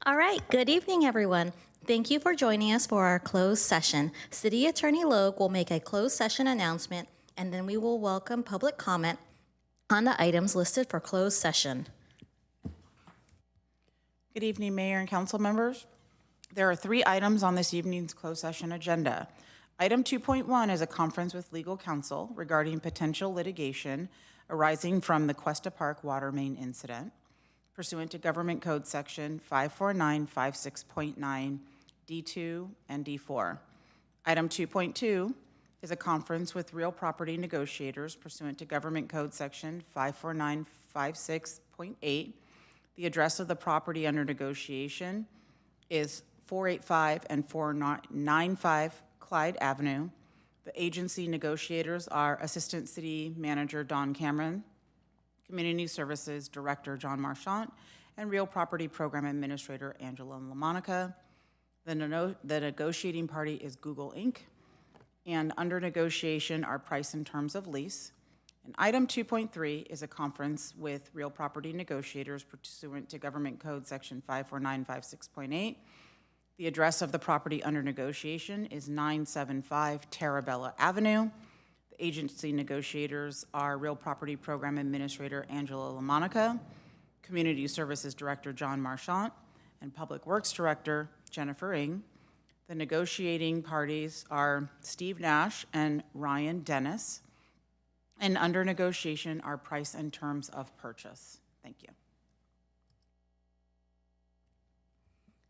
All right, good evening, everyone. Thank you for joining us for our closed session. City Attorney Logue will make a closed session announcement, and then we will welcome public comment on the items listed for closed session. Good evening, Mayor and Council members. There are 3 items on this evening's closed session agenda. Item 2.1 is a conference with legal counsel regarding potential litigation arising from the Cuesta Park water main incident pursuant to Government Code Section 54956.9 D2 and D4. Item 2.2 is a conference with real property negotiators pursuant to Government Code Section 54956.8. The address of the property under negotiation is 485 and 495 Clyde Avenue. The agency negotiators are Assistant City Manager Don Cameron, Community Services Director John Marchant, and Real Property Program Administrator Angela LaMonica. The negotiating party is Google Inc., and under negotiation are price and terms of lease. And item 2.3 is a conference with real property negotiators pursuant to Government Code Section 54956.8. The address of the property under negotiation is 975 Tarabella Avenue. The agency negotiators are Real Property Program Administrator Angela LaMonica, Community Services Director John Marchant, and Public Works Director Jennifer Ng. The negotiating parties are Steve Nash and Ryan Dennis. And under negotiation are price and terms of purchase. Thank you.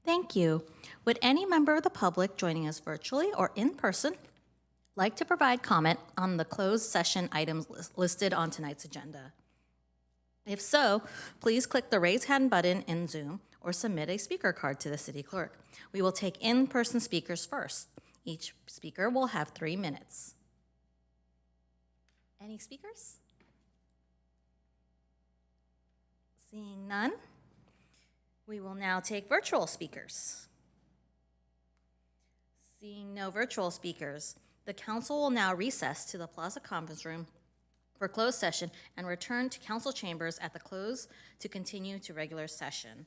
Thank you. Would any member of the public joining us virtually or in person like to provide comment on the closed session items listed on tonight's agenda? If so, please click the raise hand button in Zoom or submit a speaker card to the city clerk. We will take in-person speakers first. Each speaker will have 3 minutes. Any speakers? Seeing none, we will now take virtual speakers. Seeing no virtual speakers, the council will now recess to the Plaza Conference Room for closed session and return to council chambers at the close to continue to regular session.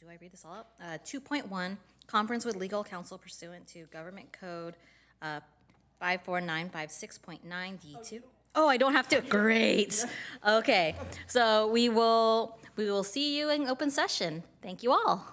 Do I read this all up? 2.1, conference with legal counsel pursuant to Government Code 54956.9 D2. Oh, I don't have to. Great. Okay, so we will see you in open session. Thank you all.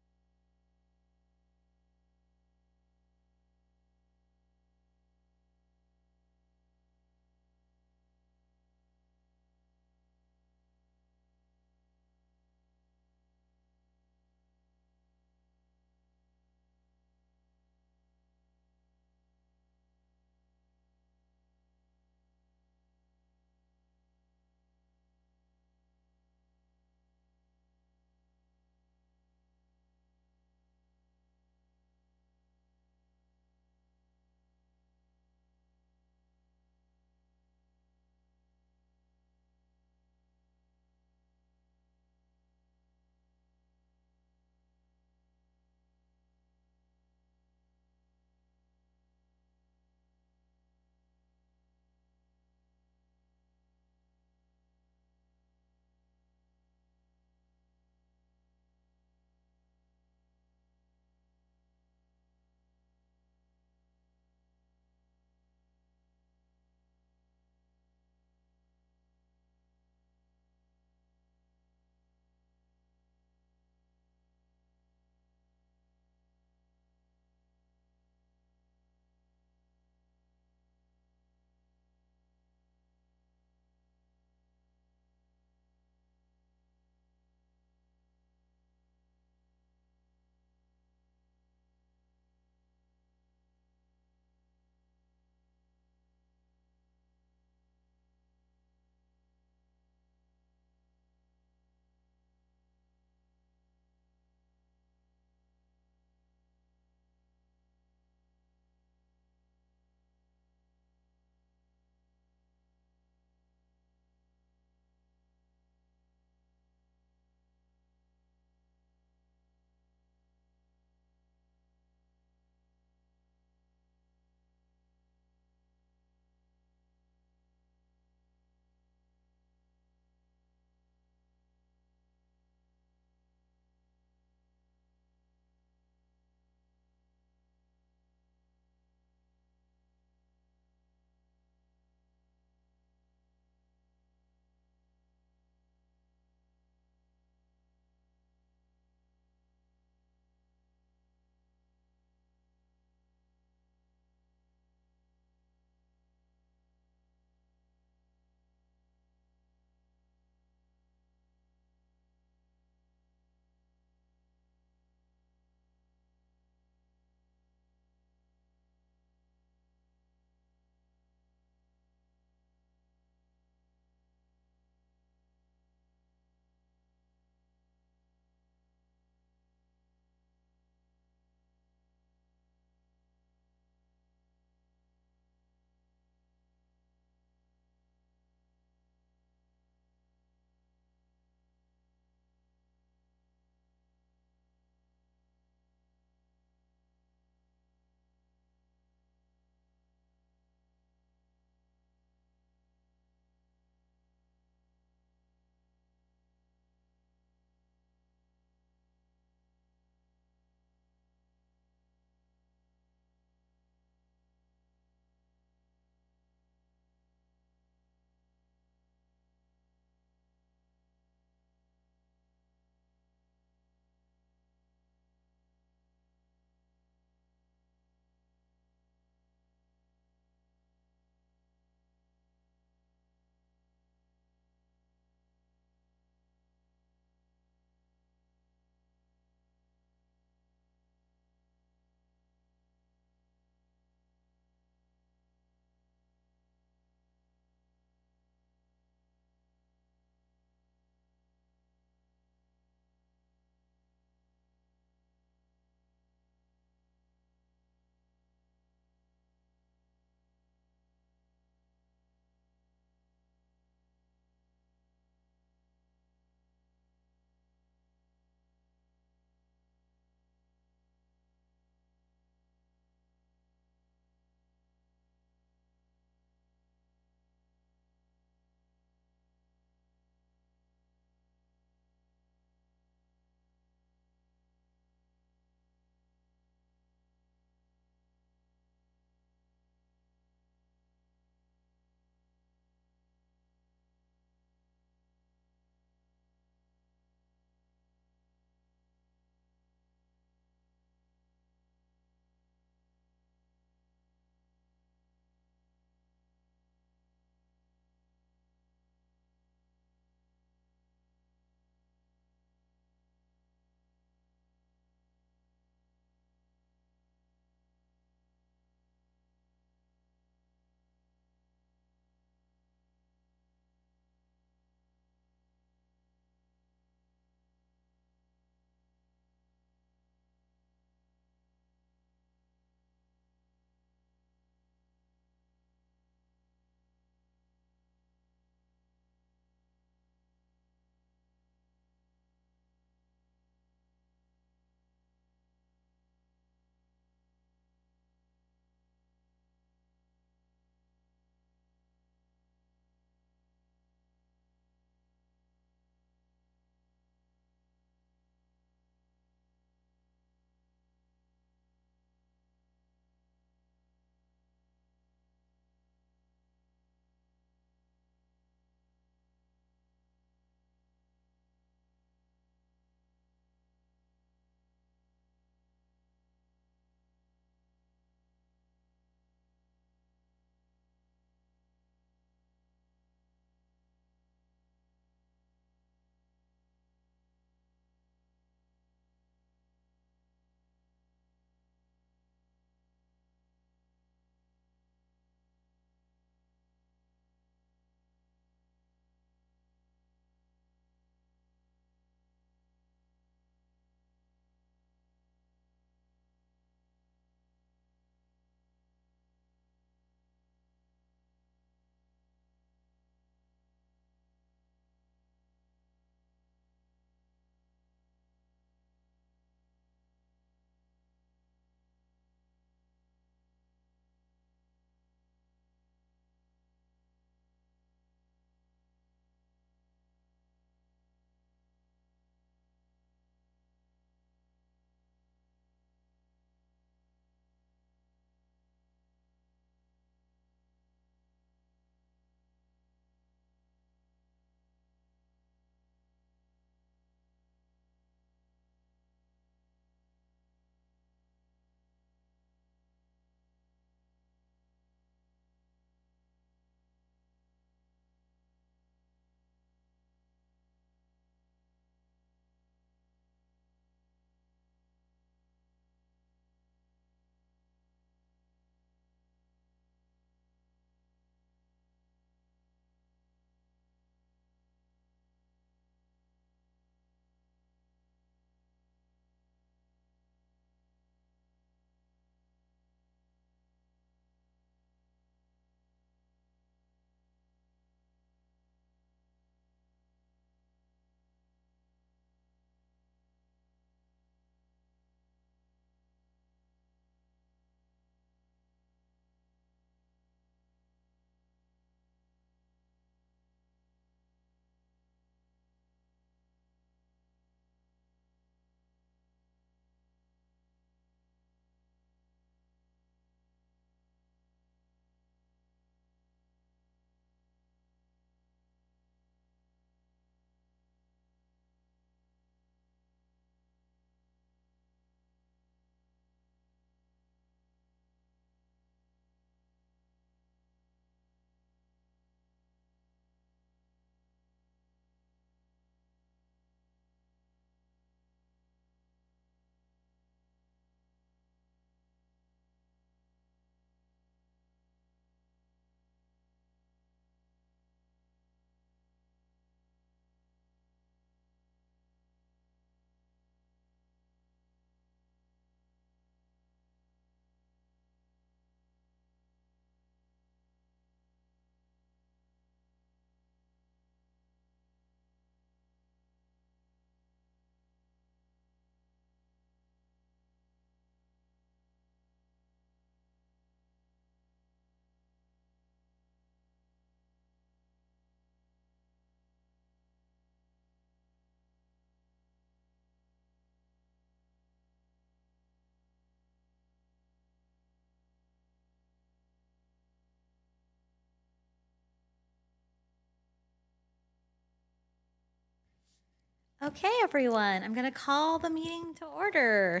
Okay, everyone, I'm going to call the meeting to order.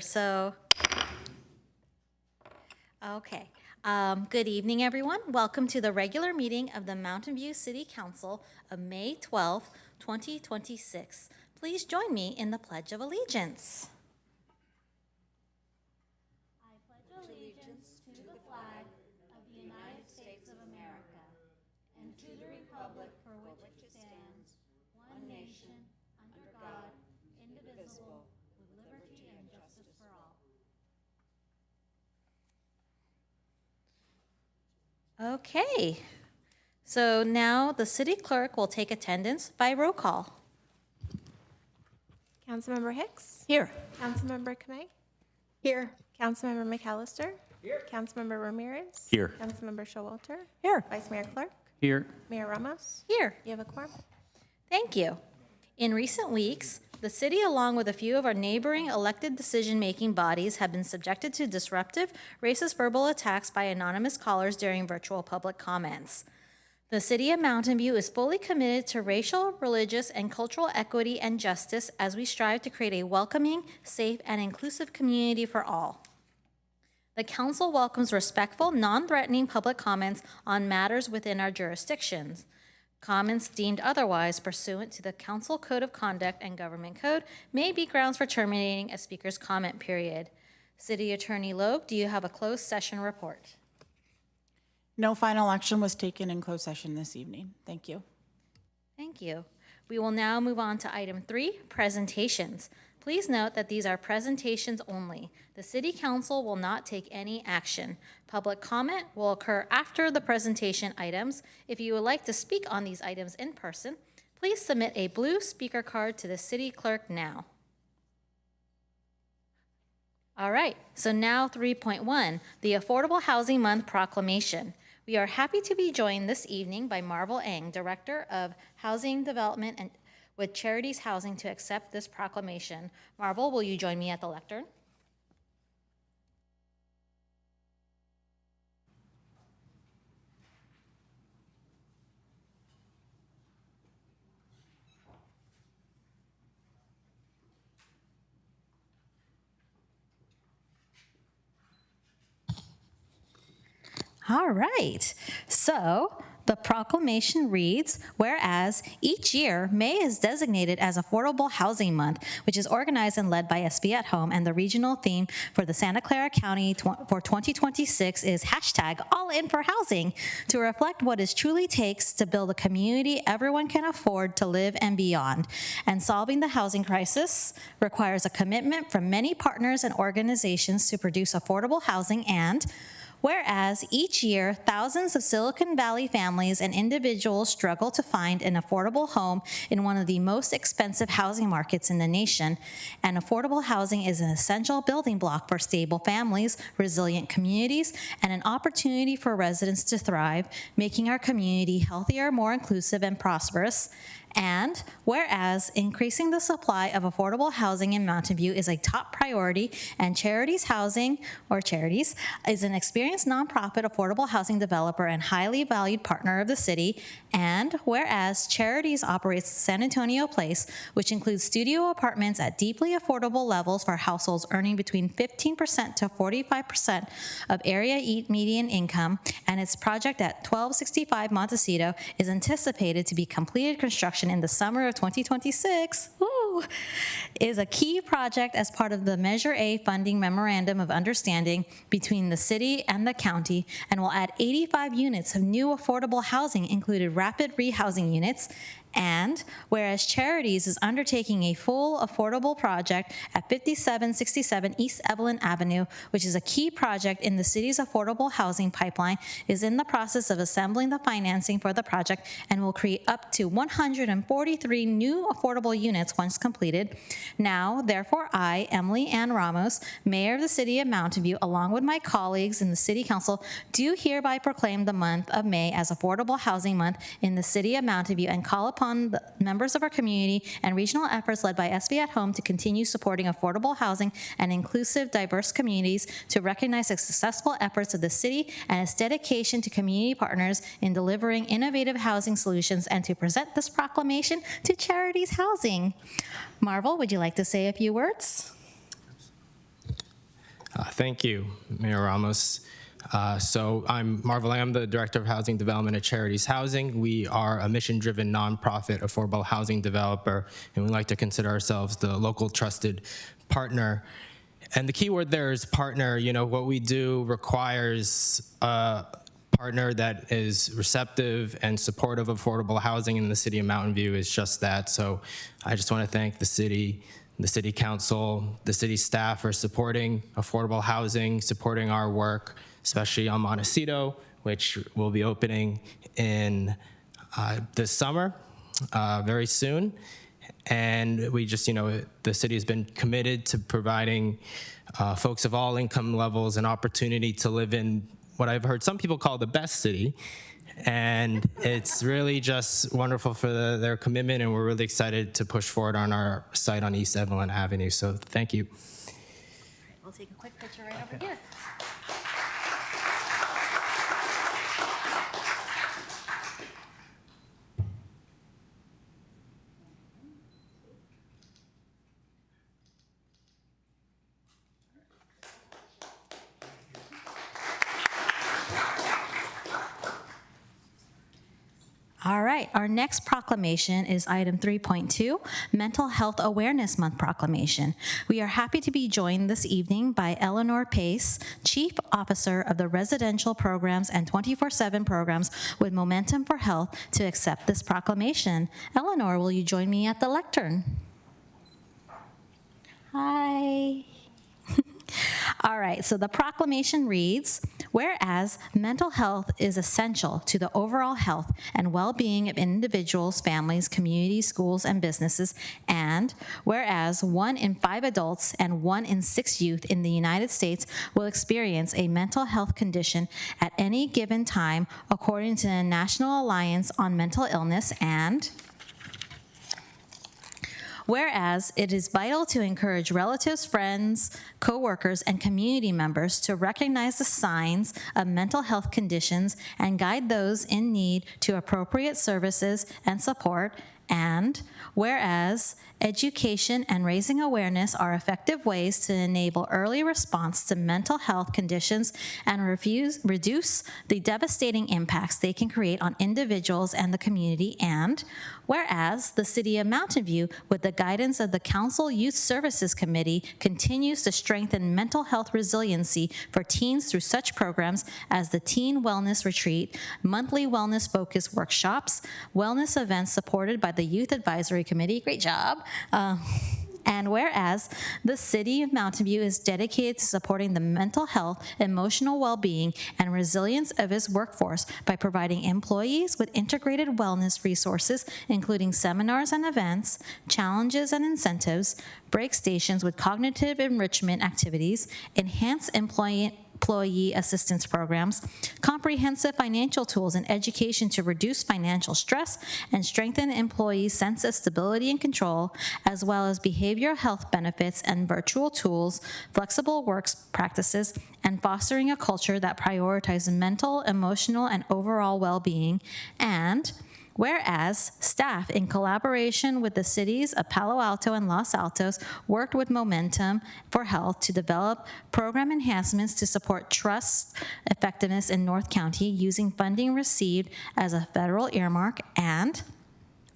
Okay. Good evening, everyone. Welcome to the regular meeting of the Mountain View City Council of May 12th, 2026. Please join me in the Pledge of Allegiance. I pledge allegiance to the flag of the United States of America and to the republic for which it stands, one nation, under God, indivisible, with liberty and justice for all. Okay, so now the city clerk will take attendance by roll call. Councilmember Hicks? Here. Councilmember Kamei? Here. Councilmember McAllister? Here. Councilmember Ramirez? Here. Councilmember Showalter? Here. Vice Mayor Clark? Here. Mayor Ramos? Here. You have a quorum? Thank you. In recent weeks, the city, along with a few of our neighboring elected decision-making bodies, have been subjected to disruptive, racist verbal attacks by anonymous callers during virtual public comments. The city of Mountain View is fully committed to racial, religious, and cultural equity and justice as we strive to create a welcoming, safe, and inclusive community for all. The council welcomes respectful, non-threatening public comments on matters within our jurisdictions. Comments deemed otherwise pursuant to the Council Code of Conduct and Government Code may be grounds for terminating a speaker's comment period. City Attorney Loeb, do you have a closed session report? No final action was taken in closed session this evening. Thank you. Thank you. We will now move on to item 3, presentations. Please note that these are presentations only. The City Council will not take any action. Public comment will occur after the presentation items. If you would like to speak on these items in person, please submit a blue speaker card to the City Clerk now. All right, so now 3.1, the Affordable Housing Month Proclamation. We are happy to be joined this evening by Marvel Eng, Director of Housing Development and with Charities Housing, to accept this proclamation. Marvel, will you join me at the lectern? All right, so the proclamation reads, whereas each year, May is designated as Affordable Housing Month, which is organized and led by SB at Home, and the regional theme for the Santa Clara County for 2026 is hashtag All In for Housing, to reflect what it truly takes to build a community everyone can afford to live and beyond. And solving the housing crisis requires a commitment from many partners and organizations to produce affordable housing. And whereas each year, thousands of Silicon Valley families and individuals struggle to find an affordable home in one of the most expensive housing markets in the nation, and affordable housing is an essential building block for stable families, resilient communities, and an opportunity for residents to thrive, making our community healthier, more inclusive, and prosperous. And whereas increasing the supply of affordable housing in Mountain View is a top priority, and Charities Housing, or Charities, is an experienced nonprofit affordable housing developer and highly valued partner of the city. And whereas Charities operates San Antonio Place, which includes studio apartments at deeply affordable levels for households earning between 15% to 45% of area median income, and its project at 1265 Montecito is anticipated to be completed construction in the summer of 2026, is a key project as part of the Measure A funding memorandum of understanding between the city and the county, and will add 85 units of new affordable housing, including rapid rehousing units. And whereas Charities is undertaking a full affordable project at 5767 East Evelyn Avenue, which is a key project in the city's affordable housing pipeline, is in the process of assembling the financing for the project and will create up to 143 new affordable units once completed. Now, therefore, I, Emily Ann Ramos, Mayor of the City of Mountain View, along with my colleagues in the City Council, do hereby proclaim the month of May as Affordable Housing Month in the City of Mountain View and call upon upon the members of our community and regional efforts led by SV at Home to continue supporting affordable housing and inclusive, diverse communities, to recognize the successful efforts of the city and its dedication to community partners in delivering innovative housing solutions, and to present this proclamation to Charities Housing. Marvel, would you like to say a few words? Thank you, Mayor Ramos. So I'm Marvel Lamb, the Director of Housing Development at Charities Housing. We are a mission-driven nonprofit affordable housing developer, and we like to consider ourselves the local trusted partner. And the key word there is partner. You know, what we do requires a partner that is receptive and supportive of affordable housing, and the city of Mountain View is just that. So I just want to thank the city council, the city staff for supporting affordable housing, supporting our work, especially on Montecito, which will be opening in this summer, very soon. And we just, the city has been committed to providing folks of all income levels an opportunity to live in what I've heard some people call the best city. And it's really just wonderful for their commitment, and we're really excited to push forward on our site on East Evelyn Avenue. So thank you. We'll take a quick picture right over here. All right, our next proclamation is item 3.2, Mental Health Awareness Month proclamation. We are happy to be joined this evening by Eleanor Pace, Chief Officer of the Residential Programs and 24/7 Programs with Momentum for Health, to accept this proclamation. Eleanor, will you join me at the lectern? Hi. All right, so the proclamation reads, whereas mental health is essential to the overall health and well-being of individuals, families, communities, schools, and businesses, and whereas 1 in 5 adults and 1 in 6 youth in the United States will experience a mental health condition at any given time, according to the National Alliance on Mental Illness, and whereas it is vital to encourage relatives, friends, co-workers, and community members to recognize the signs of mental health conditions and guide those in need to appropriate services and support, and whereas education and raising awareness are effective ways to enable early response to mental health conditions and reduce the devastating impacts they can create on individuals and the community, and whereas the City of Mountain View, with the guidance of the Council Youth Services Committee, continues to strengthen mental health resiliency for teens through such programs as the Teen Wellness Retreat, monthly wellness-focused workshops, wellness events supported by the Youth Advisory Committee, great job, and whereas the City of Mountain View is dedicated to supporting the mental health, emotional well-being, and resilience of its workforce by providing employees with integrated wellness resources, including seminars and events, challenges and incentives, break stations with cognitive enrichment activities, enhanced employee assistance programs, comprehensive financial tools and education to reduce financial stress and strengthen employees' sense of stability and control, as well as behavioral health benefits and virtual tools, flexible work practices, and fostering a culture that prioritizes mental, emotional, and overall well-being, and whereas staff, in collaboration with the cities of Palo Alto and Los Altos, worked with Momentum for Health to develop program enhancements to support trust effectiveness in North County using funding received as a federal earmark, and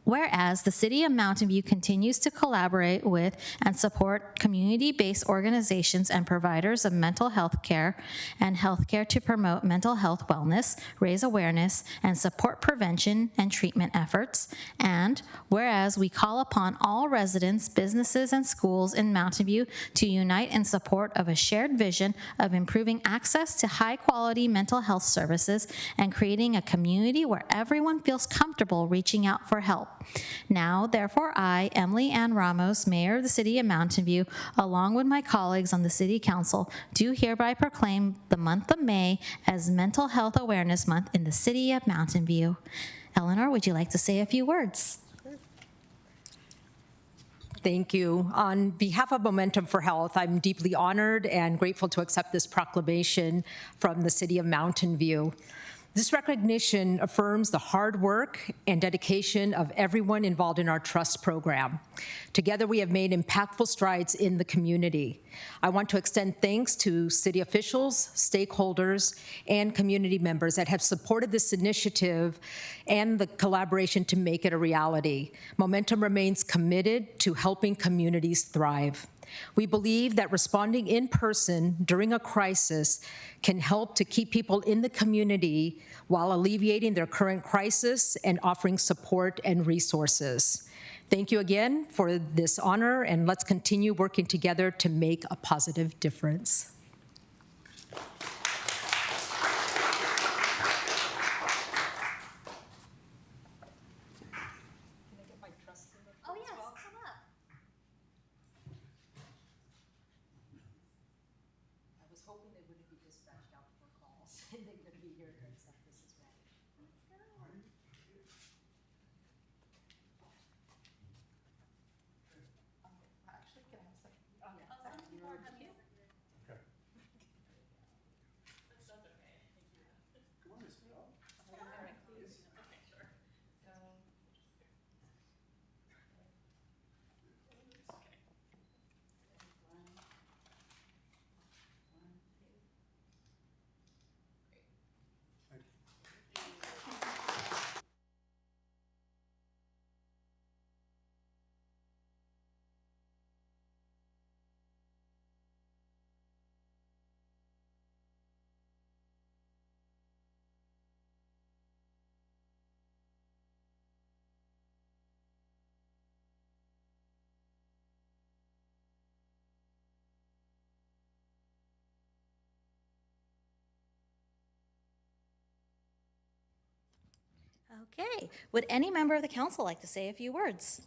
whereas the City of Mountain View continues to collaborate with and support community-based organizations and providers of mental health care and healthcare to promote mental health wellness, raise awareness, and support prevention and treatment efforts, and whereas we call upon all residents, businesses, and schools in Mountain View to unite in support of a shared vision of improving access to high-quality mental health services and creating a community where everyone feels comfortable reaching out for help. Now, therefore, I, Emily Ann Ramos, Mayor of the City of Mountain View, along with my colleagues on the City Council, do hereby proclaim the month of May as Mental Health Awareness Month in the City of Mountain View. Eleanor, would you like to say a few words? Thank you. On behalf of Momentum for Health, I'm deeply honored and grateful to accept this proclamation from the City of Mountain View. This recognition affirms the hard work and dedication of everyone involved in our trust program. Together, we have made impactful strides in the community. I want to extend thanks to city officials, stakeholders, and community members that have supported this initiative and the collaboration to make it a reality. Momentum remains committed to helping communities thrive. We believe that responding in person during a crisis can help to keep people in the community while alleviating their current crisis and offering support and resources. Thank you again for this honor, and let's continue working together to make a positive difference. Okay, would any member of the council like to say a few words?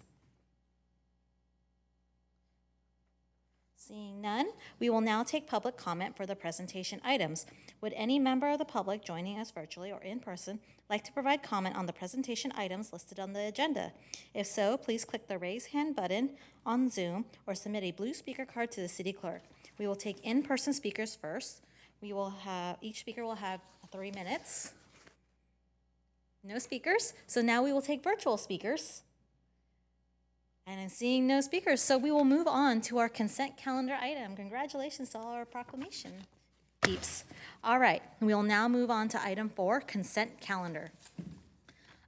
Seeing none, we will now take public comment for the presentation items. Would any member of the public joining us virtually or in person like to provide comment on the presentation items listed on the agenda? If so, please click the raise hand button on Zoom or submit a blue speaker card to the city clerk. We will take in-person speakers first. Each speaker will have 3 minutes. No speakers, so now we will take virtual speakers. And I'm seeing no speakers, so we will move on to our consent calendar item. Congratulations to all our proclamation peeps. All right, we will now move on to item 4, consent calendar.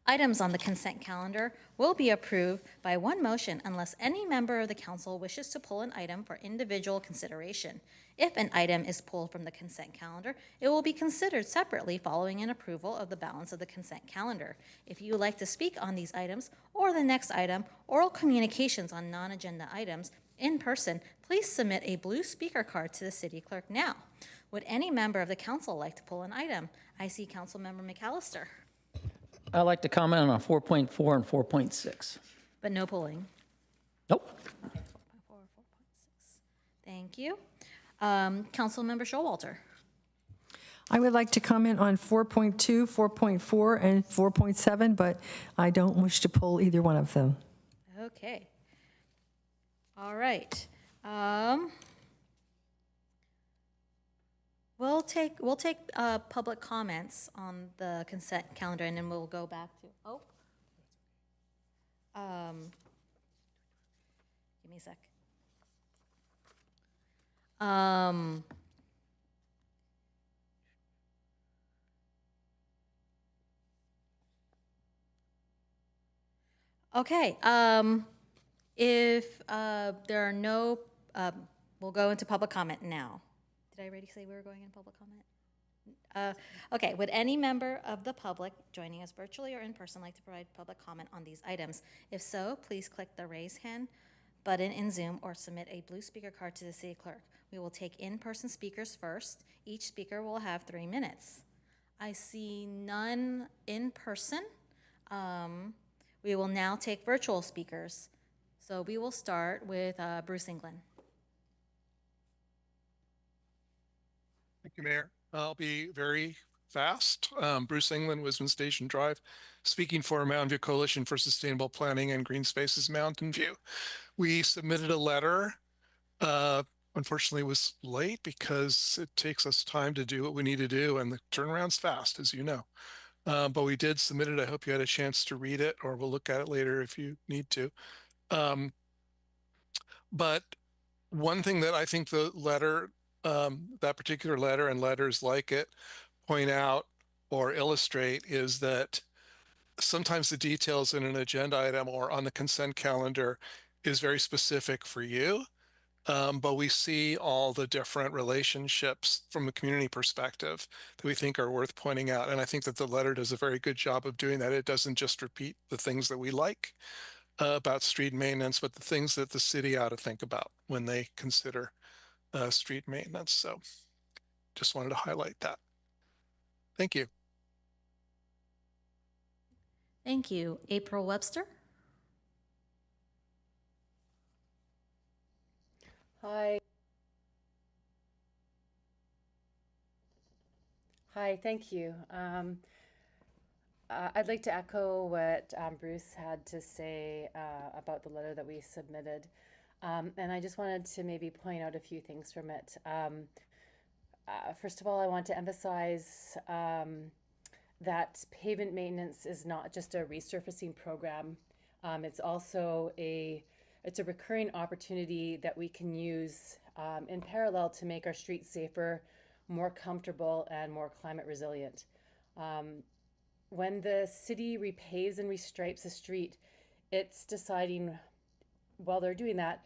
Items on the consent calendar will be approved by one motion unless any member of the council wishes to pull an item for individual consideration. If an item is pulled from the consent calendar, it will be considered separately following an approval of the balance of the consent calendar. If you would like to speak on these items or the next item, oral communications on non-agenda items in person, please submit a blue speaker card to the city clerk now. Would any member of the council like to pull an item? I see Councilmember McAllister. I'd like to comment on 4.4 and 4.6. But no polling. Nope. 4.4, 4.6. Thank you. Councilmember Showalter. I would like to comment on 4.2, 4.4, and 4.7, but I don't wish to pull either one of them. Okay. All right. We'll take public comments on the consent calendar, and then we'll go back to, give me a sec. Okay, if there are no, we'll go into public comment now. Did I already say we were going in public comment? Okay, would any member of the public joining us virtually or in person like to provide public comment on these items? If so, please click the raise hand button in Zoom or submit a blue speaker card to the city clerk. We will take in-person speakers first. Each speaker will have 3 minutes. I see none in person. We will now take virtual speakers. So we will start with Bruce England. Thank you, Mayor. I'll be very fast. Bruce England, Wisdom Station Drive. speaking for Mountain View Coalition for Sustainable Planning and Green Spaces Mountain View. We submitted a letter. Unfortunately, it was late because it takes us time to do what we need to do, and the turnaround's fast, as you know. But we did submit it. I hope you had a chance to read it, or we'll look at it later if you need to. But one thing that I think the letter, that particular letter and letters like it point out or illustrate is that sometimes the details in an agenda item or on the consent calendar is very specific for you. But we see all the different relationships from a community perspective that we think are worth pointing out. And I think that the letter does a very good job of doing that. It doesn't just repeat the things that we like about street maintenance, but the things that the city ought to think about when they consider street maintenance. So just wanted to highlight that. Thank you. Thank you. April Webster? Hi. Hi, thank you. I'd like to echo what Bruce had to say about the letter that we submitted. And I just wanted to maybe point out a few things from it. First of all, I want to emphasize that pavement maintenance is not just a resurfacing program. It's also it's a recurring opportunity that we can use in parallel to make our streets safer, more comfortable, and more climate resilient. When the city repaves and restripes a street, it's deciding, while they're doing that,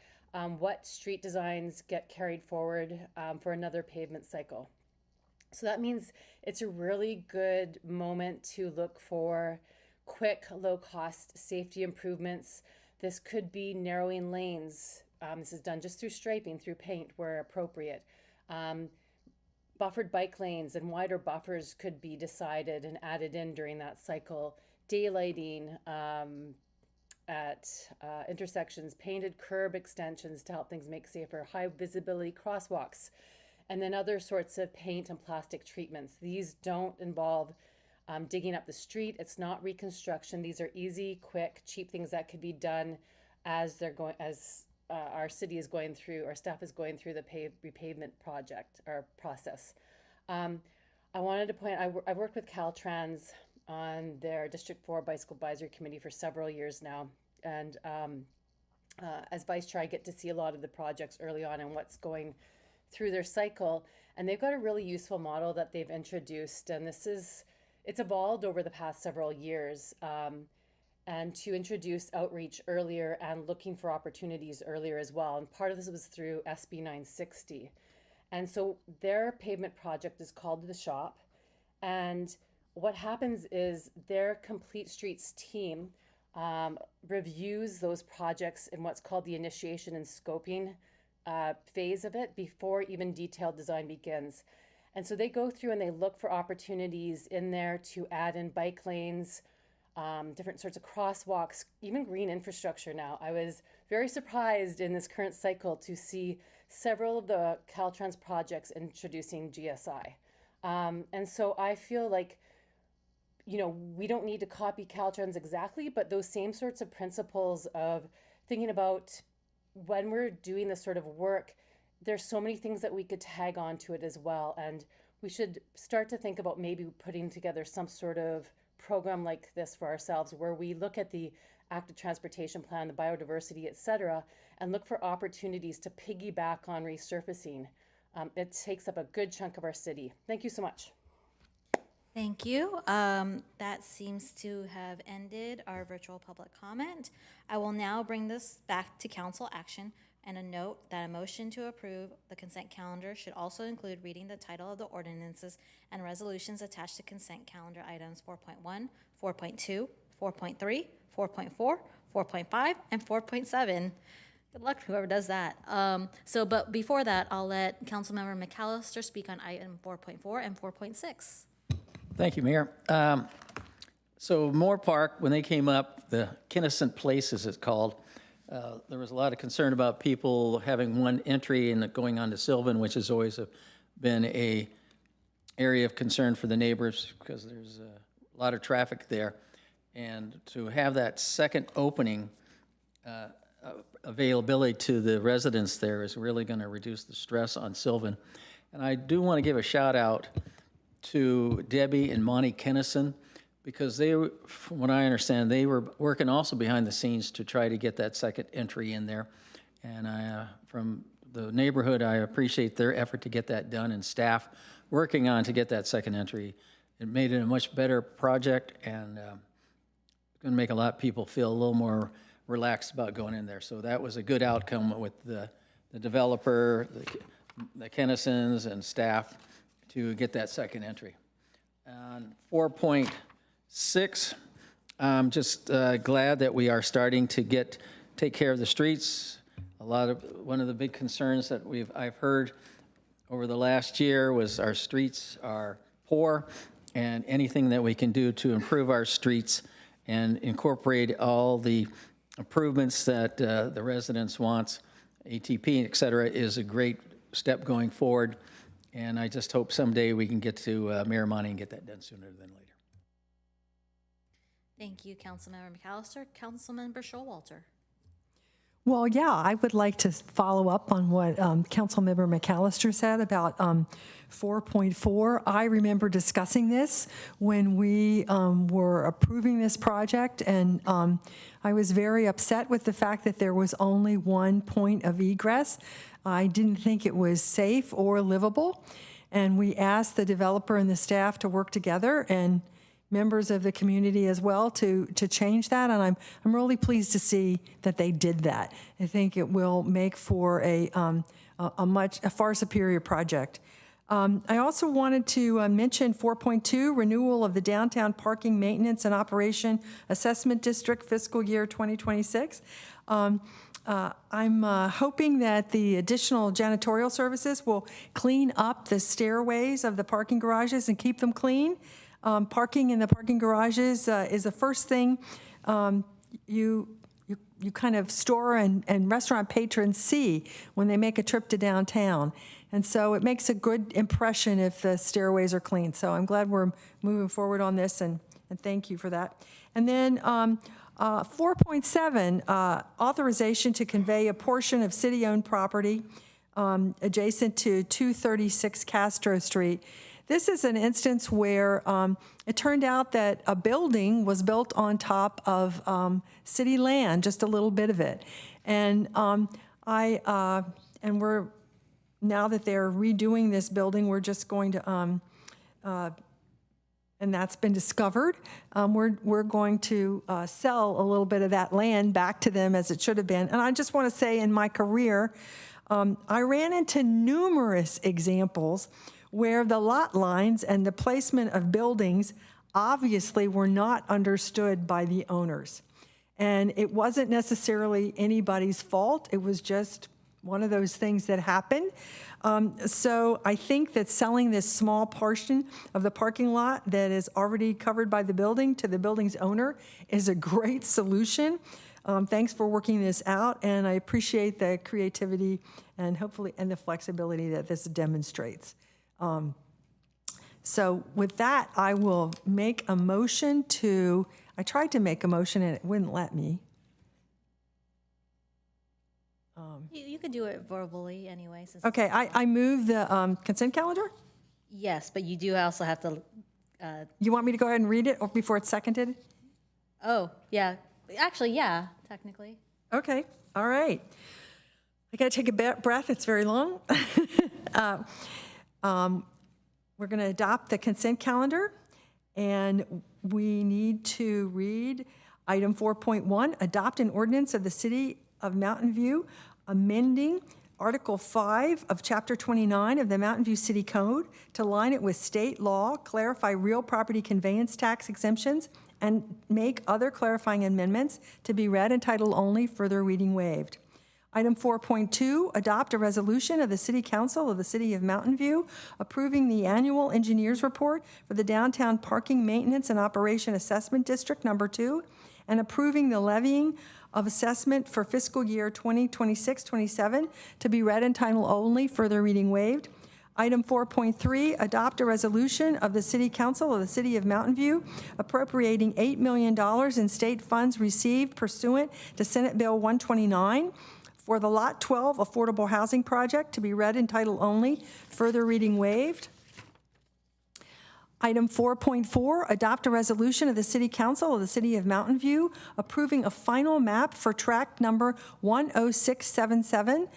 what street designs get carried forward for another pavement cycle. So that means it's a really good moment to look for quick, low-cost safety improvements. This could be narrowing lanes. This is done just through striping, through paint where appropriate. Buffered bike lanes and wider buffers could be decided and added in during that cycle. Daylighting at intersections, painted curb extensions to help things make safer, high visibility crosswalks, and then other sorts of paint and plastic treatments. These don't involve digging up the street. It's not reconstruction. These are easy, quick, cheap things that could be done as our city is going through, our staff is going through the repavement project or process. I wanted to point, I've worked with Caltrans on their District 4 Bicycle Advisory Committee for several years now. And as Vice Chair, I get to see a lot of the projects early on and what's going through their cycle. And they've got a really useful model that they've introduced. And it's evolved over the past several years. And to introduce outreach earlier and looking for opportunities earlier as well. And part of this was through SB 960. And so their pavement project is called The Shop. And what happens is their Complete Streets team reviews those projects in what's called the initiation and scoping phase of it before even detailed design begins. And so they go through and they look for opportunities in there to add in bike lanes, different sorts of crosswalks, even green infrastructure now. I was very surprised in this current cycle to see several of the Caltrans projects introducing GSI. And so I feel like, we don't need to copy Caltrans exactly, but those same sorts of principles of thinking about when we're doing this sort of work, there's so many things that we could tag onto it as well. And we should start to think about maybe putting together some sort of program like this for ourselves where we look at the active transportation plan, the biodiversity, et cetera, and look for opportunities to piggyback on resurfacing. It takes up a good chunk of our city. Thank you so much. Thank you. That seems to have ended our virtual public comment. I will now bring this back to council action and a note that a motion to approve the consent calendar should also include reading the title of the ordinances and resolutions attached to consent calendar items 4.1, 4.2, 4.3, 4.4, 4.5, and 4.7. Good luck, whoever does that. But before that, I'll let Councilmember McAllister speak on item 4.4 and 4.6. Thank you, Mayor. So Moore Park, when they came up, the Kinnison Place, as it's called, there was a lot of concern about people having one entry and going on to Sylvan, which has always been a area of concern for the neighbors because there's a lot of traffic there. And to have that second opening availability to the residents there is really going to reduce the stress on Sylvan. And I do want to give a shout out to Debbie and Monty Kennison, because they, from what I understand, they were working also behind the scenes to try to get that second entry in there. And from the neighborhood, I appreciate their effort to get that done, and staff working on to get that second entry. It made it a much better project, and it's going to make a lot of people feel a little more relaxed about going in there. So that was a good outcome with the developer, the Kennisons, and staff to get that second entry. On 4.6, I'm just glad that we are starting to take care of the streets. One of the big concerns that I've heard over the last year was our streets are poor, and anything that we can do to improve our streets and incorporate all the improvements that the residents want, ATP, et cetera, is a great step going forward. And I just hope someday we can get to Miramani and get that done sooner than later. Thank you, Councilmember McAllister. Councilmember Showalter. Well, yeah, I would like to follow up on what Councilmember McAllister said about 4.4. I remember discussing this when we were approving this project, and I was very upset with the fact that there was only one point of egress. I didn't think it was safe or livable, and we asked the developer and the staff to work together, and members of the community as well, to change that, and I'm really pleased to see that they did that. I think it will make for a far superior project. I also wanted to mention 4.2, renewal of the downtown parking maintenance and operation assessment district fiscal year 2026. I'm hoping that the additional janitorial services will clean up the stairways of the parking garages and keep them clean. Parking in the parking garages is the first thing you kind of store and restaurant patrons see when they make a trip to downtown. And so it makes a good impression if the stairways are clean. So I'm glad we're moving forward on this, and thank you for that. And then 4.7, authorization to convey a portion of city-owned property adjacent to 236 Castro Street. This is an instance where it turned out that a building was built on top of city land, just a little bit of it. And we're, now that they're redoing this building, we're just going to, and that's been discovered, we're going to sell a little bit of that land back to them as it should have been. And I just want to say, in my career, I ran into numerous examples where the lot lines and the placement of buildings obviously were not understood by the owners. And it wasn't necessarily anybody's fault. It was just one of those things that happened. So I think that selling this small portion of the parking lot that is already covered by the building to the building's owner is a great solution. Thanks for working this out, and I appreciate the creativity and hopefully the flexibility that this demonstrates. So with that, I will make a motion to, I tried to make a motion and it wouldn't let me. You could do it verbally anyway. Okay, I move the consent calendar? Yes, but you do also have to. You want me to go ahead and read it or before it's seconded? Oh, yeah. Actually, yeah, technically. Okay, all right. I got to take a breath. It's very long. We're going to adopt the consent calendar, and we need to read item 4.1, adopt an ordinance of the City of Mountain View amending Article 5 of Chapter 29 of the Mountain View City Code to align it with state law, clarify real property conveyance tax exemptions, and make other clarifying amendments to be read in title only, further reading waived. Item 4.2, adopt a resolution of the City Council of the City of Mountain View approving the annual engineer's report for the Downtown Parking Maintenance and Operation Assessment District Number 2 and approving the levying of assessment for fiscal year 2026-27 to be read in title only, further reading waived. Item 4.3, adopt a resolution of the City Council of the City of Mountain View appropriating $8 million in state funds received pursuant to Senate Bill 129 for the Lot 12 Affordable Housing Project, to be read in title only, further reading waived. Item 4.4, adopt a resolution of the City Council of the City of Mountain View approving a final map for tract number 10677,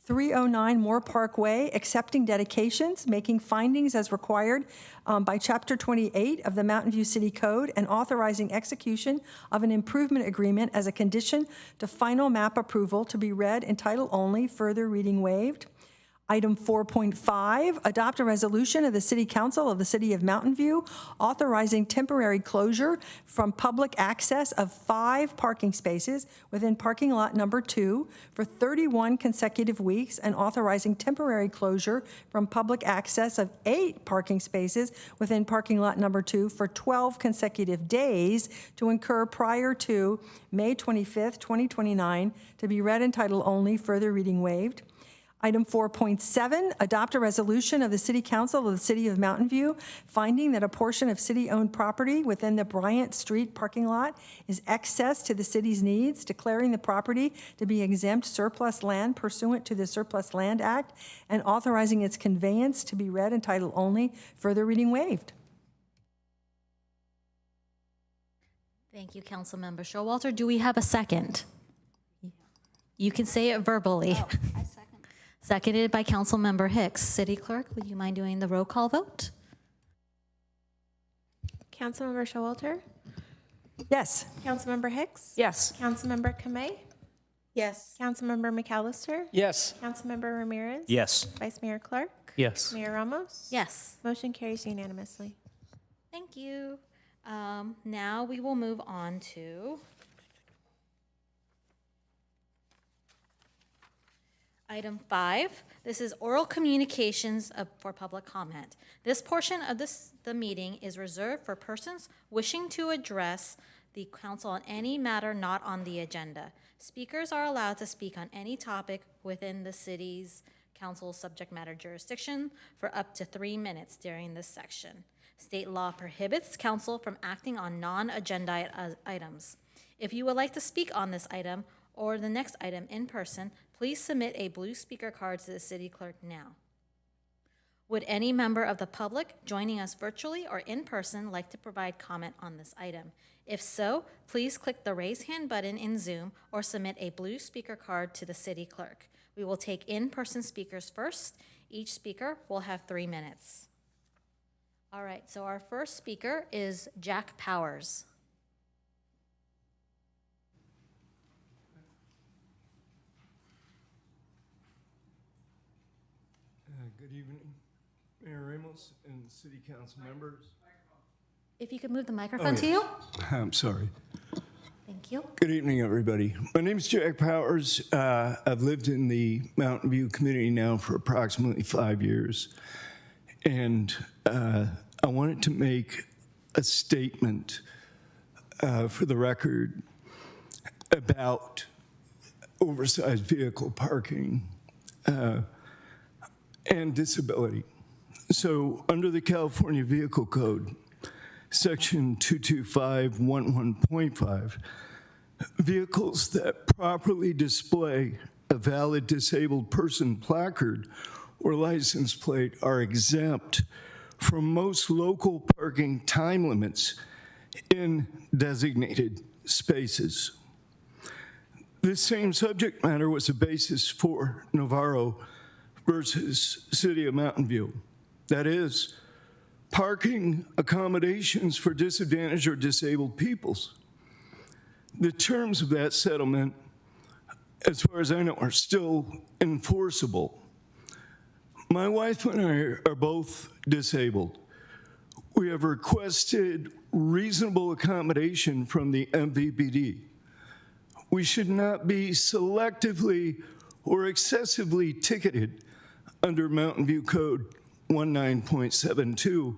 309 Moore Park Way, accepting dedications, making findings as required by Chapter 28 of the Mountain View City Code, and authorizing execution of an improvement agreement as a condition to final map approval, to be read in title only, further reading waived. Item 4.5, adopt a resolution of the City Council of the City of Mountain View authorizing temporary closure from public access of 5 parking spaces within parking lot number 2 for 31 consecutive weeks, and authorizing temporary closure from public access of 8 parking spaces within parking lot number 2 for 12 consecutive days to incur prior to May 25th, 2029, to be read in title only, further reading waived. Item 4.7, adopt a resolution of the City Council of the City of Mountain View finding that a portion of city-owned property within the Bryant Street parking lot is excess to the city's needs, declaring the property to be exempt surplus land pursuant to the Surplus Land Act, and authorizing its conveyance, to be read in title only, further reading waived. Thank you, Councilmember Showalter. Do we have a second? You can say it verbally. Oh, I second. Seconded by Councilmember Hicks. City Clerk, would you mind doing the roll call vote? Councilmember Showalter? Yes. Councilmember Hicks? Yes. Councilmember Kamei? Yes. Councilmember McAllister? Yes. Councilmember Ramirez? Yes. Vice Mayor Clark? Yes. Mayor Ramos? Yes. Motion carries unanimously. Thank you. Now we will move on to Item 5, this is oral communications for public comment. This portion of the meeting is reserved for persons wishing to address the council on any matter not on the agenda. Speakers are allowed to speak on any topic within the city's council's subject matter jurisdiction for up to 3 minutes during this section. State law prohibits council from acting on non-agenda items. If you would like to speak on this item or the next item in person, please submit a blue speaker card to the city clerk now. Would any member of the public joining us virtually or in person like to provide comment on this item? If so, please click the raise hand button in Zoom or submit a blue speaker card to the city clerk. We will take in-person speakers first. Each speaker will have 3 minutes. All right, so our first speaker is Jack Powers. Good evening, Mayor Ramos and City Council members. If you could move the microphone to you. I'm sorry. Thank you. Good evening, everybody. My name is Jack Powers. I've lived in the Mountain View community now for approximately 5 years. And I wanted to make a statement for the record about oversized vehicle parking and disability. So under the California Vehicle Code, Section 22511.5, vehicles that properly display a valid disabled person placard or license plate are exempt from most local parking time limits in designated spaces. This same subject matter was a basis for Navarro versus City of Mountain View. That is, parking accommodations for disadvantaged or disabled peoples. The terms of that settlement, as far as I know, are still enforceable. My wife and I are both disabled. We have requested reasonable accommodation from the MVPD. We should not be selectively or excessively ticketed under Mountain View Code 19.72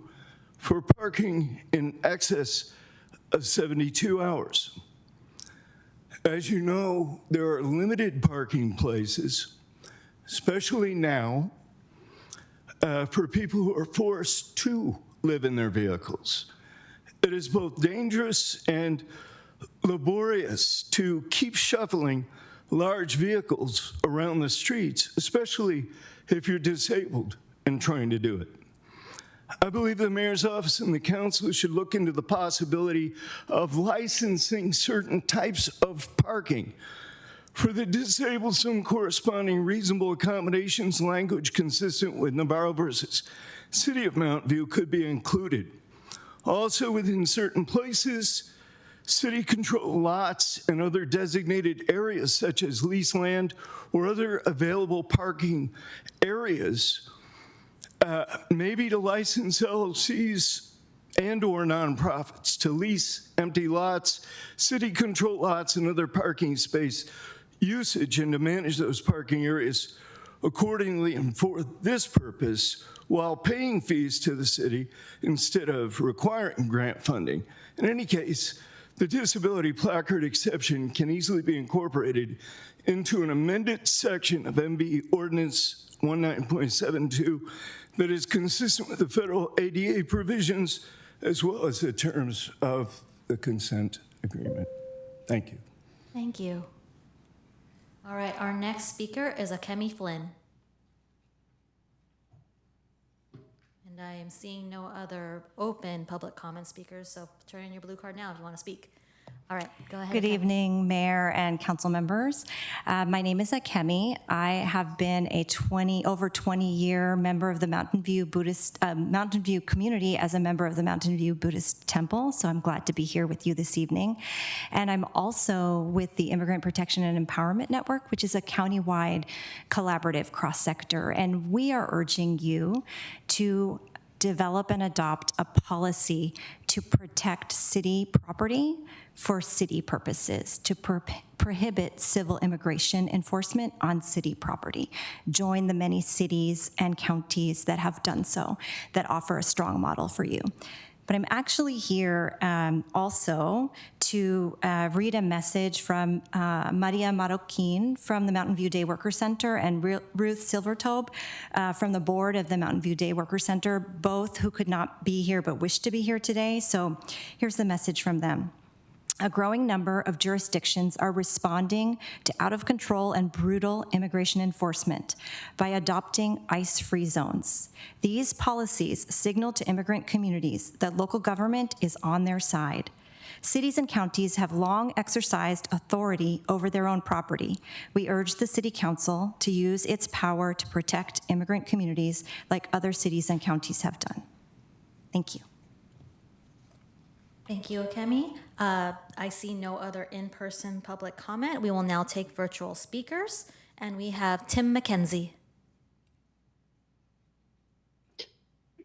for parking in excess of 72 hours. As you know, there are limited parking places, especially now, for people who are forced to live in their vehicles. It is both dangerous and laborious to keep shuffling large vehicles around the streets, especially if you're disabled and trying to do it. I believe the mayor's office and the council should look into the possibility of licensing certain types of parking. For the disabled, some corresponding reasonable accommodations language consistent with Navarro versus City of Mountain View could be included. Also, within certain places, city control lots and other designated areas such as leased land or other available parking areas, maybe to license LLCs and or nonprofits to lease empty lots, city control lots, and other parking space usage, and to manage those parking areas accordingly and for this purpose while paying fees to the city instead of requiring grant funding. In any case, the disability placard exception can easily be incorporated into an amended section of MV Ordinance 19.72 that is consistent with the federal ADA provisions as well as the terms of the consent agreement. Thank you. Thank you. All right, our next speaker is Akemi Flynn. And I am seeing no other open public comment speakers, so turn in your blue card now if you want to speak. All right, go ahead. Good Akemi. evening, Mayor and council members. My name is Akemi. I have been a over 20-year member of the Mountain View community as a member of the Mountain View Buddhist Temple, so I'm glad to be here with you this evening. And I'm also with the Immigrant Protection and Empowerment Network, which is a countywide collaborative cross-sector, and we are urging you to develop and adopt a policy to protect city property for city purposes, to prohibit civil immigration enforcement on city property. Join the many cities and counties that have done so, that offer a strong model for you. But I'm actually here also to read a message from Maria Marroquin from the Mountain View Day Worker Center and Ruth Silvertobe from the board of the Mountain View Day Worker Center, both who could not be here but wish to be here today. So here's the message from them. A growing number of jurisdictions are responding to out-of-control and brutal immigration enforcement by adopting ICE-free zones. These policies signal to immigrant communities that local government is on their side. Cities and counties have long exercised authority over their own property. We urge the City Council to use its power to protect immigrant communities like other cities and counties have done. Thank you. Thank you, Akemi. I see no other in-person public comment. We will now take virtual speakers, and we have Tim McKenzie.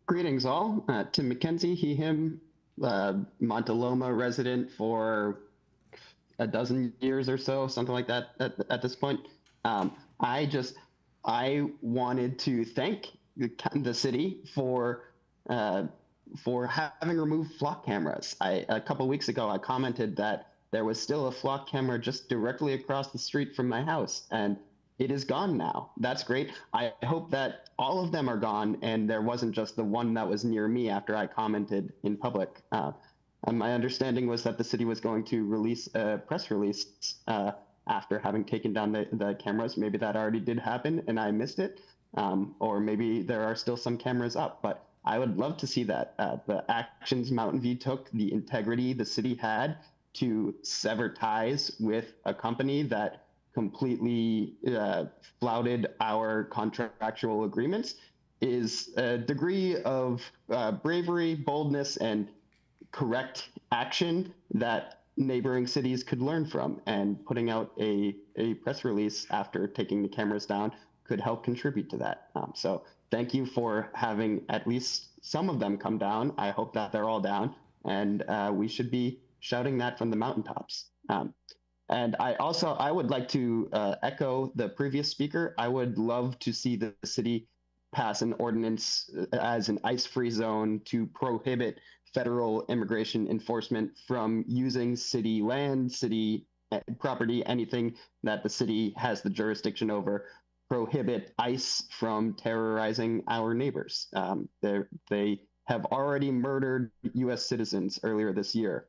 Greetings all. Tim McKenzie, he, him, Montaloma resident for a dozen years or so, something like that at this point. I wanted to thank the city for having removed flock cameras. A couple of weeks ago, I commented that there was still a flock camera just directly across the street from my house, and it is gone now. That's great. I hope that all of them are gone, and there wasn't just the one that was near me after I commented in public. My understanding was that the city was going to release a press release after having taken down the cameras. Maybe that already did happen, and I missed it, or maybe there are still some cameras up, but I would love to see that. The actions Mountain View took, the integrity the city had to sever ties with a company that completely flouted our contractual agreements is a degree of bravery, boldness, and correct action that neighboring cities could learn from. And putting out a press release after taking the cameras down could help contribute to that. So thank you for having at least some of them come down. I hope that they're all down, and we should be shouting that from the mountaintops. And I would like to echo the previous speaker. I would love to see the city pass an ordinance as an ICE-free zone to prohibit federal immigration enforcement from using city land, city property, anything that the city has the jurisdiction over prohibit ICE from terrorizing our neighbors. They have already murdered U.S. citizens earlier this year.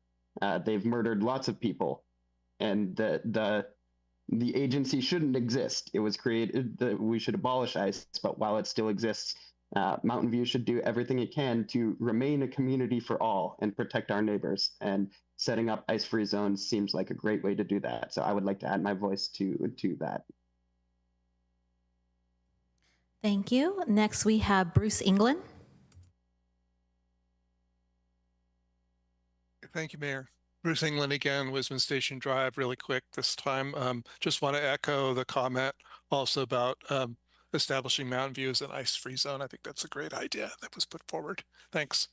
They've murdered lots of people, and the agency shouldn't exist. It was created that we should abolish ICE, but while it still exists, Mountain View should do everything it can to remain a community for all and protect our neighbors. And setting up ICE-free zones seems like a great way to do that. So I would like to add my voice to that. Thank you. Next, we have Bruce England. Thank you, Mayor. Bruce England again, Wisman Station Drive, really quick this time. Just want to echo the comment also about establishing Mountain View as an ice-free zone. I think that's a great idea that was put forward. Thanks.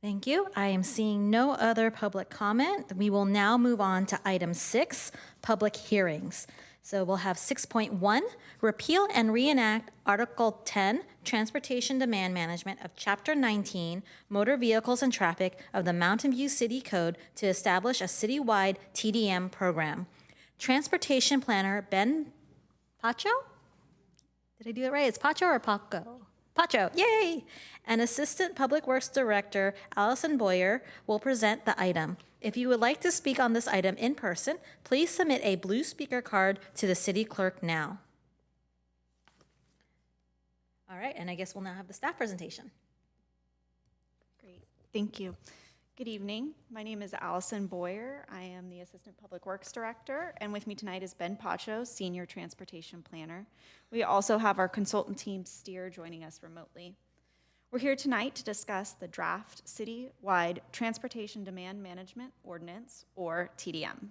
Thank you. I am seeing no other public comment. We will now move on to item 6, public hearings. So we'll have 6.1, repeal and reenact Article 10, Transportation Demand Management of Chapter 19, Motor Vehicles and Traffic of the Mountain View City Code to establish a citywide TDM program. Transportation Planner Ben Pacho? Did I do it right? It's Pacho or Paco? Pacho, yay! And Assistant Public Works Director Allison Boyer will present the item. If you would like to speak on this item in person, please submit a blue speaker card to the city clerk now. All right, and I guess we'll now have the staff presentation. Great, thank you. Good evening. My name is Allison Boyer. I am the Assistant Public Works Director, and with me tonight is Ben Pacho, Senior Transportation Planner. We also have our consultant team, Steer, joining us remotely. We're here tonight to discuss the draft citywide Transportation Demand Management Ordinance, or TDM.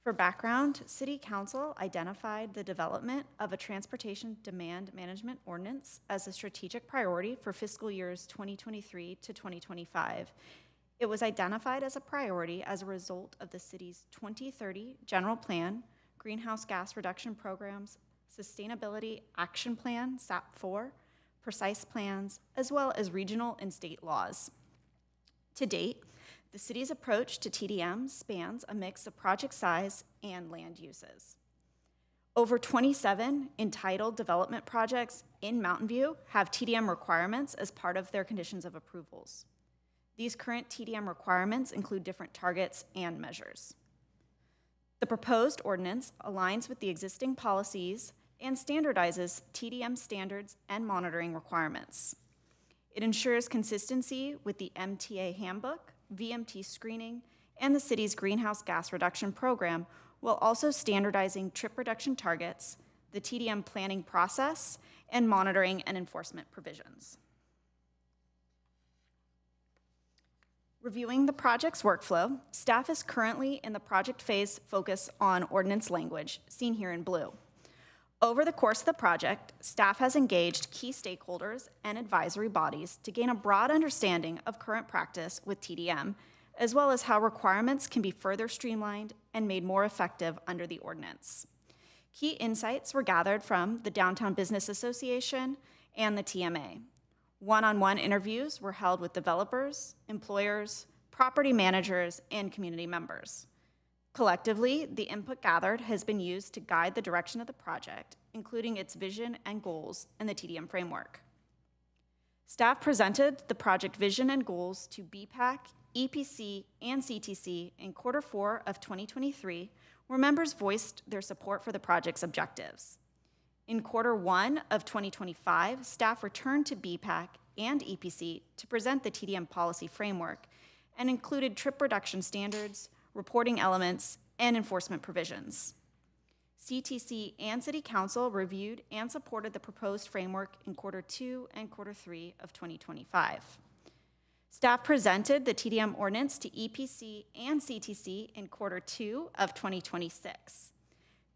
For background, City Council identified the development of a Transportation Demand Management Ordinance as a strategic priority for fiscal years 2023 to 2025. It was identified as a priority as a result of the city's 2030 General Plan, Greenhouse Gas Reduction Programs, Sustainability Action Plan, SAP-4, precise plans, as well as regional and state laws. To date, the city's approach to TDM spans a mix of project size and land uses. Over 27 entitled development projects in Mountain View have TDM requirements as part of their conditions of approvals. These current TDM requirements include different targets and measures. The proposed ordinance aligns with the existing policies and standardizes TDM standards and monitoring requirements. It ensures consistency with the MTA handbook, VMT screening, and the city's greenhouse gas reduction program, while also standardizing trip reduction targets, the TDM planning process, and monitoring and enforcement provisions. Reviewing the project's workflow, staff is currently in the project phase focus on ordinance language, seen here in blue. Over the course of the project, staff has engaged key stakeholders and advisory bodies to gain a broad understanding of current practice with TDM, as well as how requirements can be further streamlined and made more effective under the ordinance. Key insights were gathered from the Downtown Business Association and the TMA. One-on-one interviews were held with developers, employers, property managers, and community members. Collectively, the input gathered has been used to guide the direction of the project, including its vision and goals in the TDM framework. Staff presented the project vision and goals to BPAC, EPC, and CTC in Q4 of 2023, where members voiced their support for the project's objectives. In Q1 of 2025, staff returned to BPAC and EPC to present the TDM policy framework and included trip reduction standards, reporting elements, and enforcement provisions. CTC and City Council reviewed and supported the proposed framework in Q2 and Q3 of 2025. Staff presented the TDM ordinance to EPC and CTC in Q2 of 2026.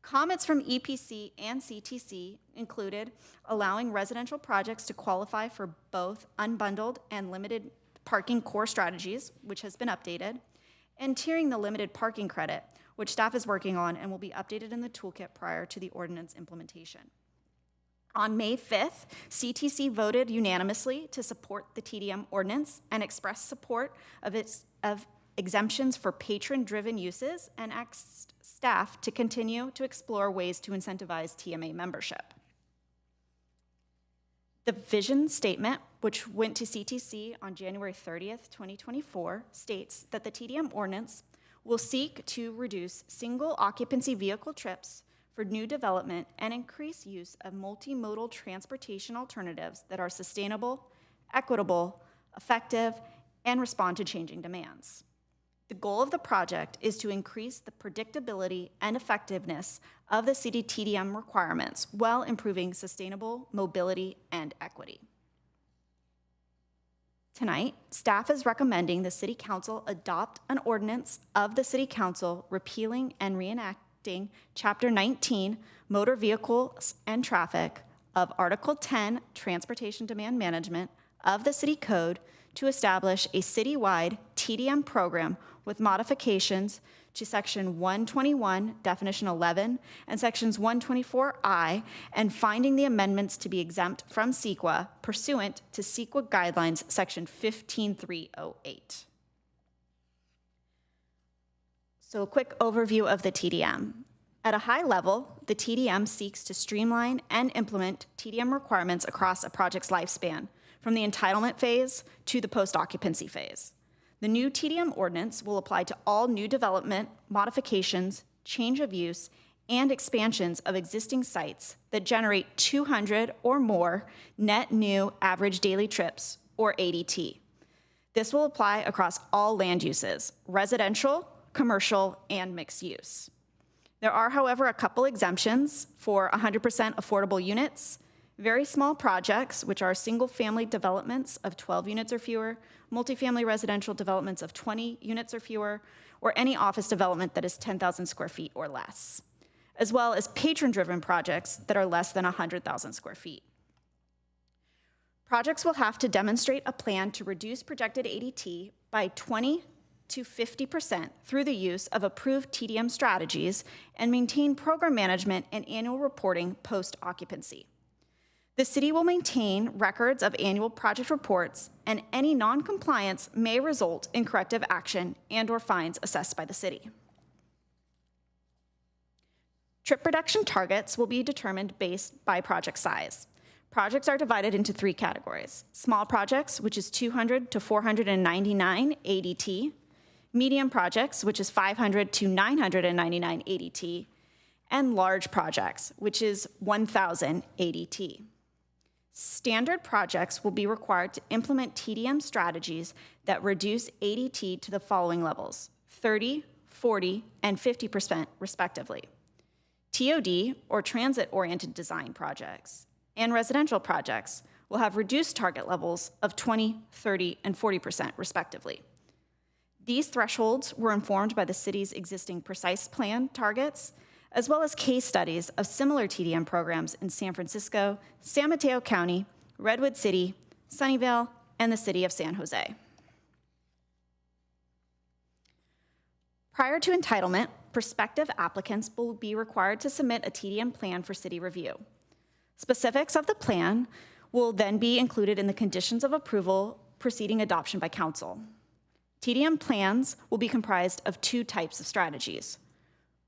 Comments from EPC and CTC included allowing residential projects to qualify for both unbundled and limited parking core strategies, which has been updated, and tiering the limited parking credit, which staff is working on and will be updated in the toolkit prior to the ordinance implementation. On May 5th, CTC voted unanimously to support the TDM ordinance and expressed support of exemptions for patron-driven uses and asked staff to continue to explore ways to incentivize TMA membership. The vision statement, which went to CTC on January 30th, 2024, states that the TDM ordinance will seek to reduce single occupancy vehicle trips for new development and increase use of multimodal transportation alternatives that are sustainable, equitable, effective, and respond to changing demands. The goal of the project is to increase the predictability and effectiveness of the city TDM requirements while improving sustainable mobility and equity. Tonight, staff is recommending the City Council adopt an ordinance of the City Council repealing and reenacting Chapter 19, Motor Vehicles and Traffic, of Article 10, Transportation Demand Management, of the City Code to establish a citywide TDM program with modifications to Section 121, Definition 11, and Sections 124I, and finding the amendments to be exempt from CEQA pursuant to CEQA Guidelines, Section 15308. So a quick overview of the TDM. At a high level, the TDM seeks to streamline and implement TDM requirements across a project's lifespan, from the entitlement phase to the post-occupancy phase. The new TDM ordinance will apply to all new development, modifications, change of use, and expansions of existing sites that generate 200 or more net new average daily trips, or ADT. This will apply across all land uses, residential, commercial, and mixed use. There are, however, a couple exemptions for 100% affordable units, very small projects, which are single-family developments of 12 units or fewer, multifamily residential developments of 20 units or fewer, or any office development that is 10,000 square feet or less, as well as patron-driven projects that are less than 100,000 square feet. Projects will have to demonstrate a plan to reduce projected ADT by 20 to 50% through the use of approved TDM strategies and maintain program management and annual reporting post-occupancy. The city will maintain records of annual project reports, and any non-compliance may result in corrective action and/or fines assessed by the city. Trip reduction targets will be determined based by project size. Projects are divided into 3 categories: small projects, which is 200 to 499 ADT, medium projects, which is 500 to 999 ADT, and large projects, which is 1,000 ADT. Standard projects will be required to implement TDM strategies that reduce ADT to the following levels: 30, 40, and 50% respectively. TOD, or transit-oriented design projects, and residential projects will have reduced target levels of 20, 30, and 40% respectively. These thresholds were informed by the city's existing precise plan targets, as well as case studies of similar TDM programs in San Francisco, San Mateo County, Redwood City, Sunnyvale, and the city of San Jose. Prior to entitlement, prospective applicants will be required to submit a TDM plan for city review. Specifics of the plan will then be included in the conditions of approval preceding adoption by council. TDM plans will be comprised of 2 types of strategies.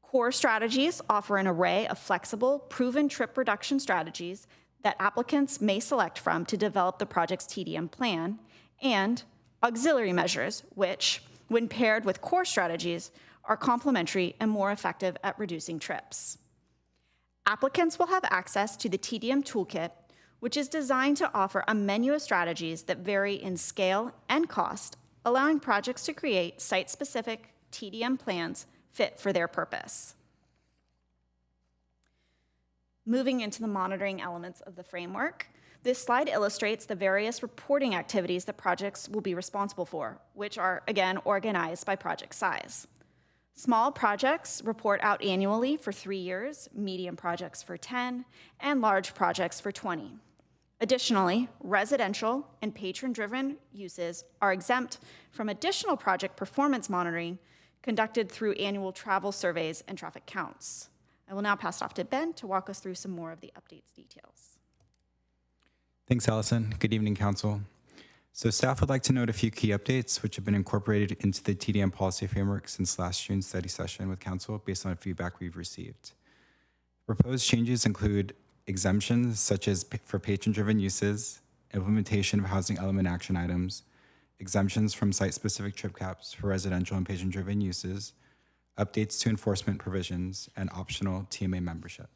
Core strategies offer an array of flexible, proven trip reduction strategies that applicants may select from to develop the project's TDM plan, and auxiliary measures, which, when paired with core strategies, are complementary and more effective at reducing trips. Applicants will have access to the TDM toolkit, which is designed to offer a menu of strategies that vary in scale and cost, allowing projects to create site-specific TDM plans fit for their purpose. Moving into the monitoring elements of the framework, this slide illustrates the various reporting activities that projects will be responsible for, which are, again, organized by project size. Small projects report out annually for 3 years, medium projects for 10, and large projects for 20. Additionally, residential and patron-driven uses are exempt from additional project performance monitoring conducted through annual travel surveys and traffic counts. I will now pass it off to Ben to walk us through some more of the updates details. Thanks, Allison. Good evening, Council. So staff would like to note a few key updates which have been incorporated into the TDM policy framework since last June's study session with council based on feedback we've received. Proposed changes include exemptions such as for patron-driven uses, implementation of housing element action items, exemptions from site-specific trip caps for residential and patron-driven uses, updates to enforcement provisions, and optional TMA membership.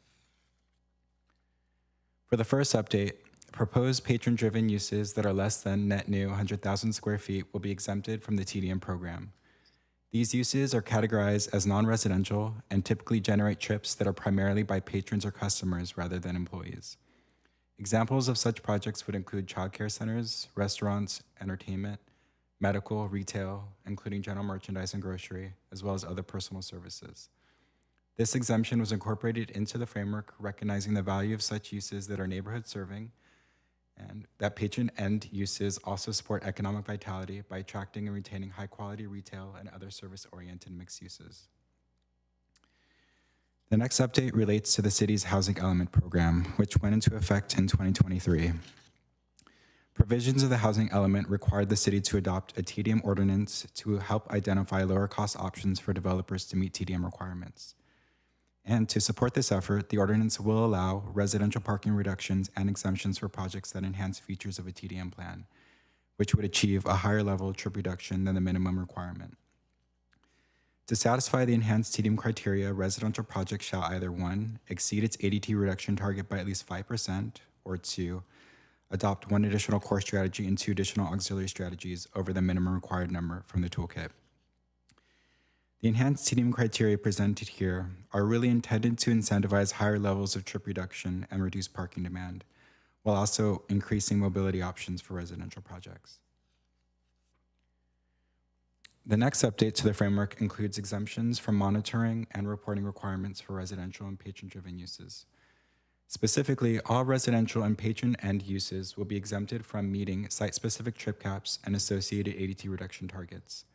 For the first update, proposed patron-driven uses that are less than net new 100,000 square feet will be exempted from the TDM program. These uses are categorized as non-residential and typically generate trips that are primarily by patrons or customers rather than employees. Examples of such projects would include childcare centers, restaurants, entertainment, medical, retail, including general merchandise and grocery, as well as other personal services. This exemption was incorporated into the framework, recognizing the value of such uses that are neighborhood serving, and that patron end uses also support economic vitality by attracting and retaining high quality retail and other service-oriented mixed uses. The next update relates to the city's housing element program, which went into effect in 2023. Provisions of the housing element required the city to adopt a TDM ordinance to help identify lower cost options for developers to meet TDM requirements. And to support this effort, the ordinance will allow residential parking reductions and exemptions for projects that enhance features of a TDM plan, which would achieve a higher level of trip reduction than the minimum requirement. To satisfy the enhanced TDM criteria, residential projects shall either 1, exceed its ADT reduction target by at least 5%, or 2, adopt 1 additional core strategy and 2 additional auxiliary strategies over the minimum required number from the toolkit. The enhanced TDM criteria presented here are really intended to incentivize higher levels of trip reduction and reduce parking demand, while also increasing mobility options for residential projects. The next update to the framework includes exemptions from monitoring and reporting requirements for residential and patron-driven uses. Specifically, all residential and patron end uses will be exempted from meeting site-specific trip caps and associated ADT reduction targets.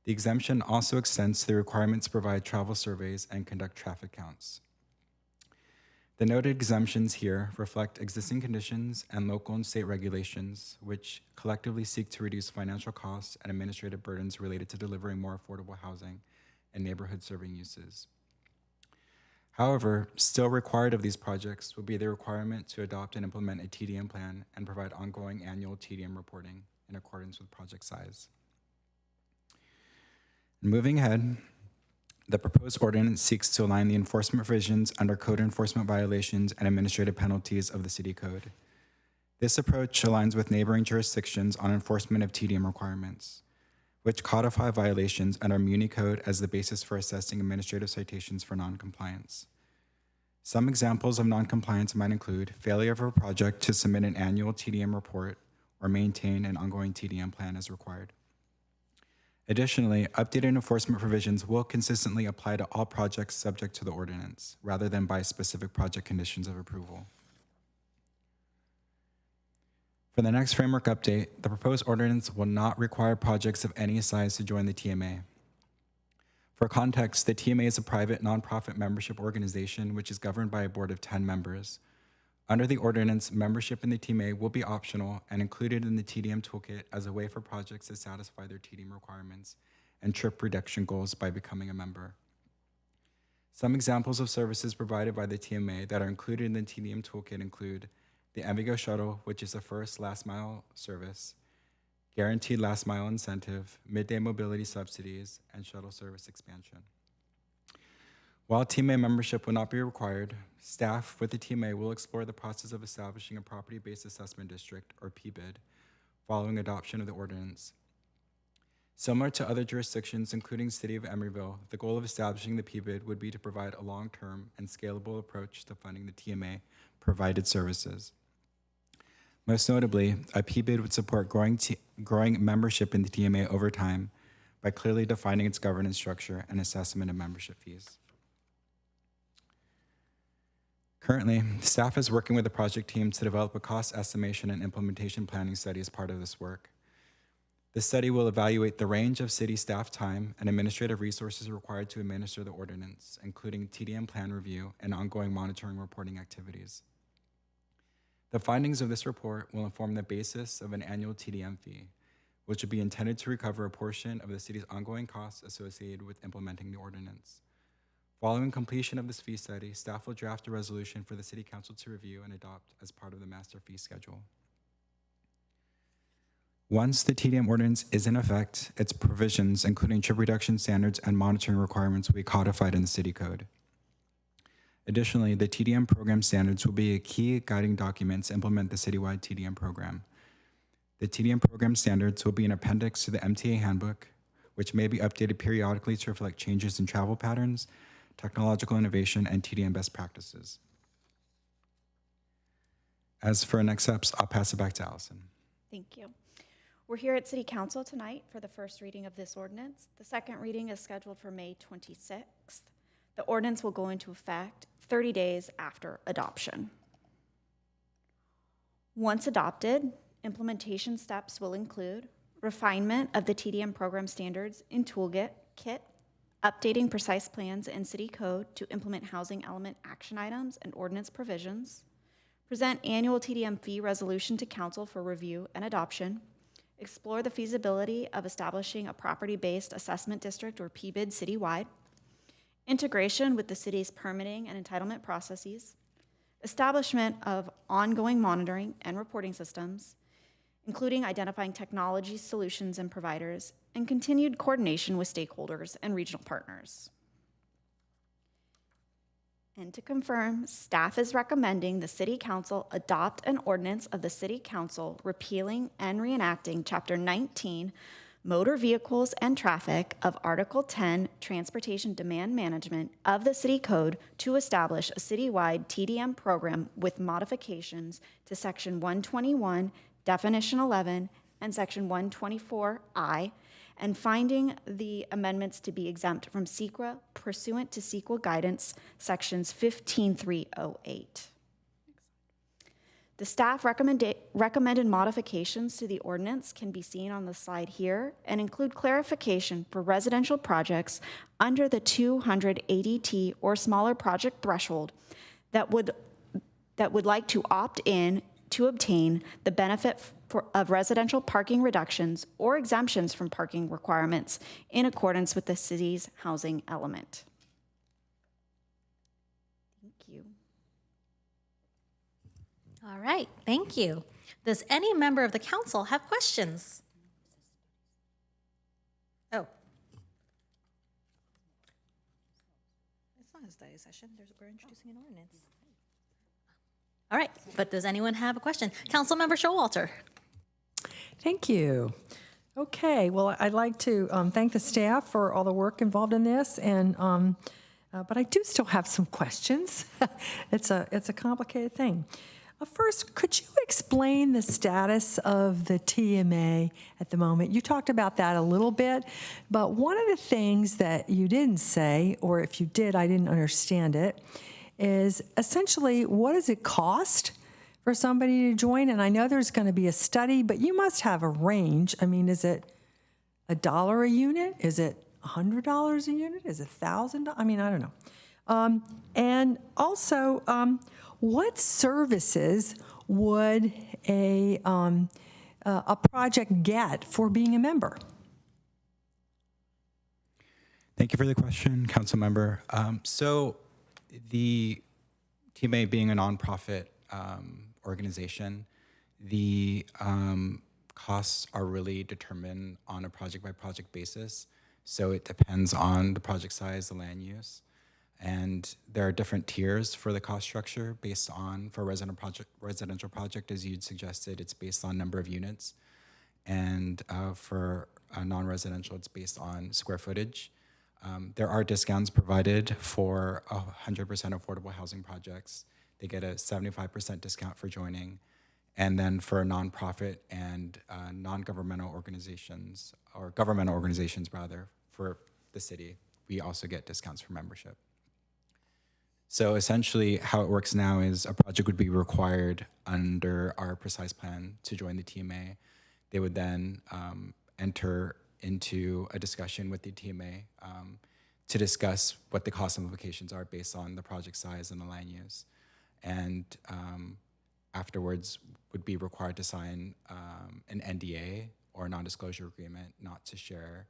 The exemption also extends to the requirement to provide travel surveys and conduct traffic counts. The noted exemptions here reflect existing conditions and local and state regulations, which collectively seek to reduce financial costs and administrative burdens related to delivering more affordable housing and neighborhood serving uses. However, still required of these projects will be the requirement to adopt and implement a TDM plan and provide ongoing annual TDM reporting in accordance with project size. Moving ahead, the proposed ordinance seeks to align the enforcement provisions under code enforcement violations and administrative penalties of the city code. This approach aligns with neighboring jurisdictions on enforcement of TDM requirements, which codify violations under Muni Code as the basis for assessing administrative citations for noncompliance. Some examples of noncompliance might include failure of a project to submit an annual TDM report or maintain an ongoing TDM plan as required. Additionally, updated enforcement provisions will consistently apply to all projects subject to the ordinance, rather than by specific project conditions of approval. For the next framework update, the proposed ordinance will not require projects of any size to join the TMA. For context, the TMA is a private nonprofit membership organization which is governed by a board of 10 members. Under the ordinance, membership in the TMA will be optional and included in the TDM toolkit as a way for projects to satisfy their TDM requirements and trip reduction goals by becoming a member. Some examples of services provided by the TMA that are included in the TDM toolkit include the Envigo Shuttle, which is the first last mile service, guaranteed last mile incentive, midday mobility subsidies, and shuttle service expansion. While TMA membership will not be required, staff with the TMA will explore the process of establishing a property-based assessment district, or PBID, following adoption of the ordinance. Similar to other jurisdictions, including the City of Emeryville, the goal of establishing the PBID would be to provide a long-term and scalable approach to funding the TMA provided services. Most notably, a PBID would support growing membership in the TMA over time by clearly defining its governance structure and assessment of membership fees. Currently, staff is working with the project team to develop a cost estimation and implementation planning study as part of this work. This study will evaluate the range of city staff time and administrative resources required to administer the ordinance, including TDM plan review and ongoing monitoring reporting activities. The findings of this report will inform the basis of an annual TDM fee, which will be intended to recover a portion of the city's ongoing costs associated with implementing the ordinance. Following completion of this fee study, staff will draft a resolution for the City Council to review and adopt as part of the master fee schedule. Once the TDM ordinance is in effect, its provisions, including trip reduction standards and monitoring requirements, will be codified in the city code. Additionally, the TDM program standards will be a key guiding document to implement the citywide TDM program. The TDM program standards will be an appendix to the MTA handbook, which may be updated periodically to reflect changes in travel patterns, technological innovation, and TDM best practices. As for next steps, I'll pass it back to Allison. Thank you. We're here at City Council tonight for the first reading of this ordinance. The second reading is scheduled for May 26th. The ordinance will go into effect 30 days after adoption. Once adopted, implementation steps will include refinement of the TDM program standards in Toolkit, updating precise plans in city code to implement housing element action items and ordinance provisions, present annual TDM fee resolution to council for review and adoption, explore the feasibility of establishing a property-based assessment district or PBID citywide, integration with the city's permitting and entitlement processes, establishment of ongoing monitoring and reporting systems, including identifying technology solutions and providers, and continued coordination with stakeholders and regional partners. And to confirm, staff is recommending the City Council adopt an ordinance of the City Council repealing and reenacting Chapter 19, Motor Vehicles and Traffic of Article 10, Transportation Demand Management of the City Code to establish a citywide TDM program with modifications to Section 121, Definition 11, and Section 124I, and finding the amendments to be exempt from SEQA pursuant to SEQA guidance sections 15308. The staff recommended modifications to the ordinance can be seen on the slide here and include clarification for residential projects under the 200 ADT or smaller project threshold that would like to opt in to obtain the benefit of residential parking reductions or exemptions from parking requirements in accordance with the city's housing element. Thank you. All right, thank you. Does any member of the council have questions? Oh. It's not a study session. We're introducing an ordinance. All right, but does anyone have a question? Councilmember Showalter. Thank you. Okay, well, I'd like to thank the staff for all the work involved in this, and but I do still have some questions. It's a complicated thing. First, could you explain the status of the TMA at the moment? You talked about that a little bit, but one of the things that you didn't say, or if you did, I didn't understand it, is essentially what does it cost for somebody to join? And I know there's going to be a study, but you must have a range. I mean, is it $1 a unit? Is it $100 a unit? Is it $1,000? I mean, I don't know. And also, what services would a project get for being a member? Thank you for the question, Council Member. So the TMA being a nonprofit organization, the costs are really determined on a project-by-project basis. So it depends on the project size, the land use. And there are different tiers for the cost structure based on, for residential project, as you'd suggested, it's based on number of units. And for non-residential, it's based on square footage. There are discounts provided for 100% affordable housing projects. They get a 75% discount for joining. And then for nonprofit and non-governmental organizations, or governmental organizations rather, for the city, we also get discounts for membership. So essentially how it works now is a project would be required under our precise plan to join the TMA. They would then enter into a discussion with the TMA to discuss what the cost implications are based on the project size and the land use. And afterwards would be required to sign an NDA or a non-disclosure agreement not to share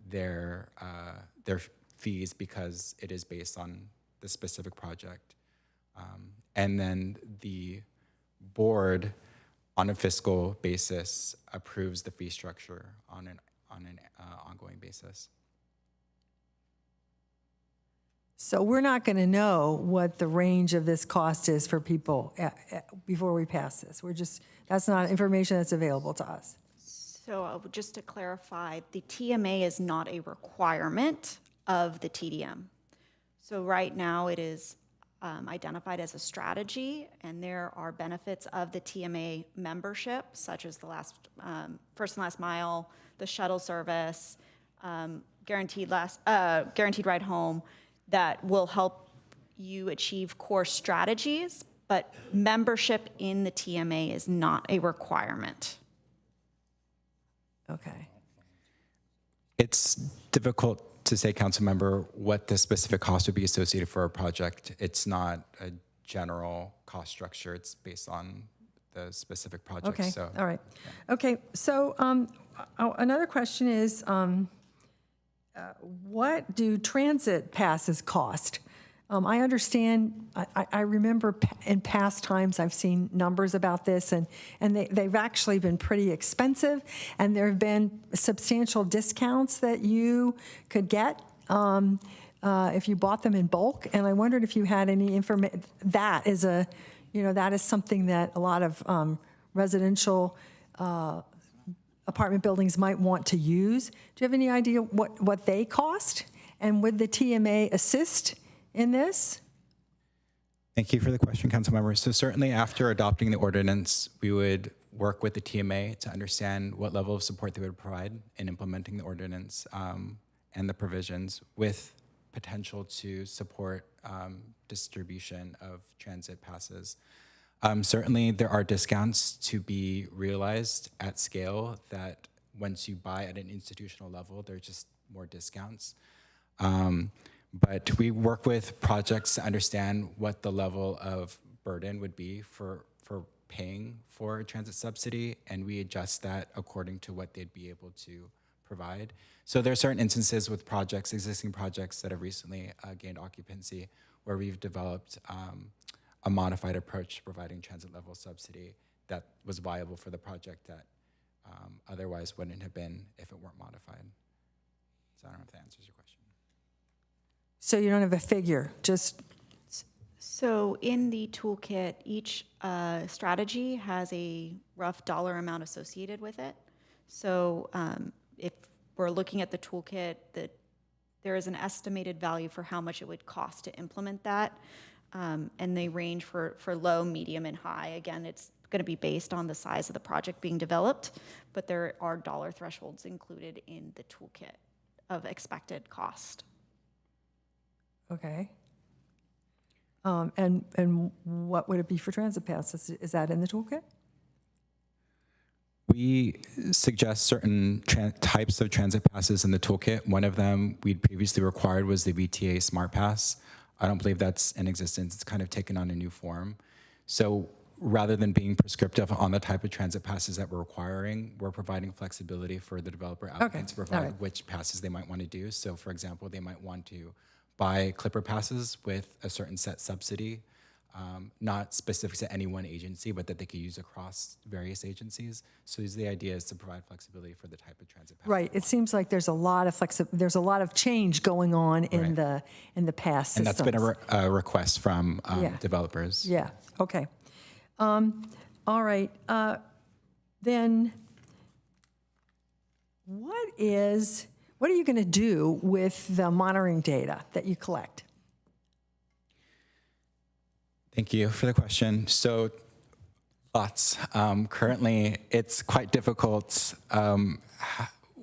their fees because it is based on the specific project. And then the board, on a fiscal basis, approves the fee structure on an ongoing basis. So we're not going to know what the range of this cost is for people before we pass this. That's not information that's available to us. So just to clarify, the TMA is not a requirement of the TDM. So right now it is identified as a strategy, and there are benefits of the TMA membership, such as the first and last mile, the shuttle service, guaranteed ride home, that will help you achieve core strategies, but membership in the TMA is not a requirement. Okay. It's difficult to say, council member, what the specific cost would be associated for a project. It's not a general cost structure. It's based on the specific project. Okay, So, all right. Yeah. Okay, so another question is, what do transit passes cost? I understand, I remember in past times I've seen numbers about this, and they've actually been pretty expensive, and there have been substantial discounts that you could get if you bought them in bulk. And I wondered if you had any information. That is something that a lot of residential apartment buildings might want to use. Do you have any idea what they cost? And would the TMA assist in this? thank you for the question, council member. So certainly after adopting the ordinance, we would work with the TMA to understand what level of support they would provide in implementing the ordinance and the provisions, with potential to support distribution of transit passes. Certainly there are discounts to be realized at scale that once you buy at an institutional level, there's just more discounts. But we work with projects to understand what the level of burden would be for paying for a transit subsidy, and we adjust that according to what they'd be able to provide. So there are certain instances with projects, existing projects that have recently gained occupancy, where we've developed a modified approach to providing transit level subsidy that was viable for the project that otherwise wouldn't have been if it weren't modified. So I don't know if that answers your question. So you don't have a figure, just... So in the toolkit, each strategy has a rough dollar amount associated with it. So if we're looking at the toolkit, there is an estimated value for how much it would cost to implement that. And they range for low, medium, and high. Again, it's going to be based on the size of the project being developed, but there are dollar thresholds included in the toolkit of expected cost. Okay. And what would it be for transit passes? Is that in the toolkit? We suggest certain types of transit passes in the toolkit. One of them we'd previously required was the VTA Smart Pass. I don't believe that's in existence. It's kind of taken on a new form. So rather than being prescriptive on the type of transit passes that we're requiring, we're providing flexibility for the developer applicant to provide which passes they might want to do. So for example, they might want to buy Clipper passes with a certain set subsidy, not specific to any one agency, but that they could use across various agencies. So the idea is to provide flexibility for the type of transit pass. Right. It seems like there's a lot of change going on in the pass systems. And that's been a request from developers. Yeah. Okay. All right. Then what are you going to do with the monitoring data that you collect? Thank you for the question. So lots. Currently, it's quite difficult.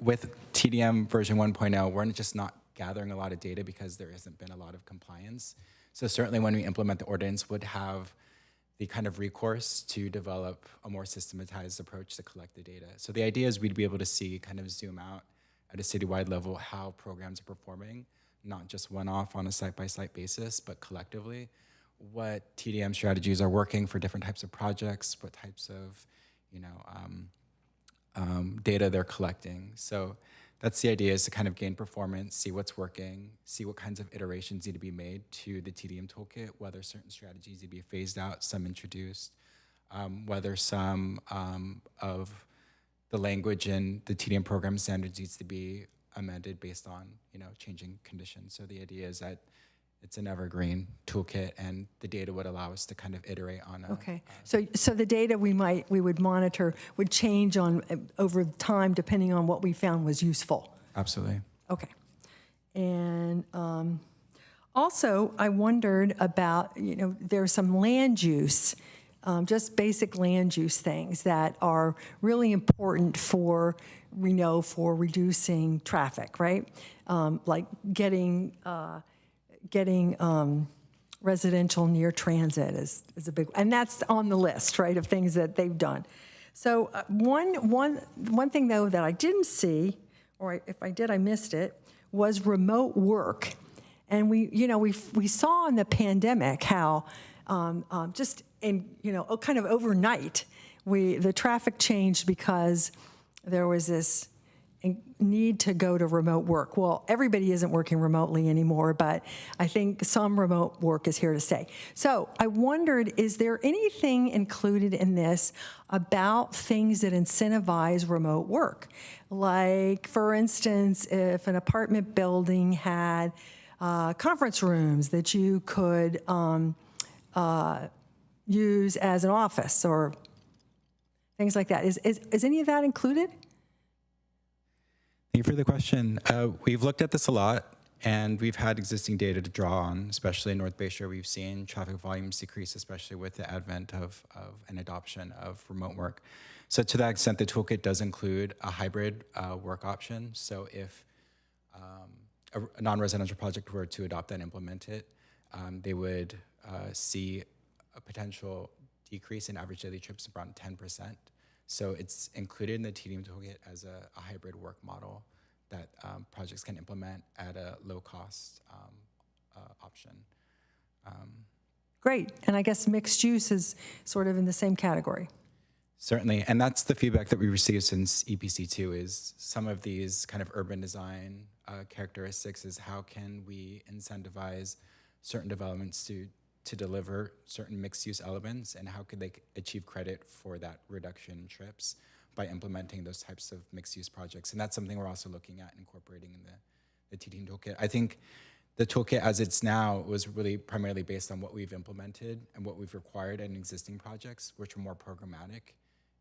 With TDM version 1.0, we're just not gathering a lot of data because there hasn't been a lot of compliance. So certainly when we implement the ordinance, would have the kind of recourse to develop a more systematized approach to collect the data. So the idea is we'd be able to see, kind of zoom out at a citywide level, how programs are performing, not just one-off on a site-by-site basis, but collectively, what TDM strategies are working for different types of projects, what types of, data they're collecting. So that's the idea, is to kind of gain performance, see what's working, see what kinds of iterations need to be made to the TDM toolkit, whether certain strategies need to be phased out, some introduced, whether some of the language in the TDM program standards needs to be amended based on, changing conditions. So the idea is that it's an evergreen toolkit, and the data would allow us to kind of iterate on a. Okay, so the data we would monitor would change over time depending on what we found was useful. Absolutely. Okay, and also I wondered about, there's some land use, just basic land use things that are really important for reducing traffic, right? Like getting residential near transit is a big, and that's on the list, right, of things that they've done. So one thing though that I didn't see, or if I did, I missed it, was remote work. And we saw in the pandemic how just in kind of overnight the traffic changed because there was this need to go to remote work. Well, everybody isn't working remotely anymore, but I think some remote work is here to stay. So I wondered, is there anything included in this about things that incentivize remote work? Like, for instance, if an apartment building had conference rooms that you could use as an office or things like that. Is any of that included? Thank you for the question. We've looked at this a lot, and we've had existing data to draw on, especially in North Bayshore. We've seen traffic volumes decrease, especially with the advent of an adoption of remote work. So to that extent, the toolkit does include a hybrid work option. So if a non-residential project were to adopt and implement it, they would see a potential decrease in average daily trips of around 10%. So it's included in the TDM toolkit as a hybrid work model that projects can implement at a low-cost option. Great, and I guess mixed use is sort of in the same category. Certainly, and that's the feedback that we received since EPC2 is some of these kind of urban design characteristics is how can we incentivize certain developments to deliver certain mixed-use elements, and how could they achieve credit for that reduction in trips by implementing those types of mixed-use projects. And that's something we're also looking at incorporating in the TDM toolkit. I think the toolkit as it's now was really primarily based on what we've implemented and what we've required in existing projects, which are more programmatic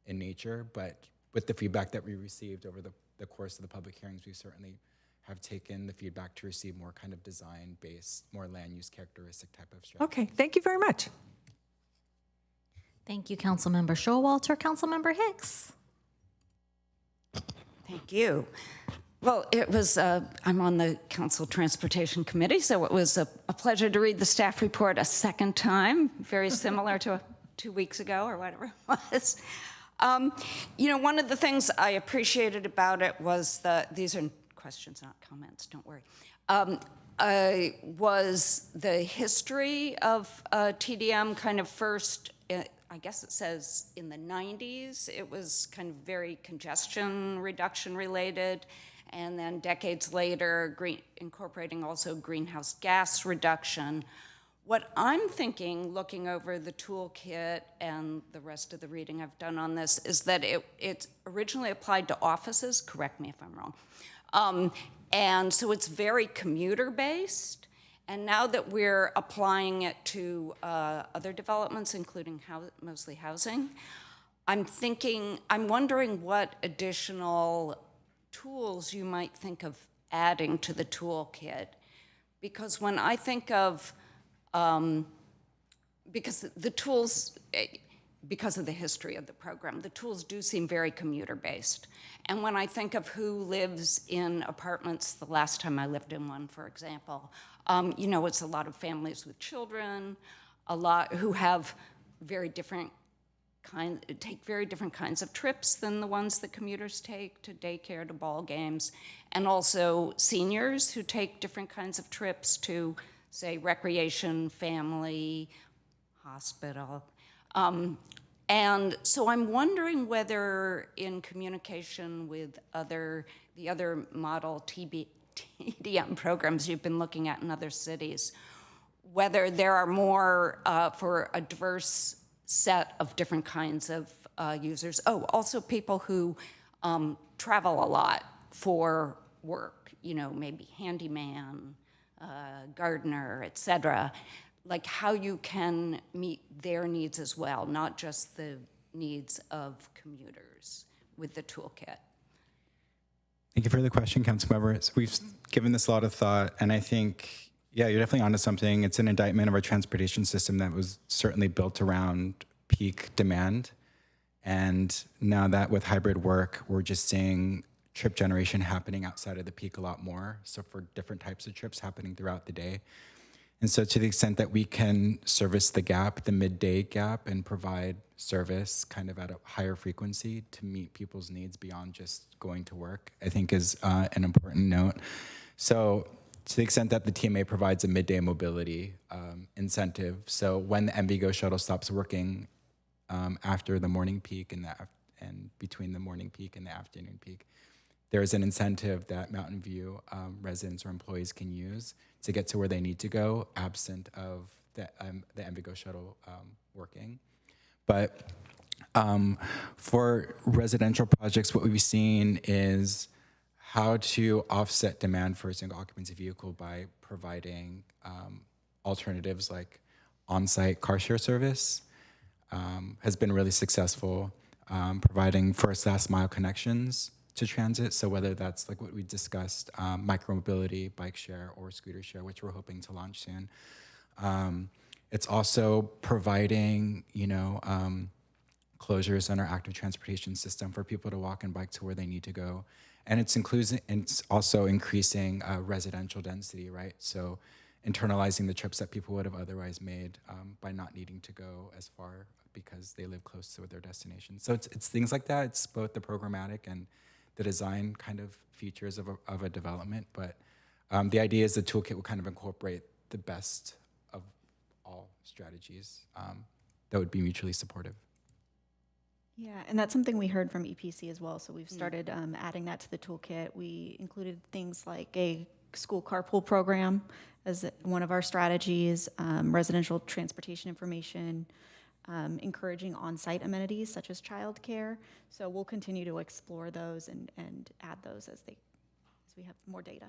in nature. But with the feedback that we received over the course of the public hearings, we certainly have taken the feedback to receive more kind of design-based, more land-use characteristic type of strategy. Okay, thank you very much. Thank you, Councilmember Showalter. Councilmember Hicks. Thank you. Well, it was, I'm on the Council Transportation Committee, so it was a pleasure to read the staff report a second time, very similar to 2 weeks ago or whatever it was. One of the things I appreciated about it was these are questions, not comments, don't worry, was the history of TDM kind of first, I guess it says in the 90s, it was kind of very congestion reduction related, and then decades later, incorporating also greenhouse gas reduction. What I'm thinking, looking over the toolkit and the rest of the reading I've done on this, is that it originally applied to offices, correct me if I'm wrong, and so it's very commuter-based, and now that we're applying it to other developments, including mostly housing, I'm wondering what additional tools you might think of adding to the toolkit, because when I think of because the tools, because of the history of the program, the tools do seem very commuter-based. And when I think of who lives in apartments, the last time I lived in one, for example, it's a lot of families with children, a lot who have take very different kinds of trips than the ones that commuters take to daycare, to ball games, and also seniors who take different kinds of trips to, say, recreation, family, hospital. And so I'm wondering whether in communication with the other model TDM programs you've been looking at in other cities, whether there are more for a diverse set of different kinds of users. Oh, also people who travel a lot for work, you know, maybe handyman, gardener, et cetera. Like how you can meet their needs as well, not just the needs of commuters with the toolkit. Thank you for the question, Councilmember. We've given this a lot of thought, and I think, yeah, you're definitely onto something. It's an indictment of our transportation system that was certainly built around peak demand. And now that with hybrid work, we're just seeing trip generation happening outside of the peak a lot more. So for different types of trips happening throughout the day. And so to the extent that we can service the gap, the midday gap, and provide service kind of at a higher frequency to meet people's needs beyond just going to work, I think is an important note. So to the extent that the TMA provides a midday mobility incentive, so when the MVGO shuttle stops working after the morning peak and between the morning peak and the afternoon peak, there is an incentive that Mountain View residents or employees can use to get to where they need to go, absent of the MVGO shuttle working. But for residential projects, what we've seen is how to offset demand for a single occupancy vehicle by providing alternatives like on-site car share service has been really successful, providing first last mile connections to transit. So whether that's like what we discussed, micromobility, bike share, or scooter share, which we're hoping to launch soon. It's also providing, closures on our active transportation system for people to walk and bike to where they need to go. And it's also increasing residential density, right? So internalizing the trips that people would have otherwise made by not needing to go as far because they live close to their destination. So it's things like that. It's both the programmatic and the design kind of features of a development, but the idea is the toolkit will kind of incorporate the best of all strategies that would be mutually supportive. Yeah, and that's something we heard from EPC as well. So we've started adding that to the toolkit. We included things like a school carpool program as one of our strategies, residential transportation information, encouraging on-site amenities such as childcare. So we'll continue to explore those and add those as we have more data.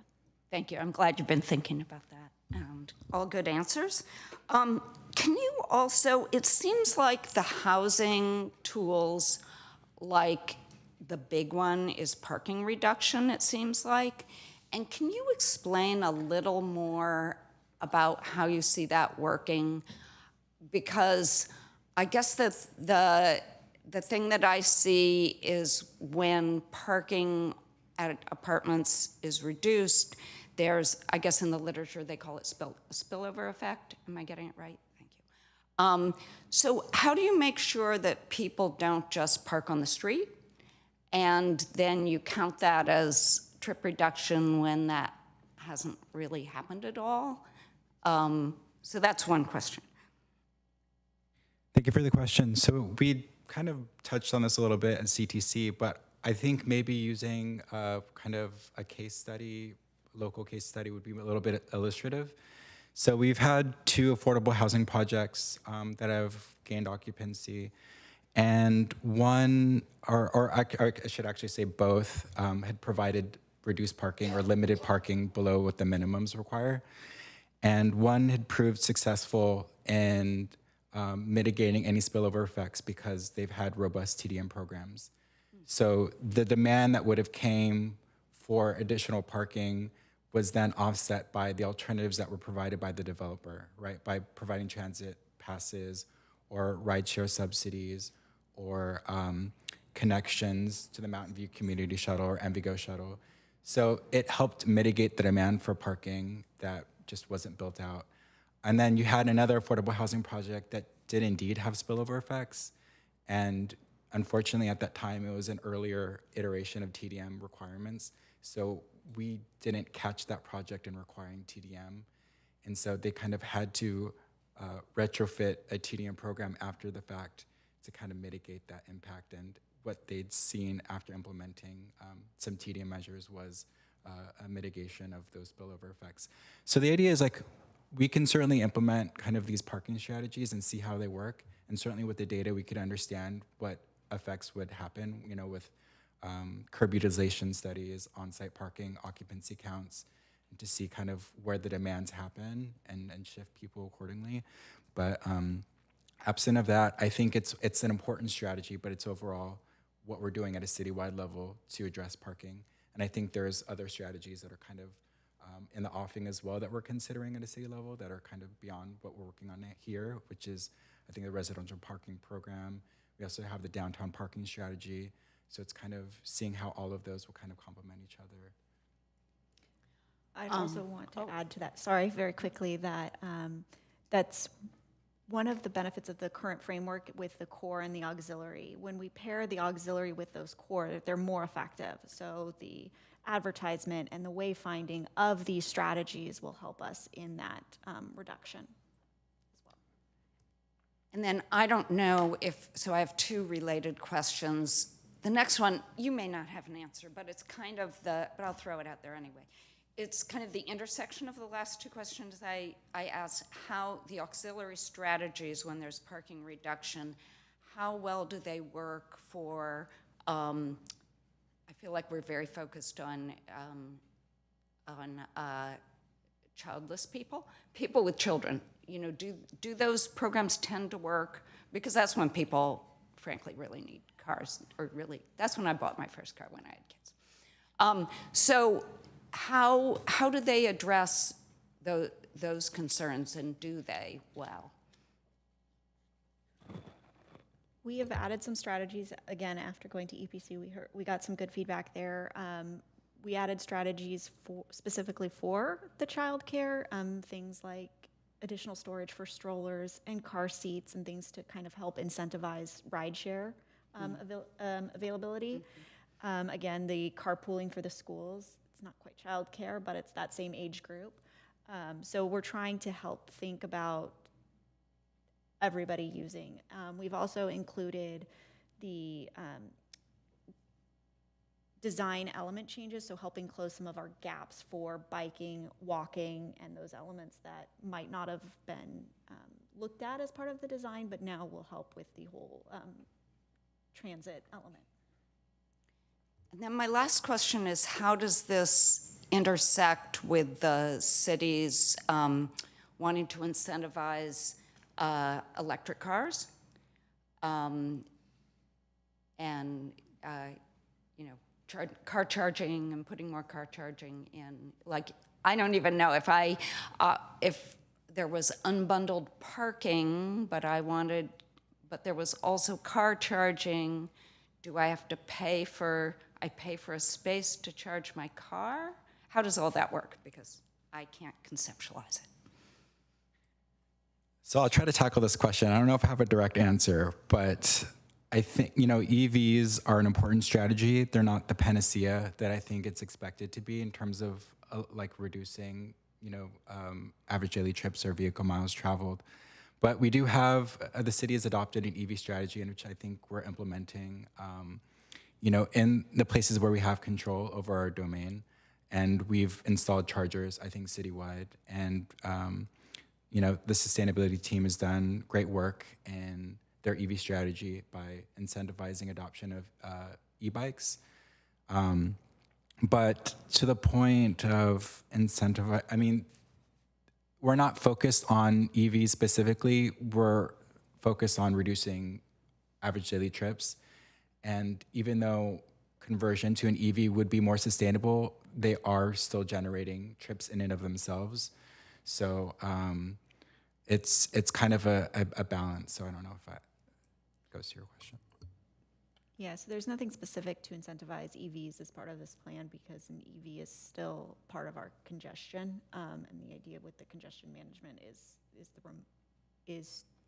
Thank you. I'm glad you've been thinking about that. And all good answers. Can you also, it seems like the housing tools, like the big one is parking reduction, it seems like. And can you explain a little more about how you see that working? Because I guess the thing that I see is when parking at apartments is reduced, there's, I guess in the literature, they call it spillover effect. Am I getting it right? Thank you. So how do you make sure that people don't just park on the street and then you count that as trip reduction when that hasn't really happened at all? So that's one question. Thank you for the question. So we kind of touched on this a little bit at CTC, but I think maybe using kind of a case study, local case study would be a little bit illustrative. So we've had 2 affordable housing projects that have gained occupancy, and one, or I should actually say both, had provided reduced parking or limited parking below what the minimums require. And one had proved successful in mitigating any spillover effects because they've had robust TDM programs. So the demand that would have came for additional parking was then offset by the alternatives that were provided by the developer, right? By providing transit passes or rideshare subsidies or connections to the Mountain View Community Shuttle or MVGO shuttle. So it helped mitigate the demand for parking that just wasn't built out. And then you had another affordable housing project that did indeed have spillover effects. And unfortunately, at that time, it was an earlier iteration of TDM requirements. So we didn't catch that project in requiring TDM. And so they kind of had to retrofit a TDM program after the fact to kind of mitigate that impact. And what they'd seen after implementing some TDM measures was a mitigation of those spillover effects. So the idea is like, we can certainly implement kind of these parking strategies and see how they work. And certainly with the data, we could understand what effects would happen, you know, with curb utilization studies, on-site parking, occupancy counts, to see kind of where the demands happen and shift people accordingly. But absent of that, I think it's an important strategy, but it's overall what we're doing at a citywide level to address parking. And I think there's other strategies that are kind of in the offing as well that we're considering at a city level that are kind of beyond what we're working on here, which is, I think, the residential parking program. We also have the downtown parking strategy. So it's kind of seeing how all of those will kind of complement each other. I'd also want to add to that, sorry, very quickly, that that's one of the benefits of the current framework with the core and the auxiliary. When we pair the auxiliary with those core, they're more effective. So the advertisement and the wayfinding of these strategies will help us in that reduction as well. And then I don't know if, so I have two related questions. The next one, you may not have an answer, but it's kind of but I'll throw it out there anyway. It's kind of the intersection of the last two questions I asked, how the auxiliary strategies when there's parking reduction, how well do they work for, I feel like we're very focused on childless people with children. You know, do those programs tend to work? Because that's when people, frankly, really need cars, or really, that's when I bought my first car, when I had kids. So how do they address those concerns, and do they well? We have added some strategies, again, after going to EPC, we got some good feedback there. We added strategies specifically for the childcare, things like additional storage for strollers and car seats and things to kind of help incentivize rideshare availability. Again, the carpooling for the schools, it's not quite childcare, but it's that same age group. So we're trying to help think about everybody using. We've also included the design element changes, so helping close some of our gaps for biking, walking, and those elements that might not have been looked at as part of the design, but now will help with the whole transit element. And then my last question is, how does this intersect with the city's wanting to incentivize electric cars and you know, car charging and putting more car charging in? Like, I don't even know if there was unbundled parking, but there was also car charging. Do I have to pay for a space to charge my car? How does all that work? Because I can't conceptualize it. So I'll try to tackle this question. I don't know if I have a direct answer, but I think, you know, EVs are an important strategy. They're not the panacea that I think it's expected to be in terms of like reducing, you know, average daily trips or vehicle miles traveled. But we do have, the city has adopted an EV strategy in which I think we're implementing, you know, in the places where we have control over our domain. And we've installed chargers, I think, citywide. And, you know, the sustainability team has done great work in their EV strategy by incentivizing adoption of e-bikes. But to the point of incentivize, I mean, we're not focused on EVs specifically. We're focused on reducing average daily trips. And even though conversion to an EV would be more sustainable, they are still generating trips in and of themselves. So it's kind of a balance. So I don't know if that goes to your question. Yeah, so there's nothing specific to incentivize EVs as part of this plan because an EV is still part of our congestion. And the idea with the congestion management is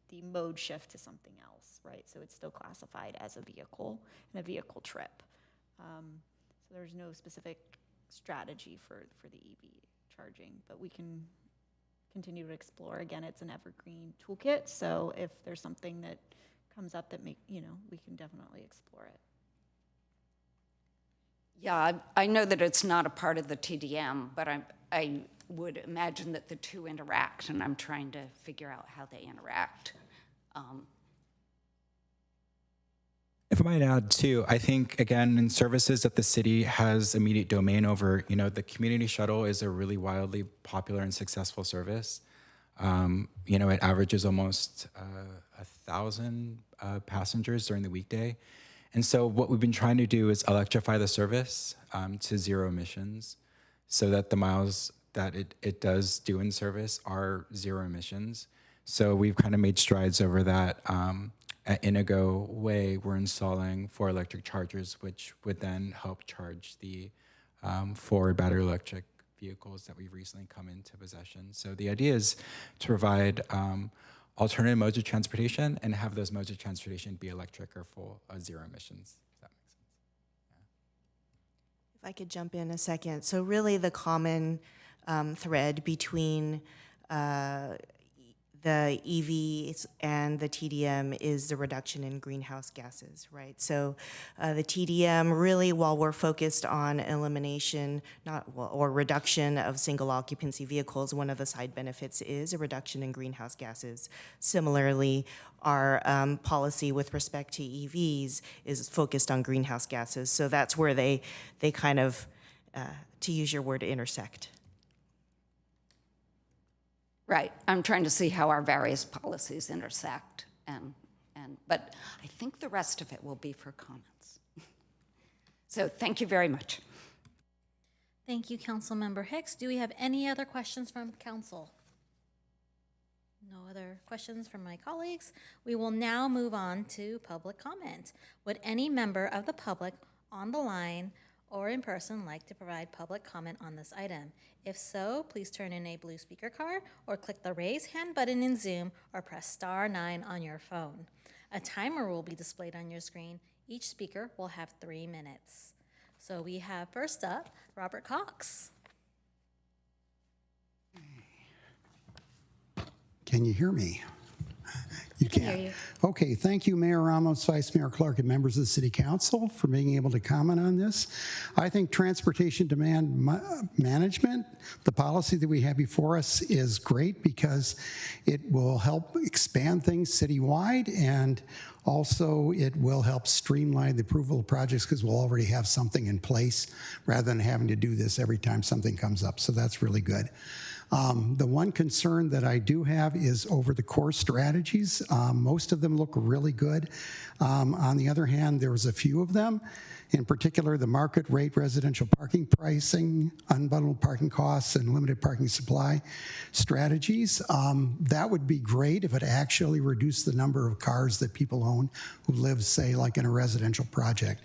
the mode shift to something else, right? So it's still classified as a vehicle and a vehicle trip. So there's no specific strategy for the EV charging, but we can continue to explore. Again, it's an evergreen toolkit, so if there's something that comes up that we can definitely explore it. Yeah, I know that it's not a part of the TDM, but I would imagine that the two interact, and I'm trying to figure out how they interact. If I might add too, I think again in services that the city has immediate domain over, the community shuttle is a really wildly popular and successful service. It averages almost 1,000 passengers during the weekday. And so what we've been trying to do is electrify the service to zero emissions so that the miles that it does do in service are zero emissions. So we've kind of made strides over that. At Inigo Way, we're installing 4 electric chargers, which would then help charge the 4 battery electric vehicles that we've recently come into possession. So the idea is to provide alternative modes of transportation and have those modes of transportation be electric or full zero emissions. Does that make sense? If I could jump in a second. So really the common thread between the EVs and the TDM is the reduction in greenhouse gases, right? So the TDM really, while we're focused on elimination or reduction of single occupancy vehicles, one of the side benefits is a reduction in greenhouse gases. Similarly, our policy with respect to EVs is focused on greenhouse gases. So that's where they kind of, to use your word, intersect. Right. I'm trying to see how our various policies intersect, but I think the rest of it will be for comments. So thank you very much. Thank you, Councilmember Hicks. Do we have any other questions from council? No other questions from my colleagues. We will now move on to public comment. Would any member of the public on the line or in person like to provide public comment on this item? If so, please turn in a blue speaker card or click the raise hand button in Zoom or press *9 on your phone. A timer will be displayed on your screen. Each speaker will have 3 minutes. So we have first up, Robert Cox. Can you hear me? You can. Hear you. Okay, thank you, Mayor Ramos, Vice Mayor Clark, and members of the City Council for being able to comment on this. I think transportation demand management, the policy that we have before us, is great because it will help expand things citywide, and also it will help streamline the approval of projects because we'll already have something in place rather than having to do this every time something comes up. So that's really good. The one concern that I do have is over the core strategies. Most of them look really good. On the other hand, there was a few of them, in particular the market rate residential parking pricing, unbundled parking costs, and limited parking supply strategies. That would be great if it actually reduced the number of cars that people own who live, say, like in a residential project.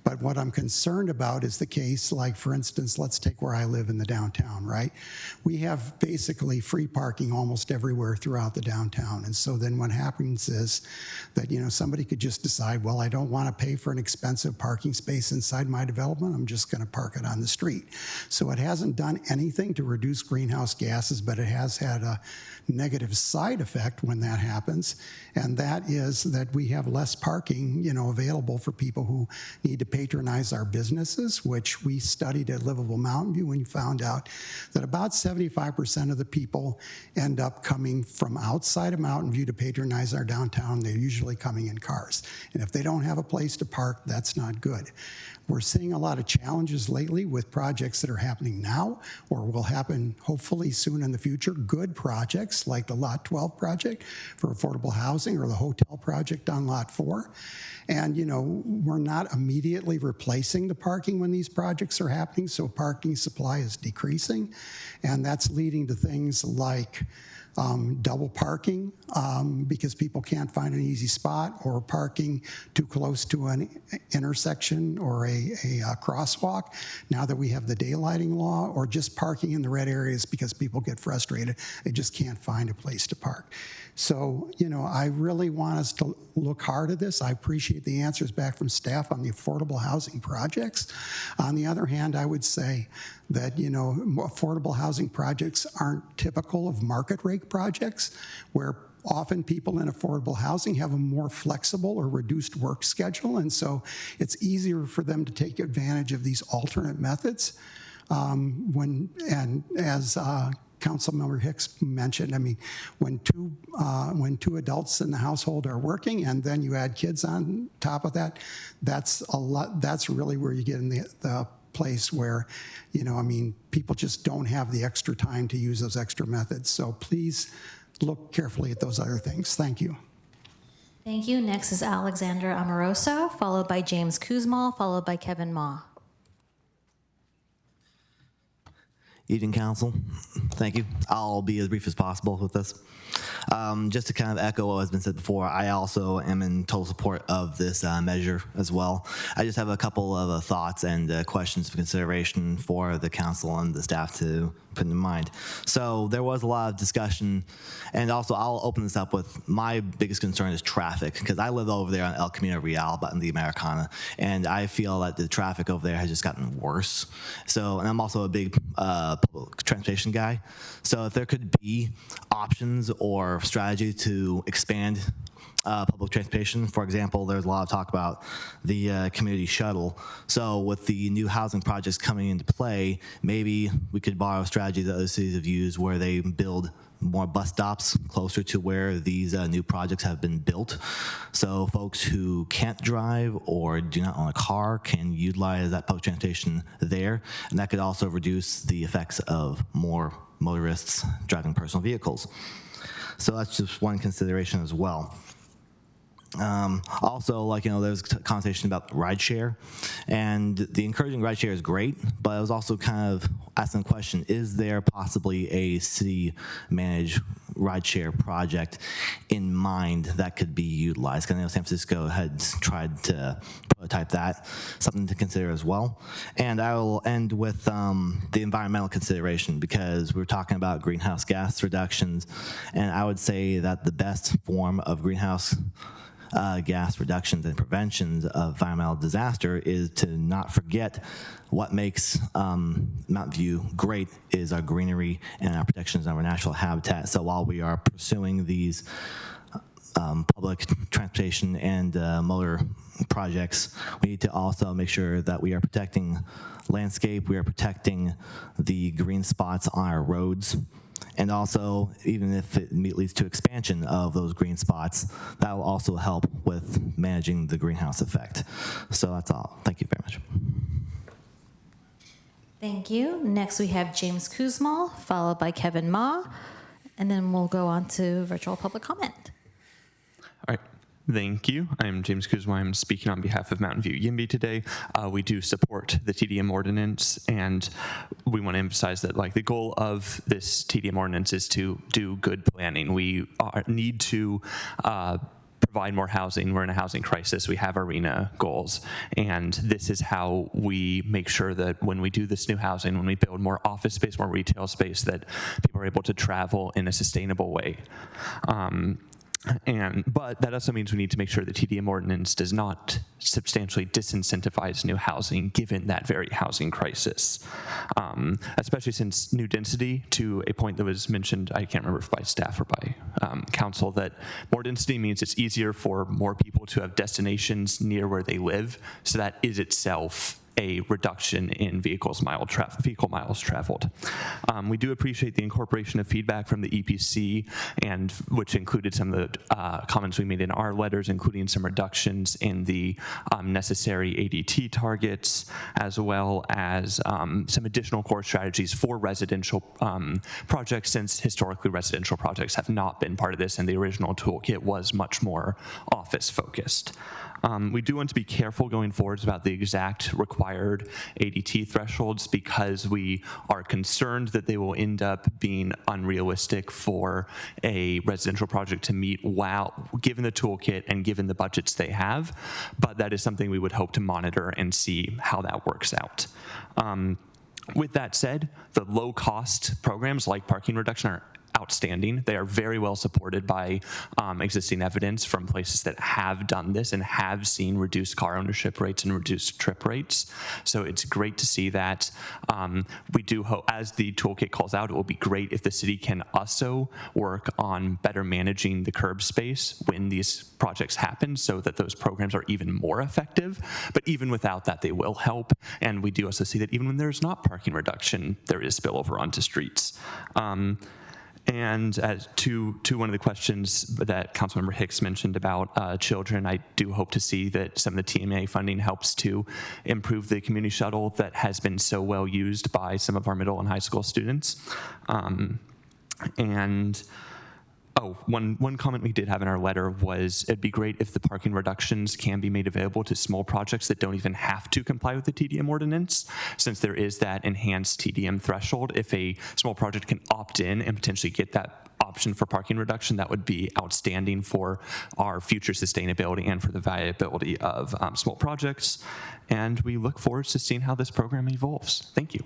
But what I'm concerned about is the case, like, for instance, let's take where I live in the downtown, right? We have basically free parking almost everywhere throughout the downtown. And so then what happens is that, somebody could just decide, well, I don't want to pay for an expensive parking space inside my development. I'm just going to park it on the street. So it hasn't done anything to reduce greenhouse gases, but it has had a negative side effect when that happens. And that is that we have less parking, available for people who need to patronize our businesses, which we studied at Livable Mountain View, and found out that about 75% of the people end up coming from outside of Mountain View to patronize our downtown. They're usually coming in cars. And if they don't have a place to park, that's not good. We're seeing a lot of challenges lately with projects that are happening now or will happen hopefully soon in the future. Good projects like the Lot 12 project for affordable housing or the hotel project on Lot 4. And, we're not immediately replacing the parking when these projects are happening, so parking supply is decreasing. And that's leading to things like double parking because people can't find an easy spot, or parking too close to an intersection or a crosswalk, now that we have the daylighting law, or just parking in the red areas because people get frustrated. They just can't find a place to park. So, you know, I really want us to look hard at this. I appreciate the answers back from staff on the affordable housing projects. On the other hand, I would say that, you know, affordable housing projects aren't typical of market rate projects, where often people in affordable housing have a more flexible or reduced work schedule, and so it's easier for them to take advantage of these alternate methods. As Councilmember Hicks mentioned, I mean, when two adults in the household are working, and then you add kids on top of that, that's a lot. That's really where you get in the place where, you know, I mean, people just don't have the extra time to use those extra methods. So please look carefully at those other things. Thank you. Thank you. Next is Alexander Amoroso, followed by James Kuzmal, followed by Kevin Ma. Evening, Council. Thank you. I'll be as brief as possible with this. Just to kind of echo what has been said before, I also am in total support of this measure as well. I just have a couple of thoughts and questions for consideration for the Council and the staff to put in mind. So there was a lot of discussion, and also I'll open this up with my biggest concern is traffic, because I live over there on El Camino Real, but in the Americana, and I feel that the traffic over there has just gotten worse. So, and I'm also a big public transportation guy. So if there could be options or strategy to expand public transportation. For example, there's a lot of talk about the community shuttle. So with the new housing projects coming into play, maybe we could borrow a strategy that other cities have used, where they build more bus stops closer to where these new projects have been built. So folks who can't drive or do not own a car can utilize that public transportation there. And that could also reduce the effects of more motorists driving personal vehicles. So that's just one consideration as well. Also, like, you know, there's a conversation about rideshare, and the encouraging rideshare is great, but I was also kind of asking the question, is there possibly a city-managed rideshare project in mind that could be utilized? Because I know San Francisco had tried to prototype that, something to consider as well. And I will end with the environmental consideration, because we're talking about greenhouse gas reductions, and I would say that the best form of greenhouse gas reductions and preventions of environmental disaster is to not forget what makes Mountain View great is our greenery and our protections of our natural habitat. So while we are pursuing these public transportation and motor projects, we need to also make sure that we are protecting landscape, we are protecting the green spots on our roads. And also, even if it leads to expansion of those green spots, that will also help with managing the greenhouse effect. So that's all. Thank you very much. Thank you. Next, we have James Kuzmal, followed by Kevin Ma, and then we'll go on to virtual public comment. All right. Thank you. I'm James Kuzma. I'm speaking on behalf of Mountain View YIMBY today. We do support the TDM ordinance, and we want to emphasize that, like, the goal of this TDM ordinance is to do good planning. We need to provide more housing. We're in a housing crisis. We have arena goals, and this is how we make sure that when we do this new housing, when we build more office space, more retail space, that people are able to travel in a sustainable way. But that also means we need to make sure the TDM ordinance does not substantially disincentivize new housing, given that very housing crisis, especially since new density, to a point that was mentioned, I can't remember if by staff or by council, that more density means it's easier for more people to have destinations near where they live. So that is itself a reduction in vehicle miles traveled. We do appreciate the incorporation of feedback from the EPC, and which included some of the comments we made in our letters, including some reductions in the necessary ADT targets, as well as some additional core strategies for residential projects, since historically residential projects have not been part of this, and the original toolkit was much more office focused. We do want to be careful going forwards about the exact requirements required ADT thresholds because we are concerned that they will end up being unrealistic for a residential project to meet given the toolkit and given the budgets they have. But that is something we would hope to monitor and see how that works out. With that said, the low-cost programs like parking reduction are outstanding. They are very well supported by existing evidence from places that have done this and have seen reduced car ownership rates and reduced trip rates. So it's great to see that. We do hope, as the toolkit calls out, it will be great if the city can also work on better managing the curb space when these projects happen so that those programs are even more effective. But even without that, they will help. And we do also see that even when there's not parking reduction, there is spillover onto streets. And as to one of the questions that Councilmember Hicks mentioned about children, I do hope to see that some of the TMA funding helps to improve the community shuttle that has been so well used by some of our middle and high school students. One comment we did have in our letter was it'd be great if the parking reductions can be made available to small projects that don't even have to comply with the TDM ordinance, since there is that enhanced TDM threshold. If a small project can opt in and potentially get that option for parking reduction, that would be outstanding for our future sustainability and for the viability of small projects. And we look forward to seeing how this program evolves. Thank you.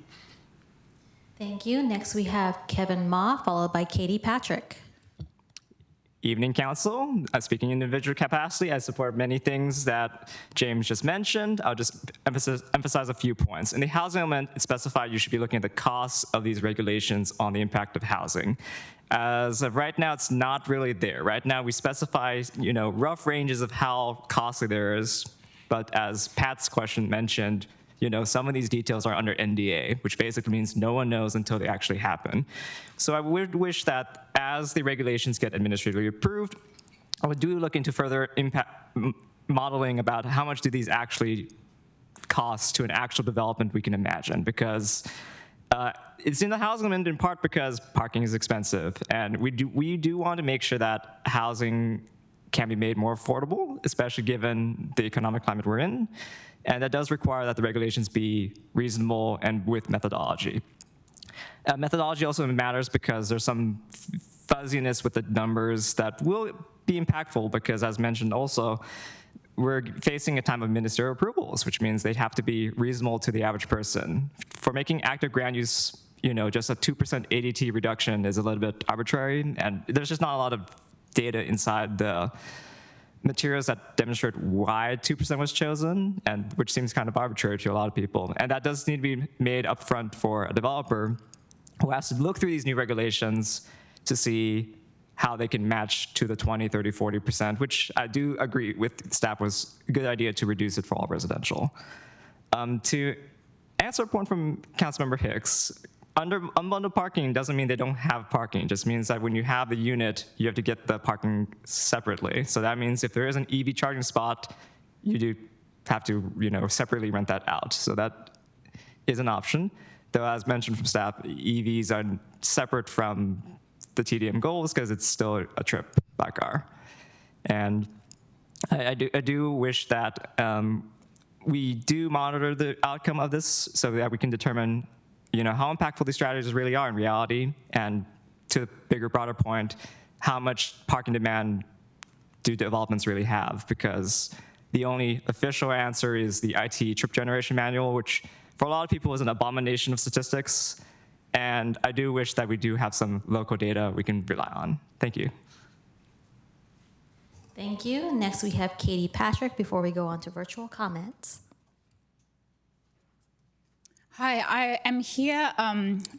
Thank you. Next we have Kevin Ma, followed by Katie Patrick. Evening, Council. Speaking in individual capacity, I support many things that James just mentioned. I'll just emphasize a few points. In the housing element, it's specified you should be looking at the costs of these regulations on the impact of housing. As of right now, it's not really there. Right now, we specify, rough ranges of how costly there is, but as Pat's question mentioned, some of these details are under NDA, which basically means no one knows until they actually happen. So I would wish that as the regulations get administratively approved, I would do look into further impact modeling about how much do these actually cost to an actual development we can imagine, because it's in the housing element in part because parking is expensive, and we do want to make sure that housing can be made more affordable, especially given the economic climate we're in. And that does require that the regulations be reasonable and with methodology. Methodology also matters because there's some fuzziness with the numbers that will be impactful because, as mentioned also, we're facing a time of ministerial approvals, which means they have to be reasonable to the average person. For making active ground use, just a 2% ADT reduction is a little bit arbitrary, and there's just not a lot of data inside the materials that demonstrate why 2% was chosen, and which seems kind of arbitrary to a lot of people. And that does need to be made upfront for a developer who has to look through these new regulations to see how they can match to the 20, 30, 40%, which I do agree with staff was a good idea to reduce it for all residential. To answer a point from Councilmember Hicks, unbundled parking doesn't mean they don't have parking. It just means that when you have the unit, you have to get the parking separately. So that means if there is an EV charging spot, you do have to, separately rent that out. So that is an option. Though, as mentioned from staff, EVs are separate from the TDM goals because it's still a trip by car. And I do wish that we do monitor the outcome of this so that we can determine how impactful these strategies really are in reality, and to a bigger, broader point, how much parking demand do developments really have? Because the only official answer is the IT trip generation manual, which for a lot of people is an abomination of statistics. And I do wish that we do have some local data we can rely on. Thank you. Thank you. Next we have Katie Patrick before we go on to virtual comments. Hi, I am here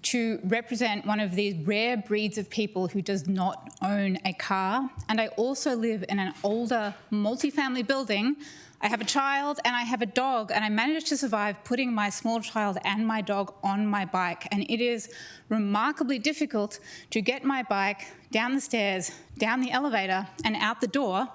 to represent one of these rare breeds of people who does not own a car. And I also live in an older multifamily building. I have a child and I have a dog, and I managed to survive putting my small child and my dog on my bike. And it is remarkably difficult to get my bike down the stairs, down the elevator, and out the door.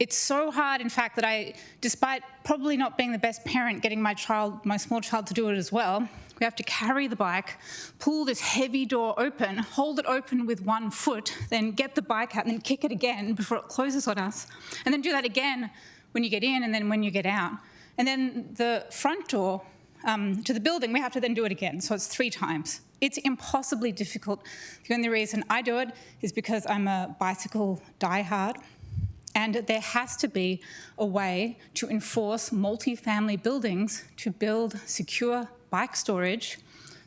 It's so hard, in fact, that I, despite probably not being the best parent, getting my small child to do it as well, we have to carry the bike, pull this heavy door open, hold it open with one foot, then get the bike out and then kick it again before it closes on us, and then do that again when you get in and then when you get out. And then the front door to the building, we have to then do it again. So it's 3 times. It's impossibly difficult. The only reason I do it is because I'm a bicycle diehard. And there has to be a way to enforce multi-family buildings to build secure bike storage.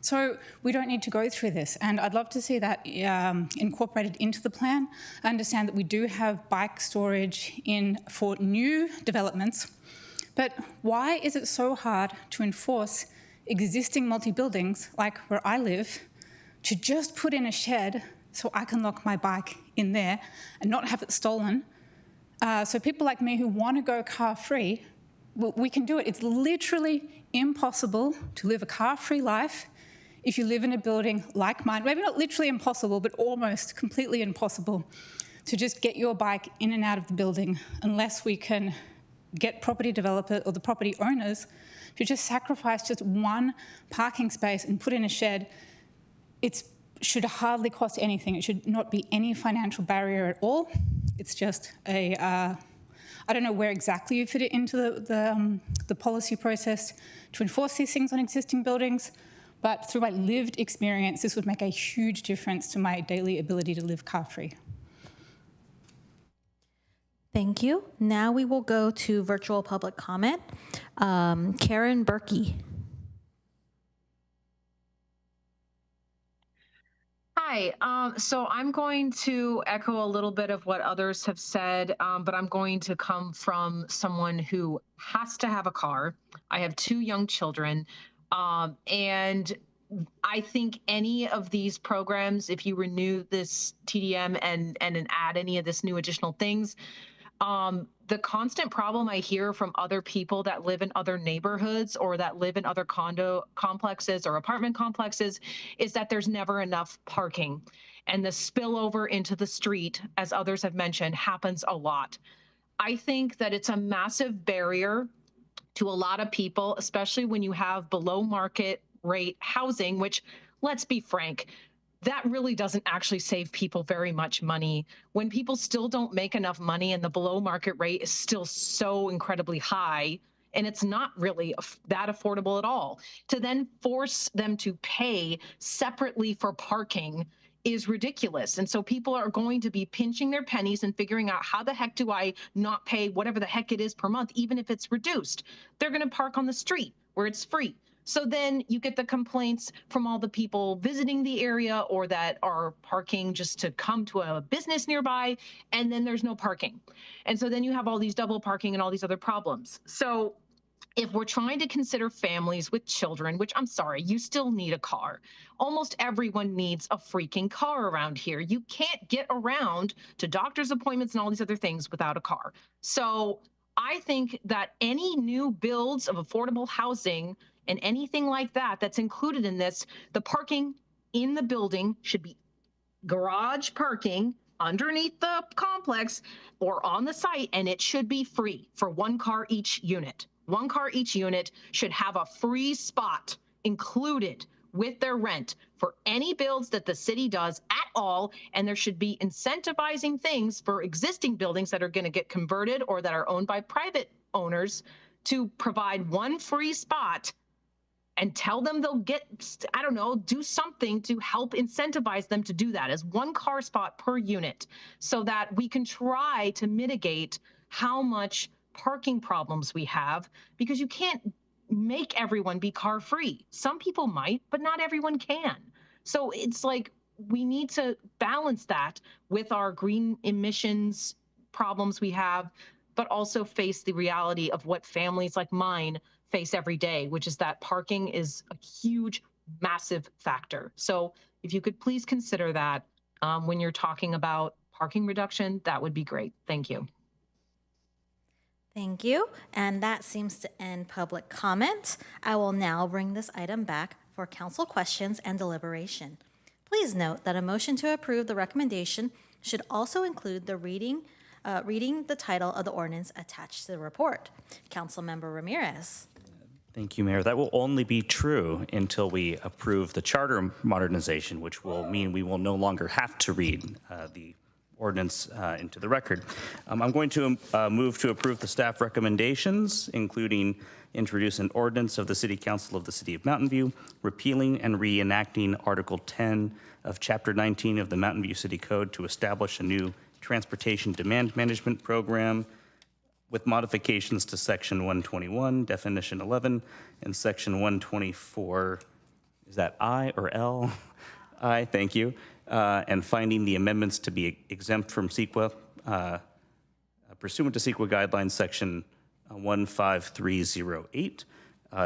So we don't need to go through this. And I'd love to see that incorporated into the plan. I understand that we do have bike storage for new developments. But why is it so hard to enforce existing multi-buildings, like where I live, to just put in a shed so I can lock my bike in there and not have it stolen? So people like me who want to go car-free, we can do it. It's literally impossible to live a car-free life if you live in a building like mine. Maybe not literally impossible, but almost completely impossible to just get your bike in and out of the building unless we can get property developers or the property owners to just sacrifice just one parking space and put in a shed. It should hardly cost anything. It should not be any financial barrier at all. It's just I don't know where exactly you fit it into the policy process to enforce these things on existing buildings, but through my lived experience, this would make a huge difference to my daily ability to live car-free. Thank you. Now we will go to virtual public comment. Karen Berkey. Hi, so I'm going to echo a little bit of what others have said, but I'm going to come from someone who has to have a car. I have 2 young children, and I think any of these programs, if you renew this TDM and add any of this new additional things, the constant problem I hear from other people that live in other neighborhoods or that live in other condo complexes or apartment complexes is that there's never enough parking. And the spillover into the street, as others have mentioned, happens a lot. I think that it's a massive barrier to a lot of people, especially when you have below market rate housing, which, let's be frank, that really doesn't actually save people very much money. When people still don't make enough money and the below market rate is still so incredibly high, and it's not really that affordable at all, to then force them to pay separately for parking is ridiculous. And so people are going to be pinching their pennies and figuring out, how the heck do I not pay whatever the heck it is per month, even if it's reduced? They're going to park on the street where it's free. So then you get the complaints from all the people visiting the area or that are parking just to come to a business nearby, and then there's no parking. And so then you have all these double parking and all these other problems. So if we're trying to consider families with children, which I'm sorry, you still need a car. Almost everyone needs a freaking car around here. You can't get around to doctor's appointments and all these other things without a car. So I think that any new builds of affordable housing and anything like that that's included in this, the parking in the building should be garage parking underneath the complex or on the site, and it should be free for 1 car each unit. 1 car each unit should have a free spot included with their rent for any builds that the city does at all, and there should be incentivizing things for existing buildings that are going to get converted or that are owned by private owners to provide 1 free spot and tell them they'll get, I don't know, do something to help incentivize them to do that as 1 car spot per unit so that we can try to mitigate how much parking problems we have, because you can't make everyone be car free. Some people might, but not everyone can. So it's like we need to balance that with our green emissions problems we have, but also face the reality of what families like mine face every day, which is that parking is a huge, massive factor. So if you could please consider that when you're talking about parking reduction, that would be great. Thank you. Thank you. And that seems to end public comment. I will now bring this item back for council questions and deliberation. Please note that a motion to approve the recommendation should also include the reading the title of the ordinance attached to the report. Councilmember Ramirez. Thank you, Mayor. That will only be true until we approve the charter modernization, which will mean we will no longer have to read the ordinance into the record. I'm going to move to approve the staff recommendations, including introduce an ordinance of the City Council of the City of Mountain View, repealing and reenacting Article 10 of Chapter 19 of the Mountain View City Code to establish a new transportation demand management program with modifications to Section 121, Definition 11, and Section 124, is that I or L? I, thank you. And finding the amendments to be exempt from CEQA, pursuant to CEQA guidelines, Section 15308,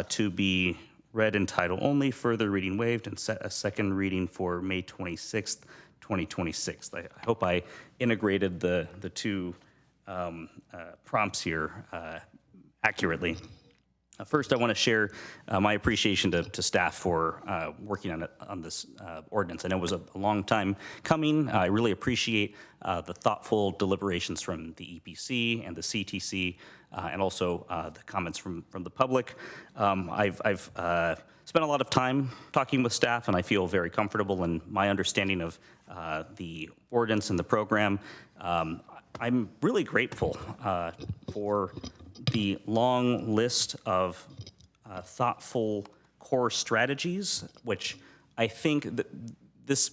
to be read in title only, further reading waived, and set a second reading for May 26th, 2026. I hope I integrated the two prompts here accurately. First, I want to share my appreciation to staff for working on this ordinance. I know it was a long time coming. I really appreciate the thoughtful deliberations from the EPC and the CTC, and also the comments from the public. I've spent a lot of time talking with staff, and I feel very comfortable in my understanding of the ordinance and the program. I'm really grateful for the long list of thoughtful core strategies, which I think that this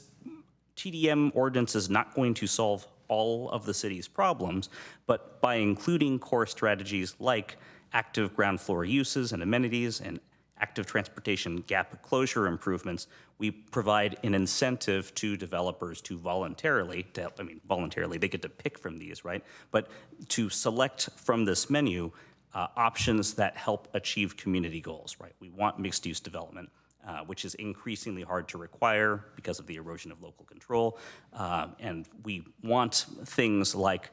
TDM ordinance is not going to solve all of the city's problems, but by including core strategies like active ground floor uses and amenities and active transportation gap closure improvements, we provide an incentive to developers to voluntarily, voluntarily, they get to pick from these, right? But to select from this menu options that help achieve community goals, right? We want mixed use development, which is increasingly hard to require because of the erosion of local control. And we want things like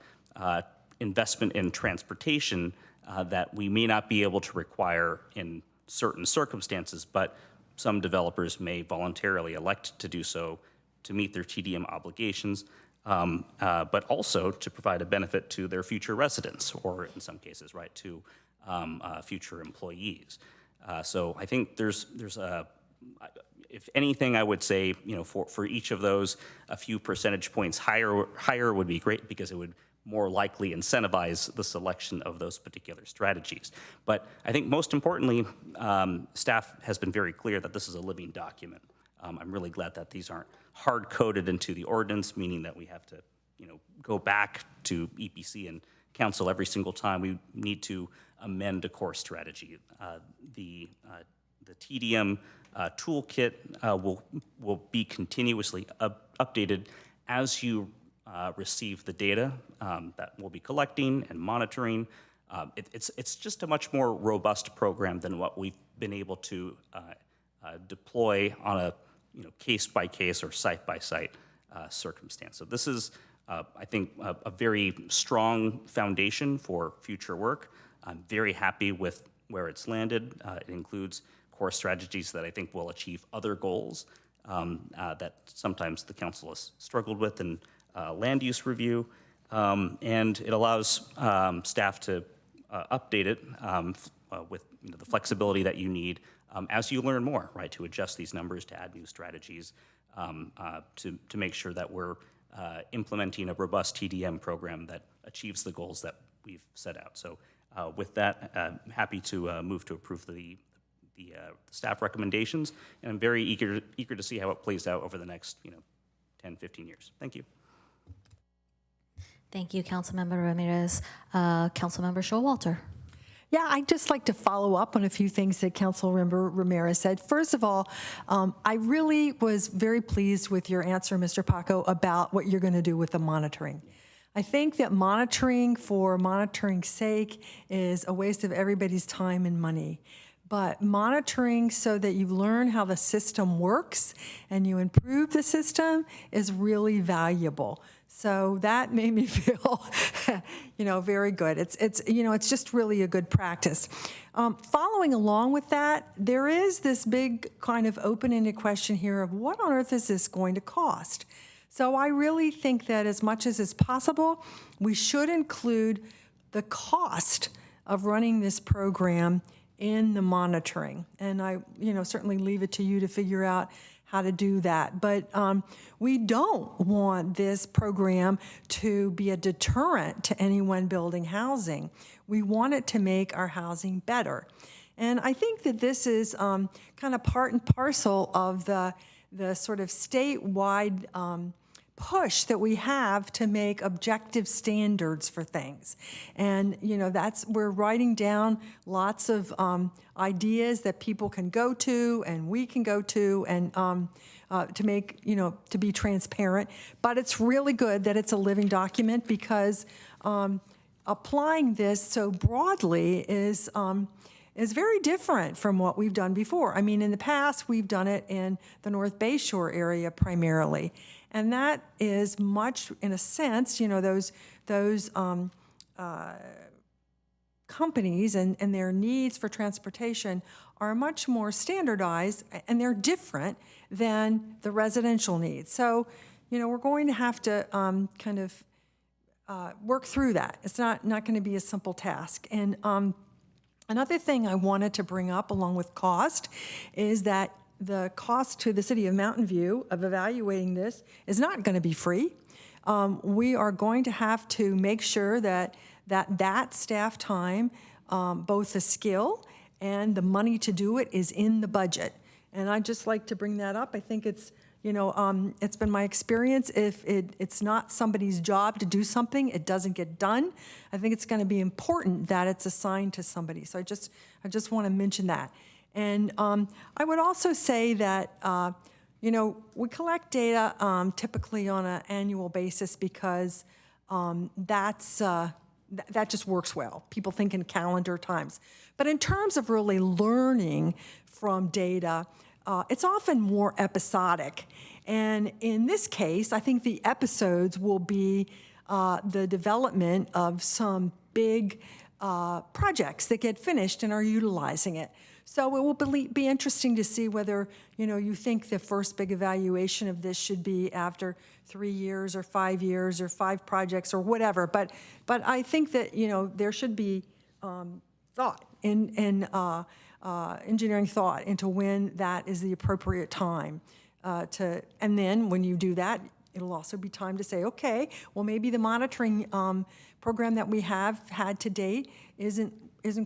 investment in transportation that we may not be able to require in certain circumstances, but some developers may voluntarily elect to do so to meet their TDM obligations, but also to provide a benefit to their future residents, or in some cases, right, to future employees. So I think there's a, if anything, I would say, for each of those, a few percentage points higher would be great, because it would more likely incentivize the selection of those particular strategies. But I think most importantly, staff has been very clear that this is a living document. I'm really glad that these aren't hard-coded into the ordinance, meaning that we have to, go back to EPC and council every single time we need to amend a core strategy. The TDM toolkit will be continuously updated as you receive the data that we'll be collecting and monitoring. It's just a much more robust program than what we've been able to deploy on a case-by-case or site-by-site circumstance. So this is, I think, a very strong foundation for future work. I'm very happy with where it's landed. It includes core strategies that I think will achieve other goals that sometimes the council has struggled with in land use review, and it allows staff to update it with the flexibility that you need as you learn more, right, to adjust these numbers, to add new strategies, to make sure that we're implementing a robust TDM program that achieves the goals that we've set out. So with that, I'm happy to move to approve the staff recommendations, and I'm very eager to see how it plays out over the next 10, 15 years. Thank you. Thank you, Councilmember Ramirez. Councilmember Showalter. Yeah, I'd just like to follow up on a few things that Councilmember Ramirez said. First of all, I really was very pleased with your answer, Mr. Paco, about what you're going to do with the monitoring. I think that monitoring for monitoring's sake is a waste of everybody's time and money. But monitoring so that you learn how the system works and you improve the system is really valuable. So that made me feel, very good. It's just really a good practice. Following along with that, there is this big kind of open-ended question here of what on earth is this going to cost? So I really think that as much as is possible, we should include the cost of running this program in the monitoring. And I, certainly leave it to you to figure out how to do that. But we don't want this program to be a deterrent to anyone building housing. We want it to make our housing better. And I think that this is kind of part and parcel of the sort of statewide push that we have to make objective standards for things. And, you know, we're writing down lots of ideas that people can go to and we can go to and to make, you know, to be transparent. But it's really good that it's a living document because applying this so broadly is very different from what we've done before. I mean, in the past, we've done it in the North Bay Shore area primarily. And that is much, in a sense, you know, those companies and their needs for transportation are much more standardized, and they're different than the residential needs. So, you know, we're going to have to kind of work through that. It's not going to be a simple task. And another thing I wanted to bring up along with cost is that the cost to the city of Mountain View of evaluating this is not going to be free. We are going to have to make sure that staff time, both the skill and the money to do it, is in the budget. And I'd just like to bring that up. I think it's, you know, it's been my experience, if it's not somebody's job to do something, it doesn't get done. I think it's going to be important that it's assigned to somebody. So I just want to mention that. And I would also say that, you know, we collect data typically on an annual basis because that just works well. People think in calendar times. But in terms of really learning from data, it's often more episodic. And in this case, I think the episodes will be the development of some big projects that get finished and are utilizing it. So it will be interesting to see whether, you know, you think the first big evaluation of this should be after 3 years or 5 years or 5 projects or whatever. But I think that, you know, there should be thought in engineering thought into when that is the appropriate time and then when you do that, it'll also be time to say, okay, well, maybe the monitoring program that we have had to date isn't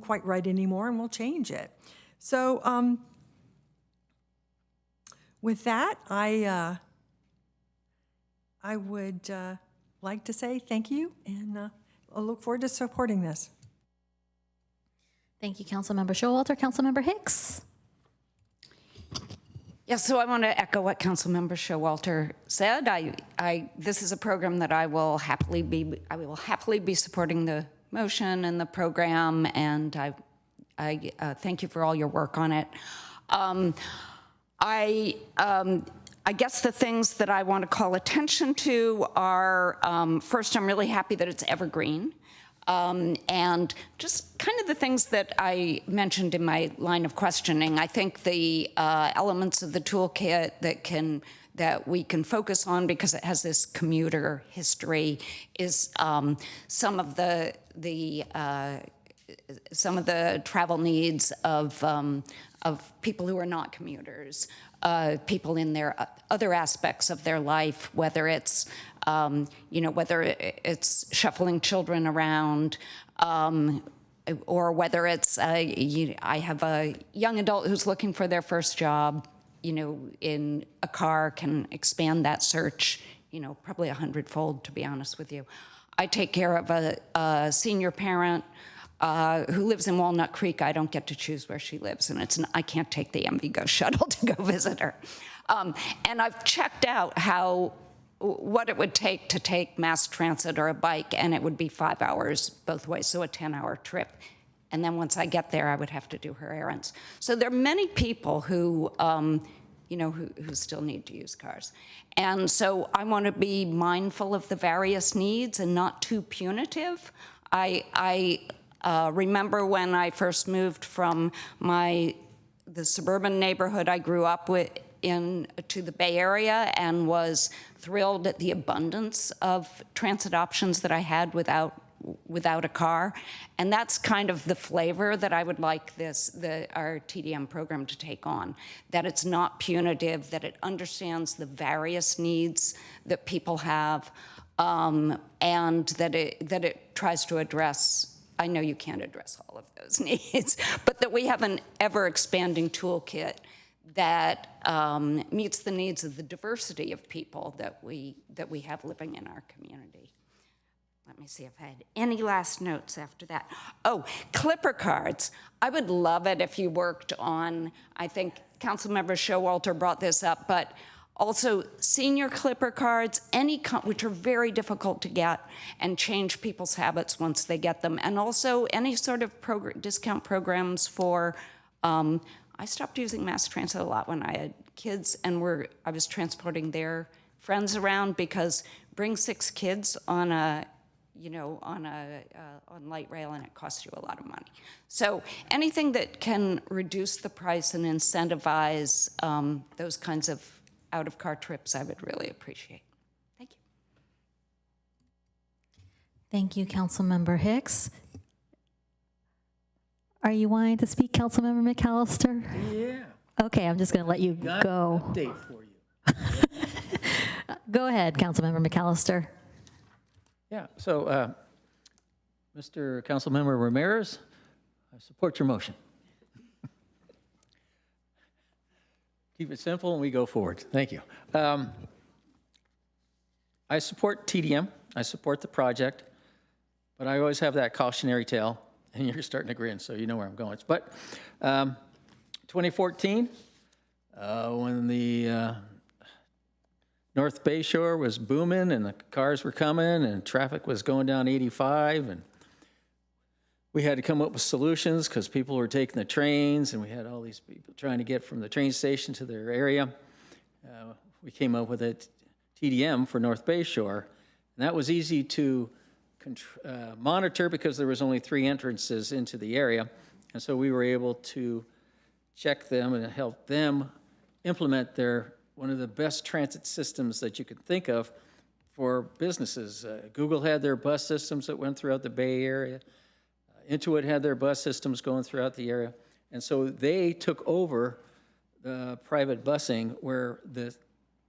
quite right anymore, and we'll change it. So with that, I would like to say thank you, and I look forward to supporting this. Thank you, Councilmember Showalter. Councilmember Hicks. Yes, so I want to echo what Councilmember Showalter said. This is a program that I will happily be supporting the motion and the program, and I thank you for all your work on it. I guess the things that I want to call attention to are, first, I'm really happy that it's evergreen. And just kind of the things that I mentioned in my line of questioning. I think the elements of the toolkit that we can focus on, because it has this commuter history, is some of the travel needs of people who are not commuters, people in their other aspects of their life, whether it's whether it's shuffling children around, or whether it's I have a young adult who's looking for their first job, in a car, can expand that search, probably 100-fold, to be honest with you. I take care of a senior parent who lives in Walnut Creek. I don't get to choose where she lives, and I can't take the MVGO shuttle to go visit her. And I've checked out what it would take to take mass transit or a bike, and it would be 5 hours both ways, so a 10-hour trip. And then once I get there, I would have to do her errands. So there are many people who, who still need to use cars. And so I want to be mindful of the various needs and not too punitive. I remember when I first moved from the suburban neighborhood I grew up with to the Bay Area, and was thrilled at the abundance of transit options that I had without without a car. And that's kind of the flavor that I would like our TDM program to take on, that it's not punitive, that it understands the various needs that people have, and that it tries to address, I know you can't address all of those needs, but that we have an ever-expanding toolkit that meets the needs of the diversity of people that we have living in our community. Let me see if I had any last notes after that. Oh, Clipper cards. I would love it if you worked on, I think Councilmember Showalter brought this up, but also senior Clipper cards, which are very difficult to get and change people's habits once they get them. And also any sort of discount programs for, I stopped using mass transit a lot when I had kids and I was transporting their friends around, because bring 6 kids on light rail and it costs you a lot of money. So anything that can reduce the price and incentivize those kinds of out-of-car trips, I would really appreciate. Thank you. Thank you, Councilmember Hicks. Are you wanting to speak, Councilmember McAllister? Yeah. Okay, I'm just going to let you go. An update for you. Go ahead, Councilmember McAllister. Yeah, so Mr. Councilmember Ramirez, I support your motion. Keep it simple and we go forward. Thank you. I support TDM. I support the project, but I always have that cautionary tale, and you're starting to grin, so you know where I'm going. But 2014, when the North Bay Shore was booming and the cars were coming and traffic was going down 85, and we had to come up with solutions because people were taking the trains, and we had all these people trying to get from the train station to their area. We came up with a TDM for North Bay Shore, and that was easy to monitor because there was only 3 entrances into the area, and so we were able to check them and help them implement one of the best transit systems that you could think of for businesses. Google had their bus systems that went throughout the Bay Area. Intuit had their bus systems going throughout the area. And so they took over the private busing where the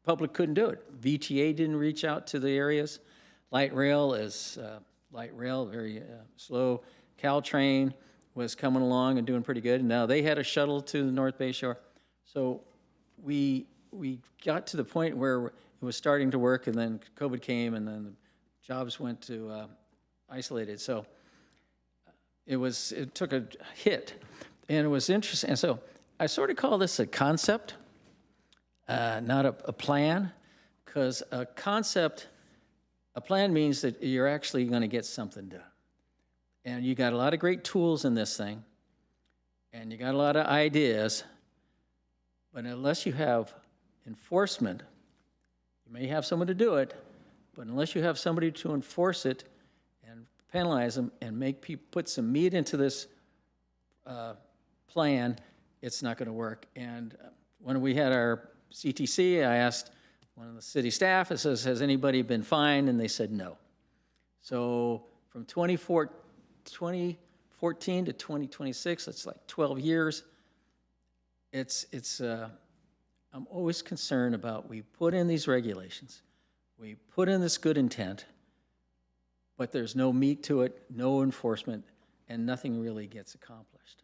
public couldn't do it. VTA didn't reach out to the areas. Light rail is very slow. Caltrain was coming along and doing pretty good. And now they had a shuttle to the North Bay Shore. So we got to the point where it was starting to work, and then COVID came, and then the jobs went to isolated. So it took a hit, and it was interesting. And so I sort of call this a concept, not a plan, because a plan means that you're actually going to get something done. And you got a lot of great tools in this thing, and you got a lot of ideas, but unless you have enforcement, you may have someone to do it, but unless you have somebody to enforce it and penalize them and make people put some meat into this plan, it's not going to work. And when we had our CTC, I asked one of the city staff, it says, has anybody been fined? And they said no. So from 2014 to 2026, that's like 12 years. I'm always concerned about, we put in these regulations, we put in this good intent, but there's no meat to it, no enforcement, and nothing really gets accomplished.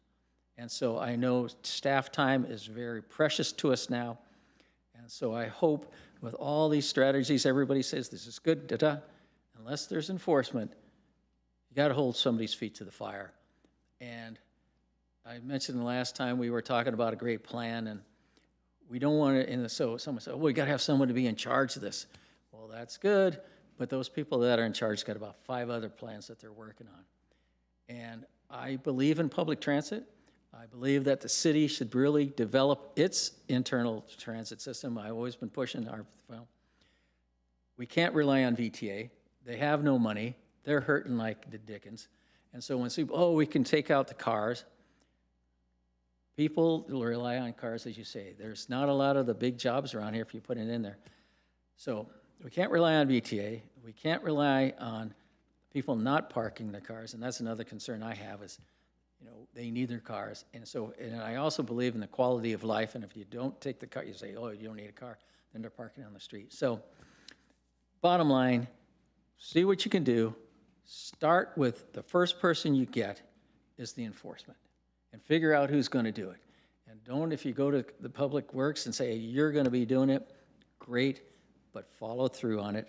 And so I know staff time is very precious to us now, and so I hope with all these strategies, everybody says this is good, unless there's enforcement, you got to hold somebody's feet to the fire. And I mentioned the last time we were talking about a great plan, and we don't want to, so someone said, oh, we got to have someone to be in charge of this. Well, that's good, but those people that are in charge got about 5 other plans that they're working on. And I believe in public transit. I believe that the city should really develop its internal transit system. I've always been pushing we can't rely on VTA. They have no money. They're hurting like the dickens. And so when people, we can take out the cars, people rely on cars, as you say. There's not a lot of the big jobs around here if you put it in there. So we can't rely on VTA. We can't rely on people not parking their cars, and that's another concern I have is, they need their cars. And I also believe in the quality of life, and if you don't take the car, you say, oh, you don't need a car, then they're parking on the street. So bottom line, see what you can do. Start with the first person you get is the enforcement, and figure out who's going to do it. And don't, if you go to the Public Works and say, you're going to be doing it, great, but follow through on it.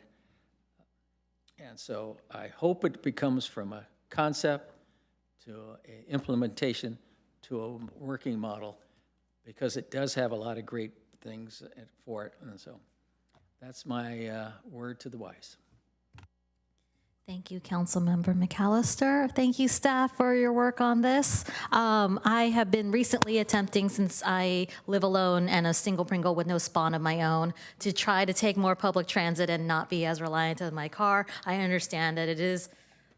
And so I hope it becomes from a concept to an implementation to a working model, because it does have a lot of great things for it. And so that's my word to the wise. Thank you, Councilmember McAllister. Thank you, staff, for your work on this. I have been recently attempting, since I live alone and a single Pringle with no spawn of my own, to try to take more public transit and not be as reliant on my car. I understand that it is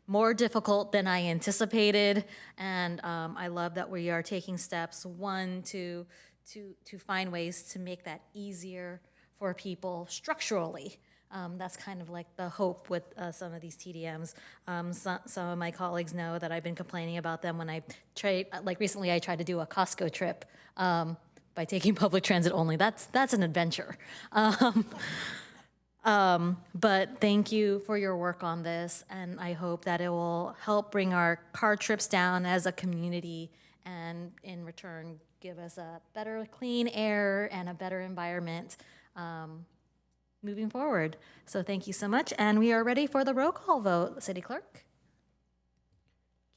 more difficult than I anticipated, and I love that we are taking steps, one, to find ways to make that easier for people structurally. That's kind of like the hope with some of these TDMs. Some of my colleagues know that I've been complaining about them when I trade, like recently I tried to do a Costco trip by taking public transit only. That's an adventure. But thank you for your work on this, and I hope that it will help bring our car trips down as a community, and in return give us a better clean air and a better environment moving forward. So thank you so much, and we are ready for the roll call vote. City Clerk?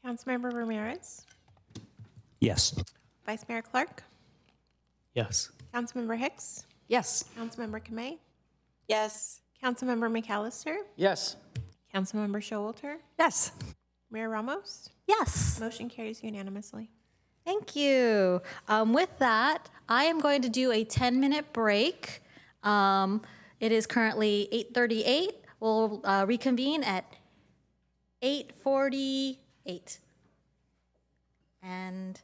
Councilmember Ramirez? Yes. Vice Mayor Clark? Yes. Councilmember Hicks? Yes. Councilmember Kamei? Yes. Councilmember McAllister? Yes. Councilmember Showalter? Yes. Mayor Ramos? Yes. Motion carries unanimously. Thank you. With that, I am going to do a 10-minute break. It is currently 8:38. We'll reconvene at 8:48. And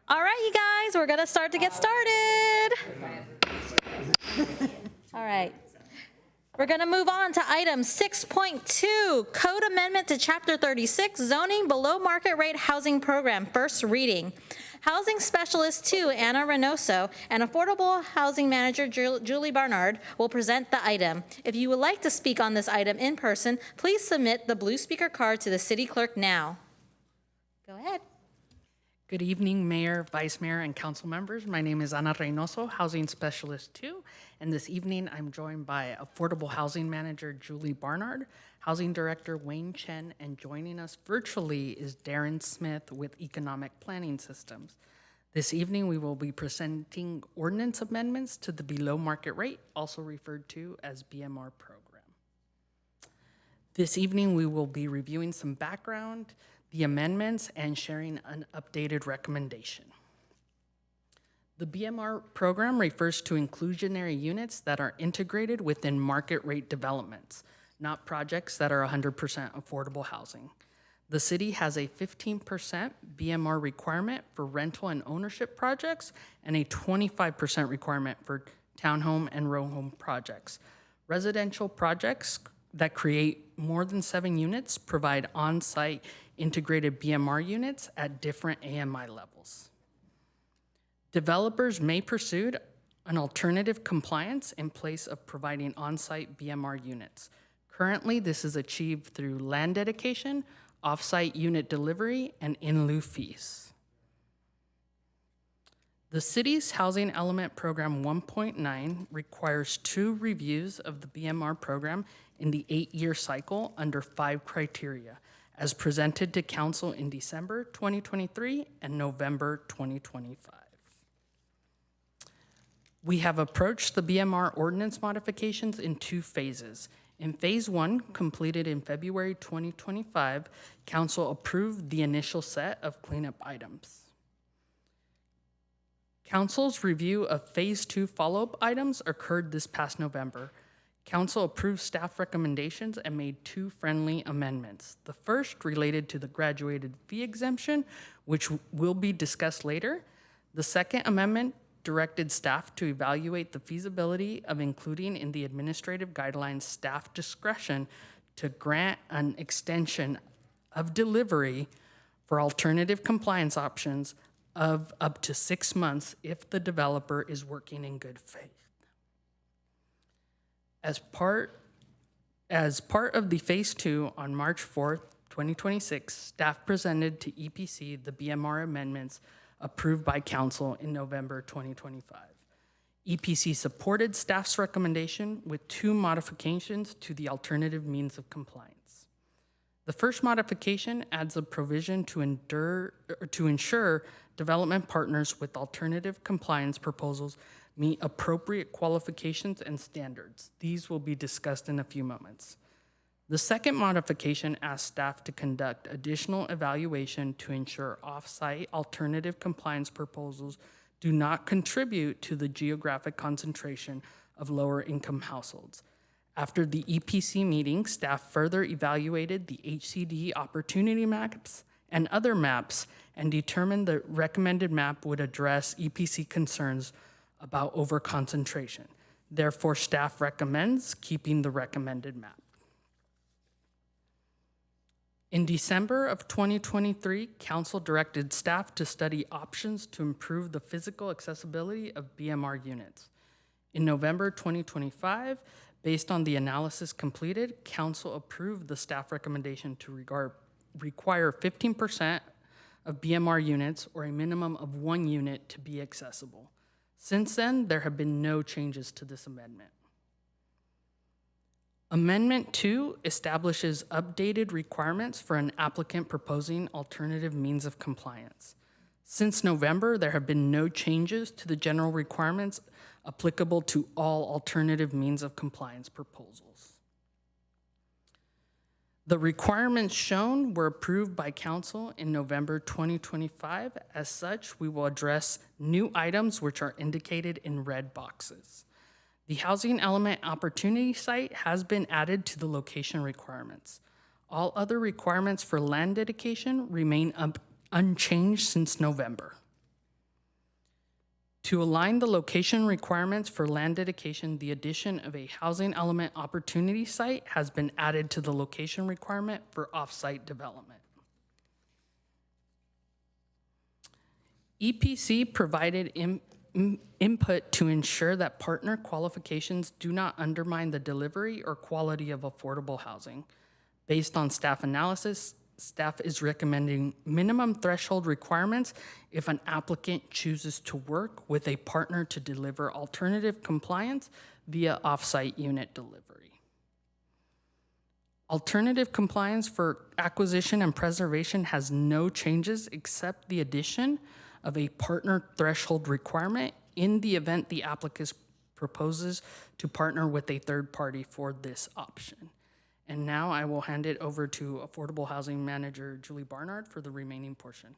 All right, you guys, we're gonna start to get started. All right. We're gonna move on to item 6.2, Code Amendment to Chapter 36, Zoning Below Market Rate Housing Program, first reading. Housing Specialist 2, Anna Reynoso, and Affordable Housing Manager Julie Barnard will present the item. If you would like to speak on this item in person, please submit the blue speaker card to the city clerk now. Go ahead. Good evening, Mayor, Vice Mayor, and council members. My name is Ana Reynoso, Housing Specialist 2, and this evening I'm joined by Affordable Housing Manager Julie Barnard, Housing Director Wayne Chen, and joining us virtually is Darren Smith with Economic Planning Systems. This evening we will be presenting ordinance amendments to the below market rate, also referred to as BMR program. This evening we will be reviewing some background, the amendments, and sharing an updated recommendation. The BMR program refers to inclusionary units that are integrated within market rate developments, not projects that are 100% affordable housing. The city has a 15% BMR requirement for rental and ownership projects and a 25% requirement for townhome and row home projects. Residential projects that create more than 7 units provide on-site integrated BMR units at different AMI levels. Developers may pursue an alternative compliance in place of providing on-site BMR units. Currently, this is achieved through land dedication, off-site unit delivery, and in lieu fees. The city's Housing Element Program 1.9 requires 2 reviews of the BMR program in the 8-year cycle under 5 criteria, as presented to Council in December 2023 and November 2025. We have approached the BMR ordinance modifications in 2 phases. In phase 1, completed in February 2025, Council approved the initial set of cleanup items. Council's review of phase 2 follow-up items occurred this past November. Council approved staff recommendations and made 2 friendly amendments. The first related to the graduated fee exemption, which will be discussed later. The second amendment directed staff to evaluate the feasibility of including in the administrative guidelines staff discretion to grant an extension of delivery for alternative compliance options of up to 6 months if the developer is working in good faith. As part of the phase 2 on March 4th, 2026, staff presented to EPC the BMR amendments approved by Council in November 2025. EPC supported staff's recommendation with 2 modifications to the alternative means of compliance. The first modification adds a provision to ensure development partners with alternative compliance proposals meet appropriate qualifications and standards. These will be discussed in a few moments. The second modification asks staff to conduct additional evaluation to ensure off-site alternative compliance proposals do not contribute to the geographic concentration of lower income households. After the EPC meeting, staff further evaluated the HCD opportunity maps and other maps and determined the recommended map would address EPC concerns about overconcentration. Therefore, staff recommends keeping the recommended map. In December of 2023, Council directed staff to study options to improve the physical accessibility of BMR units. In November 2025, based on the analysis completed, Council approved the staff recommendation to require 15% of BMR units or a minimum of 1 unit to be accessible. Since then, there have been no changes to this amendment. Amendment 2 establishes updated requirements for an applicant proposing alternative means of compliance. Since November, there have been no changes to the general requirements applicable to all alternative means of compliance proposals. The requirements shown were approved by Council in November 2025. As such, we will address new items which are indicated in red boxes. The housing element opportunity site has been added to the location requirements. All other requirements for land dedication remain unchanged since November. To align the location requirements for land dedication, the addition of a housing element opportunity site has been added to the location requirement for off-site development. EPC provided input to ensure that partner qualifications do not undermine the delivery or quality of affordable housing. Based on staff analysis, staff is recommending minimum threshold requirements if an applicant chooses to work with a partner to deliver alternative compliance via off-site unit delivery. Alternative compliance for acquisition and preservation has no changes except the addition of a partner threshold requirement in the event the applicant proposes to partner with a third party for this option. And now I will hand it over to Affordable Housing Manager Julie Barnard for the remaining portion.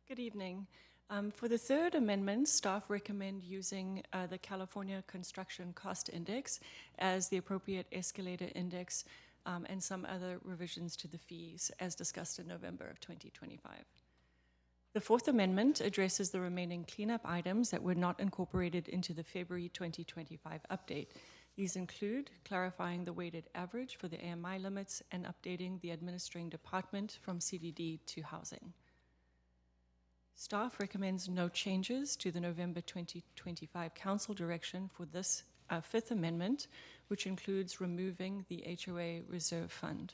Good evening. For the third amendment, staff recommend using the California Construction Cost Index as the appropriate escalator index and some other revisions to the fees as discussed in November of 2025. The fourth amendment addresses the remaining cleanup items that were not incorporated into the February 2025 update. These include clarifying the weighted average for the AMI limits and updating the administering department from CDD to housing. Staff recommends no changes to the November 2025 council direction for this Fifth Amendment, which includes removing the HOA reserve fund.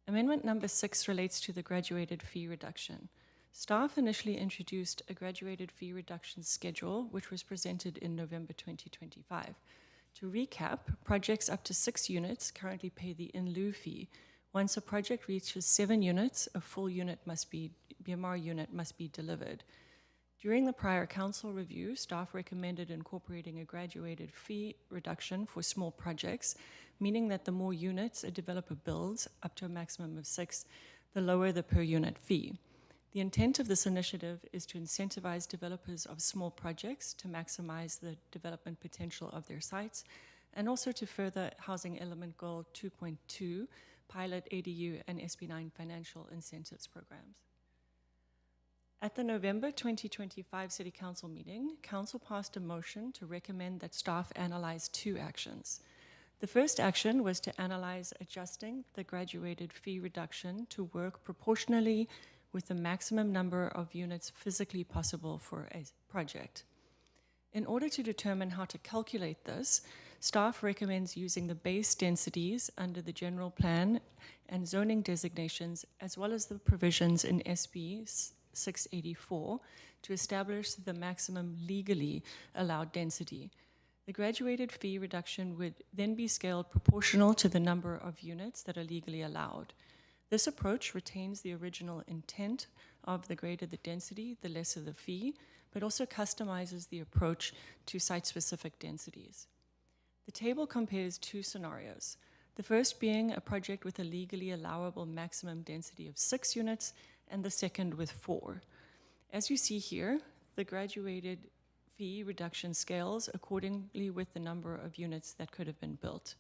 Amendment number 6 relates to the graduated fee reduction. Staff initially introduced a graduated fee reduction schedule, which was presented in November 2025. To recap, projects up to 6 units currently pay the in lieu fee. Once a project reaches 7 units, a full BMR unit must be delivered. During the prior council review, staff recommended incorporating a graduated fee reduction for small projects, meaning that the more units a developer builds, up to a maximum of 6, the lower the per unit fee. The intent of this initiative is to incentivize developers of small projects to maximize the development potential of their sites, and also to further Housing Element Goal 2.2, pilot ADU and SB9 financial incentives programs. At the November 2025 City Council meeting, Council passed a motion to recommend that staff analyze 2 actions. The first action was to analyze adjusting the graduated fee reduction to work proportionally with the maximum number of units physically possible for a project. In order to determine how to calculate this, staff recommends using the base densities under the general plan and zoning designations, as well as the provisions in SB 684 to establish the maximum legally allowed density. The graduated fee reduction would then be scaled proportional to the number of units that are legally allowed. This approach retains the original intent of the greater the density, the lesser the fee, but also customizes the approach to site-specific densities. The table compares 2 scenarios, the first being a project with a legally allowable maximum density of 6 units, and the second with 4. As you see here, the graduated fee reduction scales accordingly with the number of units that could have been built.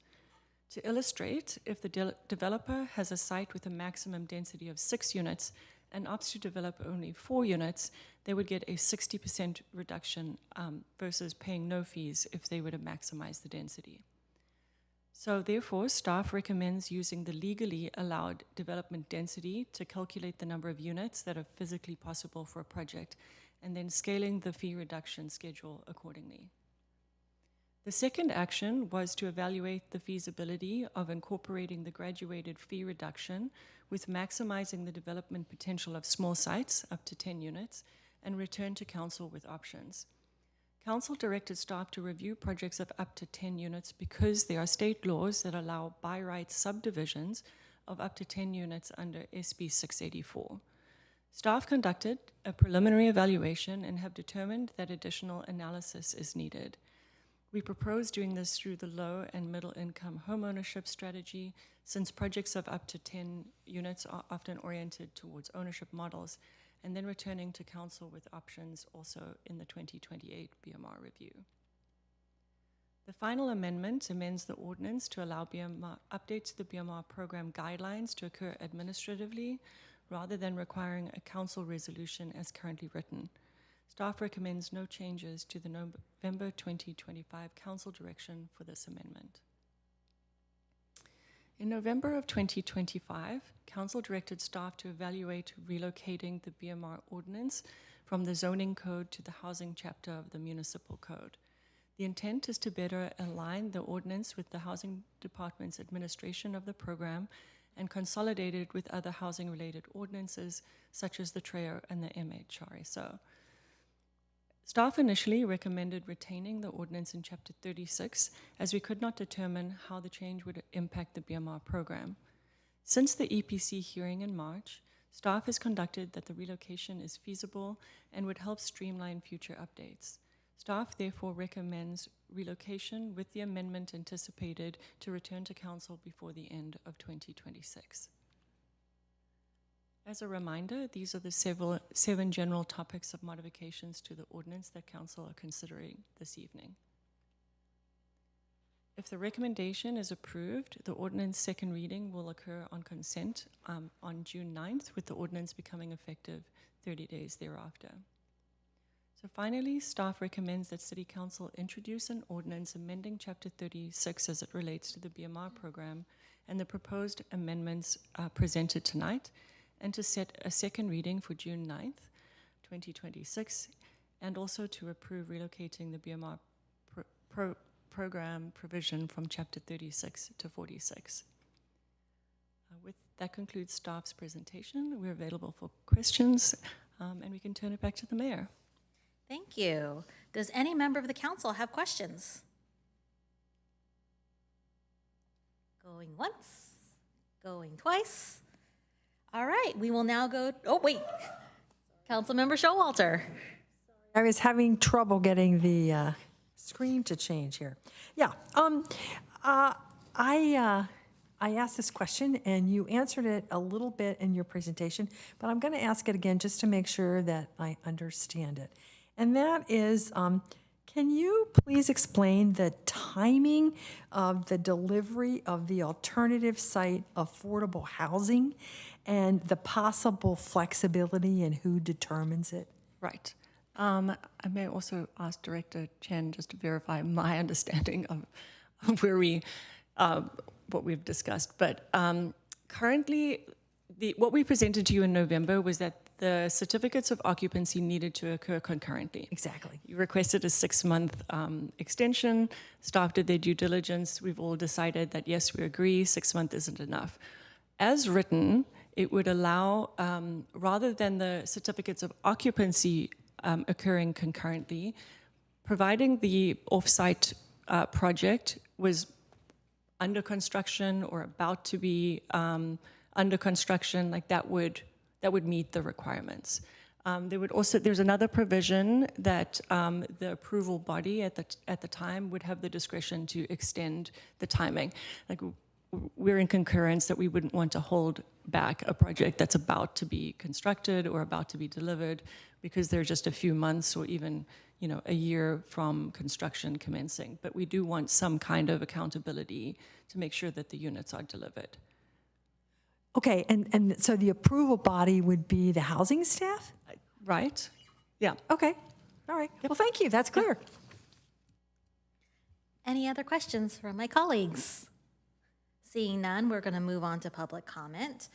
To illustrate, if the developer has a site with a maximum density of 6 units and opts to develop only 4 units, they would get a 60% reduction versus paying no fees if they were to maximize the density. So therefore, staff recommends using the legally allowed development density to calculate the number of units that are physically possible for a project, and then scaling the fee reduction schedule accordingly. The second action was to evaluate the feasibility of incorporating the graduated fee reduction with maximizing the development potential of small sites up to 10 units and return to council with options. Council directed staff to review projects of up to 10 units because there are state laws that allow by right subdivisions of up to 10 units under SB 684. Staff conducted a preliminary evaluation and have determined that additional analysis is needed. We propose doing this through the low and middle income homeownership strategy, since projects of up to 10 units are often oriented towards ownership models, and then returning to council with options also in the 2028 BMR review. The final amendment amends the ordinance to allow updates to the BMR program guidelines to occur administratively rather than requiring a council resolution as currently written. Staff recommends no changes to the November 2025 Council direction for this amendment. In November of 2025, Council directed staff to evaluate relocating the BMR ordinance from the zoning code to the housing chapter of the municipal code. The intent is to better align the ordinance with the Housing Department's administration of the program and consolidate it with other housing-related ordinances such as the TREO and the MHRSO. Staff initially recommended retaining the ordinance in Chapter 36 as we could not determine how the change would impact the BMR program. Since the EPC hearing in March, staff has conducted that the relocation is feasible and would help streamline future updates. Staff therefore recommends relocation with the amendment anticipated to return to Council before the end of 2026. As a reminder, these are the seven general topics of modifications to the ordinance that Council are considering this evening. If the recommendation is approved, the ordinance second reading will occur on consent on June 9th, with the ordinance becoming effective 30 days thereafter. So finally, staff recommends that City Council introduce an ordinance amending Chapter 36 as it relates to the BMR program and the proposed amendments presented tonight, and to set a second reading for June 9th, 2026, and also to approve relocating the BMR program provision from Chapter 36 to 46. That concludes staff's presentation. We're available for questions, and we can turn it back to the mayor. Thank you. Does any member of the council have questions? Going once, going twice. All right, we will now go, oh wait, Councilmember Showalter. I was having trouble getting the screen to change here. Yeah, I asked this question and you answered it a little bit in your presentation, but I'm going to ask it again just to make sure that I understand it. And that is, can you please explain the timing of the delivery of the alternative site affordable housing and the possible flexibility and who determines it? Right. I may also ask Director Chen just to verify my understanding of where what we've discussed. But currently, what we presented to you in November was that the certificates of occupancy needed to occur concurrently. Exactly. You requested a 6-month extension. Staff did their due diligence. We've all decided that, yes, we agree, 6 months isn't enough. As written, it would allow, rather than the certificates of occupancy occurring concurrently, providing the off-site project was under construction or about to be under construction, like that would meet the requirements. There's another provision that the approval body at the time would have the discretion to extend the timing. Like, we're in concurrence that we wouldn't want to hold back a project that's about to be constructed or about to be delivered because they're just a few months or even, a year from construction commencing. But we do want some kind of accountability to make sure that the units are delivered. Okay, and so the approval body would be the housing staff? Right, yeah. Okay, all right. Well, thank you, that's clear. Any other questions from my colleagues? Seeing none, we're going to move on to public comment.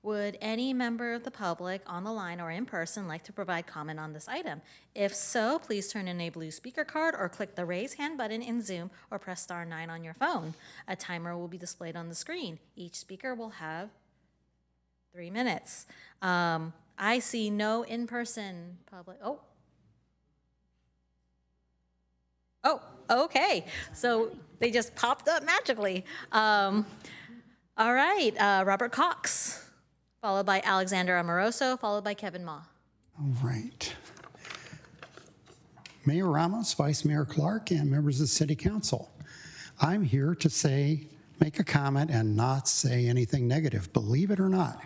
Would any member of the public on the line or in person like to provide comment on this item? If so, please turn in a blue speaker card or click the raise hand button in Zoom or press *9 on your phone. A timer will be displayed on the screen. Each speaker will have 3 minutes. I see no in-person public. Oh, okay. So they just popped up magically. All right, Robert Cox, followed by Alexander Amoroso, followed by Kevin Ma. All right. Mayor Ramos, Vice Mayor Clark, and members of the City Council. I'm here to make a comment and not say anything negative, believe it or not.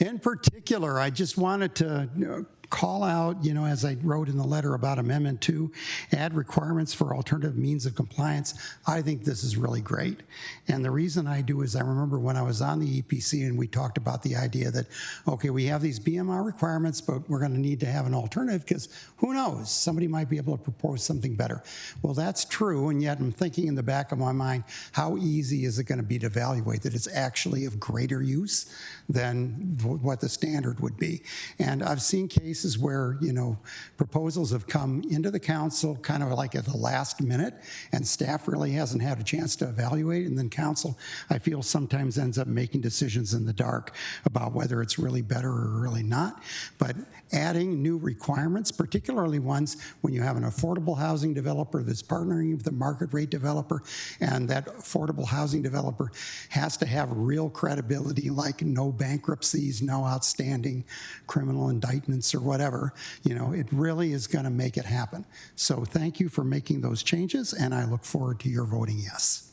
In particular, I just wanted to call out, you know, as I wrote in the letter about Amendment 2, add requirements for alternative means of compliance. I think this is really great. And the reason I do is I remember when I was on the EPC and we talked about the idea that, okay, we have these BMR requirements, but we're going to need to have an alternative because who knows, somebody might be able to propose something better. Well, that's true, and yet I'm thinking in the back of my mind, how easy is it going to be to evaluate that it's actually of greater use than what the standard would be? And I've seen cases where, you know, proposals have come into the council kind of like at the last minute, and staff really hasn't had a chance to evaluate, and then council, I feel, sometimes ends up making decisions in the dark about whether it's really better or really not. But adding new requirements, particularly ones when you have an affordable housing developer that's partnering with a market rate developer, and that affordable housing developer has to have real credibility, like no bankruptcies, no outstanding criminal indictments or whatever, you know, it really is going to make it happen. So thank you for making those changes, and I look forward to your voting yes.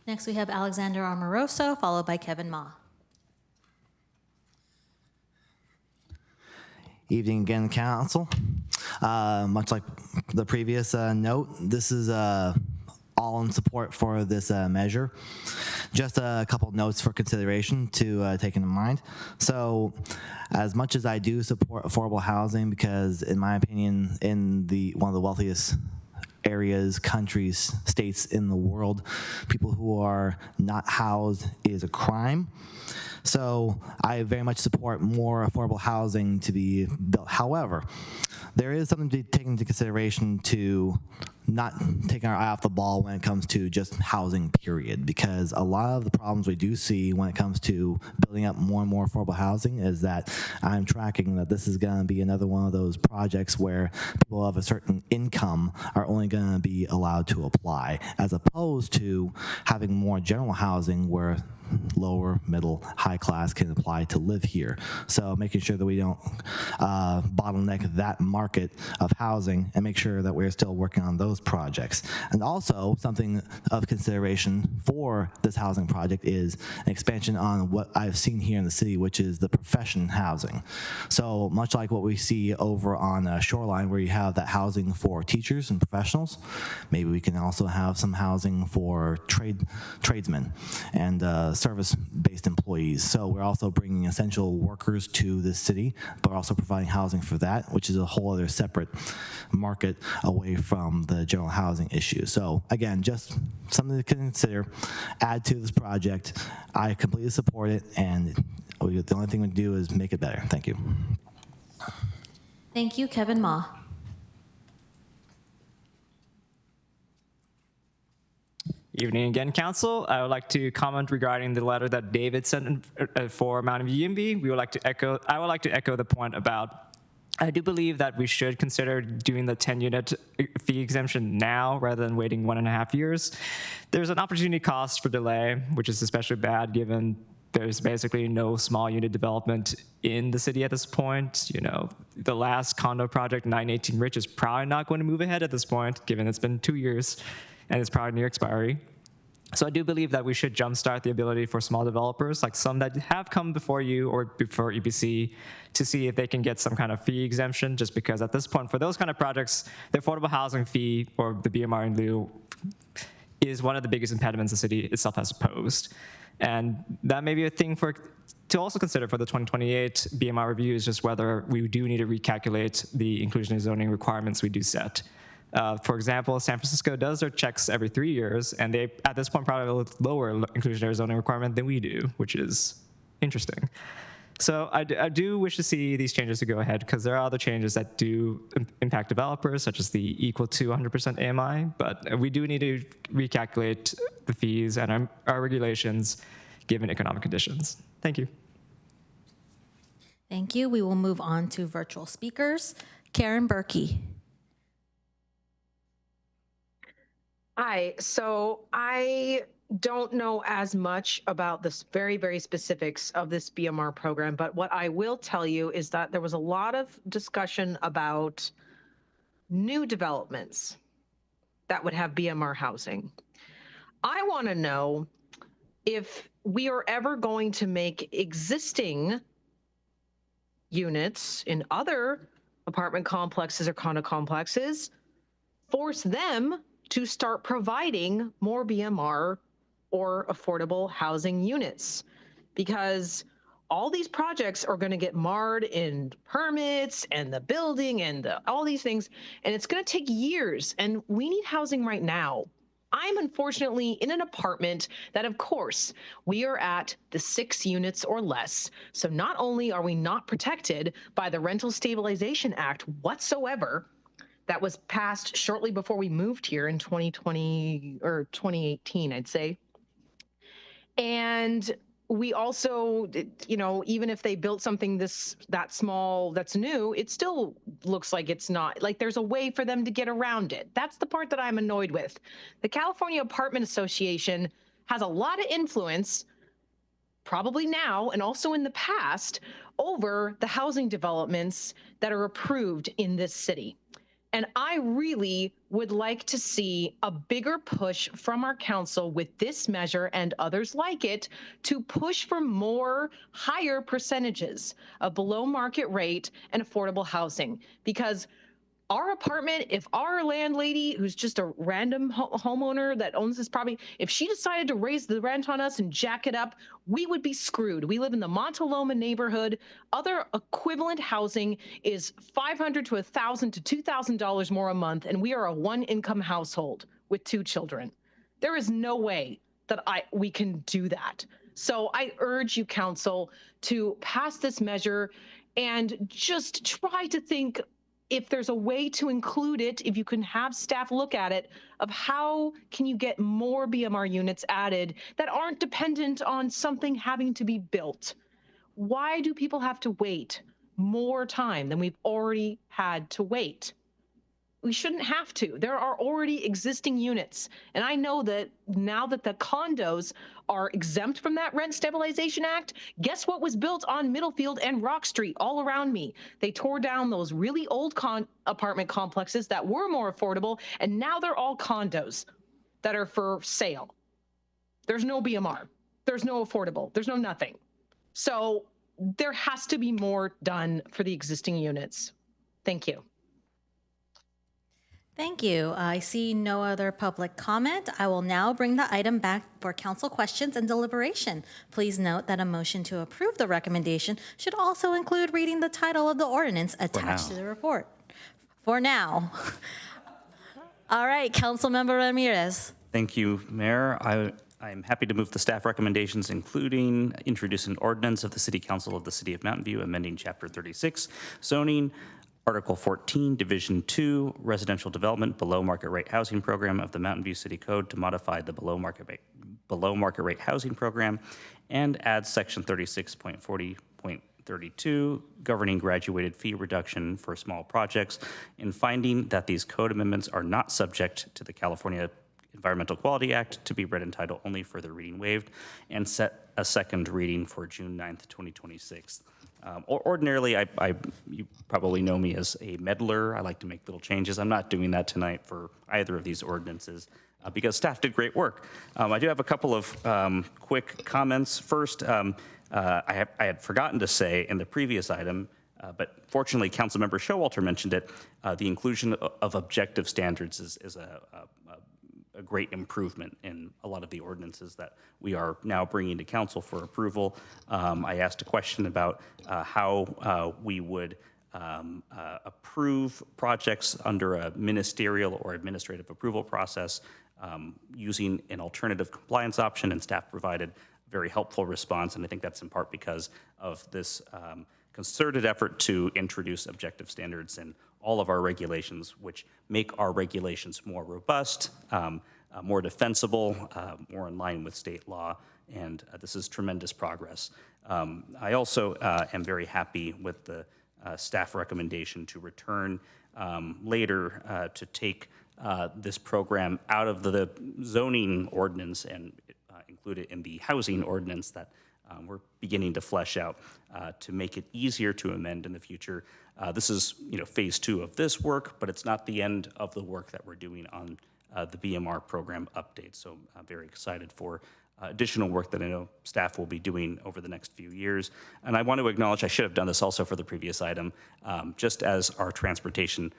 Next, we have Alexander Amoroso, followed by Kevin Ma. Evening again, Council. Much like the previous note, this is all in support for this measure. Just a couple notes for consideration to take into mind. So, as much as I do support affordable housing, because in my opinion, in one of the wealthiest areas, countries, states in the world, people who are not housed is a crime. So I very much support more affordable housing to be built. However, there is something to take into consideration to not taking our eye off the ball when it comes to just housing, period, because a lot of the problems we do see when it comes to building up more and more affordable housing is that I'm tracking that this is going to be another one of those projects where people of a certain income are only going to be allowed to apply, as opposed to having more general housing where lower, middle, high class can apply to live here. So making sure that we don't bottleneck that market of housing and make sure that we're still working on those projects. And also something of consideration for this housing project is an expansion on what I've seen here in the city, which is the profession housing. So much like what we see over on Shoreline, where you have that housing for teachers and professionals, maybe we can also have some housing for tradesmen and service-based employees. So we're also bringing essential workers to this city, but also providing housing for that, which is a whole other separate market away from the general housing issue. So again, just something to consider, add to this project. I completely support it, and the only thing we can do is make it better. Thank you. Thank you, Kevin Ma. Evening again, Council. I would like to comment regarding the letter that David sent for Mountain View UMB. I would like to echo the point about, I do believe that we should consider doing the 10-unit fee exemption now rather than waiting 1.5 years. There's an opportunity cost for delay, which is especially bad given there's basically no small unit development in the city at this point. You know, the last condo project, 918 Rich, is probably not going to move ahead at this point, given it's been 2 years and it's probably near expiry. So I do believe that we should jumpstart the ability for small developers, like some that have come before you or before EPC, to see if they can get some kind of fee exemption, just because at this point, for those kind of projects, the affordable housing fee or the BMR in lieu is one of the biggest impediments the city itself has posed. And that may be a thing to also consider for the 2028 BMR review, is just whether we do need to recalculate the inclusionary zoning requirements we do set. For example, San Francisco does their checks every 3 years, and they, at this point, probably have a lower inclusionary zoning requirement than we do, which is interesting. So I do wish to see these changes to go ahead, because there are other changes that do impact developers, such as the equal to 100% AMI, but we do need to recalculate the fees and our regulations given economic conditions. Thank you. Thank you. We will move on to virtual speakers. Karen Berkey. Hi, so I don't know as much about this very specifics of this BMR program, but what I will tell you is that there was a lot of discussion about new developments that would have BMR housing. I want to know if we are ever going to make existing units in other apartment complexes or condo complexes, force them to start providing more BMR or affordable housing units, because all these projects are going to get marred in permits and the building and all these things, and it's going to take years, and we need housing right now. I'm unfortunately in an apartment that, of course, we are at the 6 units or less. So not only are we not protected by the Rental Stabilization Act whatsoever, that was passed shortly before we moved here in 2020 or 2018, I'd say. And we also, you know, even if they built something that small that's new, it still looks like it's not, like there's a way for them to get around it. That's the part that I'm annoyed with. The California Apartment Association has a lot of influence, probably now and also in the past, over the housing developments that are approved in this city. And I really would like to see a bigger push from our council with this measure and others like it to push for more higher percentages of below market rate and affordable housing. Because our apartment, if our landlady, who's just a random homeowner that owns this property, if she decided to raise the rent on us and jack it up, we would be screwed. We live in the Montaloma neighborhood. Other equivalent housing is $500 to $1,000 to $2,000 more a month, and we are a one-income household with 2 children. There is no way that we can do that. So I urge you, council, to pass this measure and just try to think if there's a way to include it, if you can have staff look at it, of how can you get more BMR units added that aren't dependent on something having to be built? Why do people have to wait more time than we've already had to wait? We shouldn't have to. There are already existing units. And I know that now that the condos are exempt from that Rent Stabilization Act, guess what was built on Middlefield and Rock Street all around me? They tore down those really old apartment complexes that were more affordable, and now they're all condos that are for sale. There's no BMR. There's no affordable. There's no nothing. So there has to be more done for the existing units. Thank you. Thank you. I see no other public comment. I will now bring the item back for council questions and deliberation. Please note that a motion to approve the recommendation should also include reading the title of the ordinance attached to the report. For now. All right, Councilmember Ramirez. Thank you, Mayor. I'm happy to move the staff recommendations, including introduce an ordinance of the City Council of the City of Mountain View, amending Chapter 36, zoning, Article 14, Division 2, Residential Development Below Market Rate Housing Program of the Mountain View City Code to modify the below market rate housing program, and add Section 36.40.32 governing graduated fee reduction for small projects, in finding that these code amendments are not subject to the California Environmental Quality Act, to be read in title only, further reading waived, and set a second reading for June 9th, 2026. Ordinarily, you probably know me as a meddler. I like to make little changes. I'm not doing that tonight for either of these ordinances because staff did great work. I do have a couple of quick comments. First, I had forgotten to say in the previous item, but fortunately, Councilmember Showalter mentioned it, the inclusion of objective standards is a great improvement in a lot of the ordinances that we are now bringing to council for approval. I asked a question about how we would approve projects under a ministerial or administrative approval process using an alternative compliance option, and staff provided a very helpful response, and I think that's in part because of this concerted effort to introduce objective standards in all of our regulations, which make our regulations more robust, more defensible, more in line with state law, and this is tremendous progress. I also am very happy with the staff recommendation to return later to take this program out of the zoning ordinance and include it in the housing ordinance that we're beginning to flesh out to make it easier to amend in the future. This is, phase 2 of this work, but it's not the end of the work that we're doing on the BMR program update. So I'm very excited for additional work that I know staff will be doing over the next few years. And I want to acknowledge, I should have done this also for the previous item, just as our transportation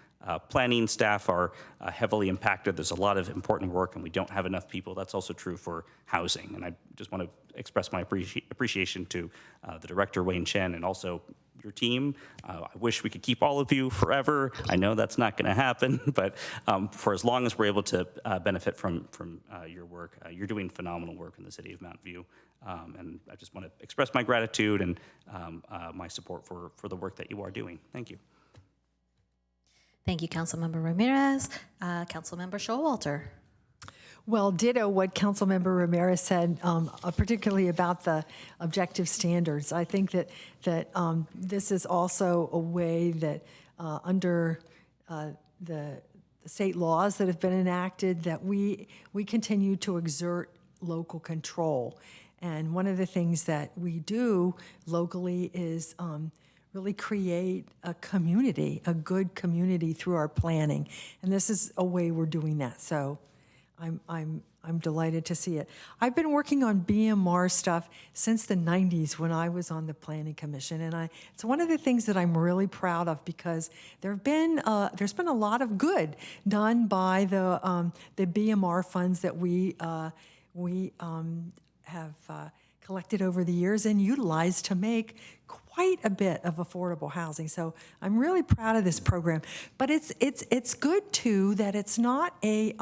planning staff are heavily impacted, there's a lot of important work and we don't have enough people. That's also true for housing. And I just want to express my appreciation to the director, Wayne Chen, and also your team. I wish we could keep all of you forever. I know that's not going to happen, but for as long as we're able to benefit from your work, you're doing phenomenal work in the city of Mountain View. And I just want to express my gratitude and my support for the work that you are doing. Thank you. Thank you, Councilmember Ramirez. Councilmember Showalter. Well, ditto what Councilmember Ramirez said, particularly about the objective standards. I think that this is also a way that under the state laws that have been enacted, that we continue to exert local control. And one of the things that we do locally is really create a community, a good community through our planning. And this is a way we're doing that. So I'm delighted to see it. I've been working on BMR stuff since the 90s when I was on the Planning Commission, and it's one of the things that I'm really proud of because there's been a lot of good done by the BMR funds that we have collected over the years and utilized to make quite a bit of affordable housing. So I'm really proud of this program. But it's good too that it's not a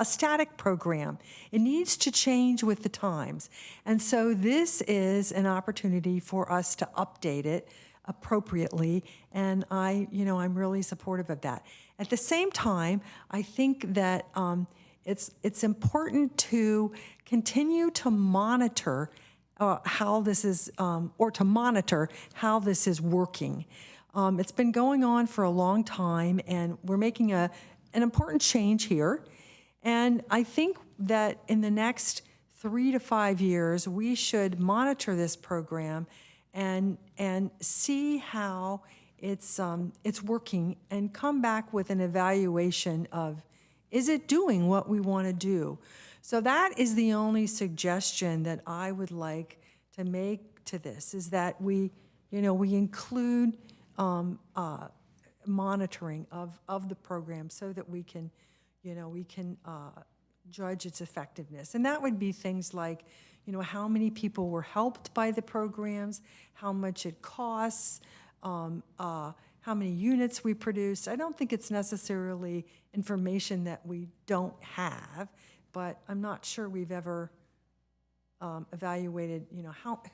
static program. It needs to change with the times. And so this is an opportunity for us to update it appropriately, and I'm really supportive of that. At the same time, I think that it's important to continue to monitor how this is, or to monitor how this is working. It's been going on for a long time, and we're making an important change here. And I think that in the next 3 to 5 years, we should monitor this program and see how it's working, and come back with an evaluation of, is it doing what we want to do? So that is the only suggestion that I would like to make to this, is that we include monitoring of the program so that we can judge its effectiveness. And that would be things like, how many people were helped by the programs, how much it costs, how many units we produce. I don't think it's necessarily information that we don't have, but I'm not sure we've ever evaluated,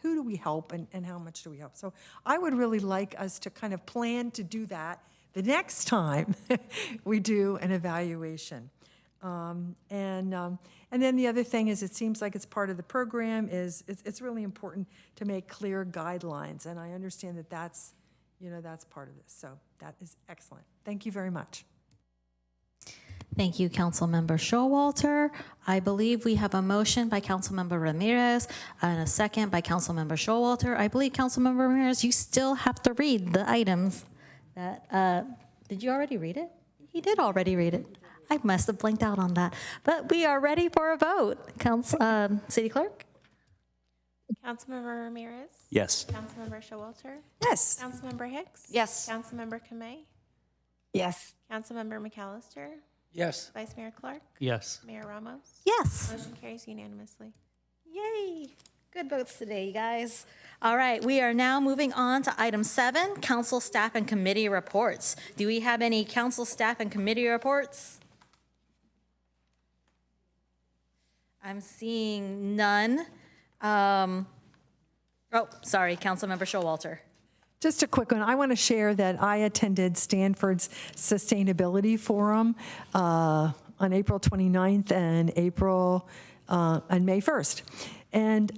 who do we help and how much do we help. So I would really like us to kind of plan to do that the next time we do an evaluation. And then the other thing is, it seems like it's part of the program, is it's really important to make clear guidelines. And I understand that that's part of this. So that is excellent. Thank you very much. Thank you, Councilmember Showalter. I believe we have a motion by Councilmember Ramirez and a second by Councilmember Showalter. I believe, Councilmember Ramirez, you still have to read the items. Did you already read it? He did already read it. I must have blanked out on that. But we are ready for a vote. City Clerk? Councilmember Ramirez? Yes. Councilmember Showalter? Yes. Councilmember Hicks? Yes. Councilmember Kamei? Yes. Councilmember McAllister? Yes. Vice Mayor Clark? Yes. Mayor Ramos? Yes. Motion carries unanimously. Yay. Good votes today, you guys. All right, we are now moving on to item 7, council staff and committee reports. Do we have any council staff and committee reports? I'm seeing none. Oh, sorry, Councilmember Showalter. Just a quick one. I want to share that I attended Stanford's Sustainability Forum on April 29th and May 1st. And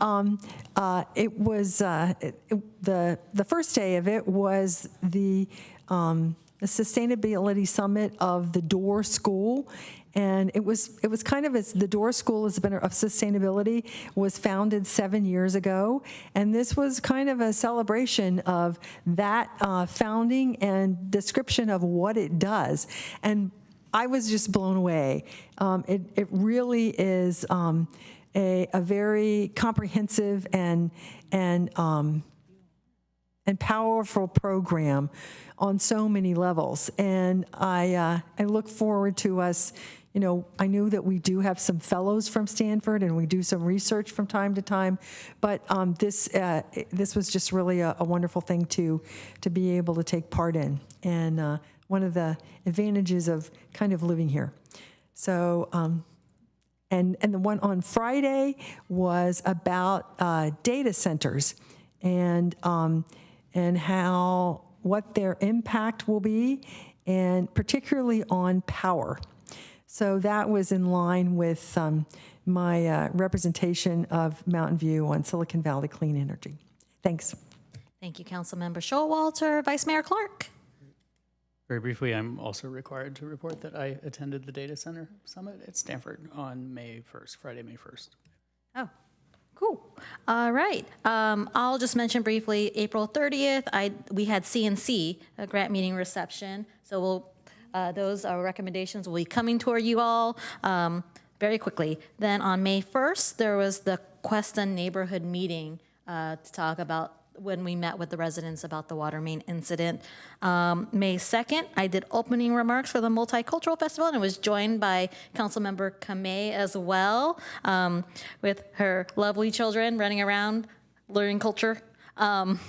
it was the first day of it was the Sustainability Summit of the Door School. And it was kind of, the Door School of Sustainability was founded 7 years ago, and this was kind of a celebration of that founding and description of what it does. And I was just blown away. It really is a very comprehensive and powerful program on so many levels. And I look forward to us, you know, I knew that we do have some fellows from Stanford and we do some research from time to time, but this was just really a wonderful thing to be able to take part in, and one of the advantages of kind of living here. So, and the one on Friday was about data centers and what their impact will be, and particularly on power. So that was in line with my representation of Mountain View on Silicon Valley Clean Energy. Thanks. Thank you, Councilmember Showalter. Vice Mayor Clark. Very briefly, I'm also required to report that I attended the Data Center Summit at Stanford on May 1st, Friday, May 1st. Oh, cool. All right. I'll just mention briefly, April 30th, we had CNC, a grant meeting reception. So those recommendations will be coming toward you all very quickly. Then on May 1st, there was the Cuesta neighborhood meeting to talk about when we met with the residents about the water main incident. May 2nd, I did opening remarks for the Multicultural Festival and was joined by Councilmember Kamei as well, with her lovely children running around learning culture. And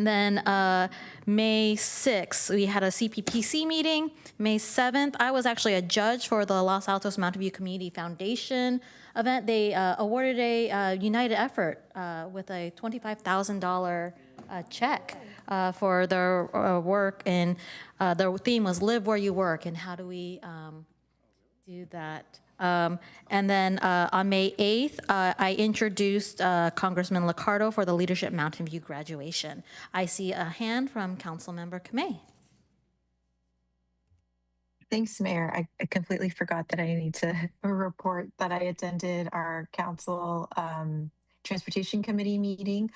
then May 6th, we had a CPPC meeting. May 7th, I was actually a judge for the Los Altos Mountain View Community Foundation event. They awarded a united effort with a $25,000 check for their work. And their theme was Live Where You Work, and how do we do that? And then on May 8th, I introduced Congressman Liccardo for the Leadership Mountain View graduation. I see a hand from Councilmember Kamei. Thanks, Mayor. I completely forgot that I need to report that I attended our council transportation committee meeting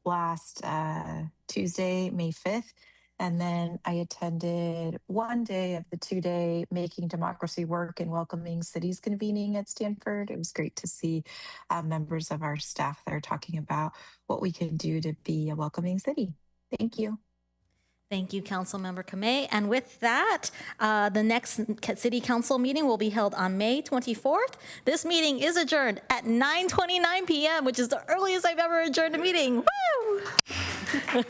last Tuesday, May 5th. And then I attended one day of the 2-day Making Democracy Work and Welcoming Cities convening at Stanford. It was great to see members of our staff there talking about what we can do to be a welcoming city. Thank you. Thank you, Councilmember Kamei. And with that, the next City Council meeting will be held on May 24th. This meeting is adjourned at 9:29 p.m., which is the earliest I've ever adjourned a meeting. Woo!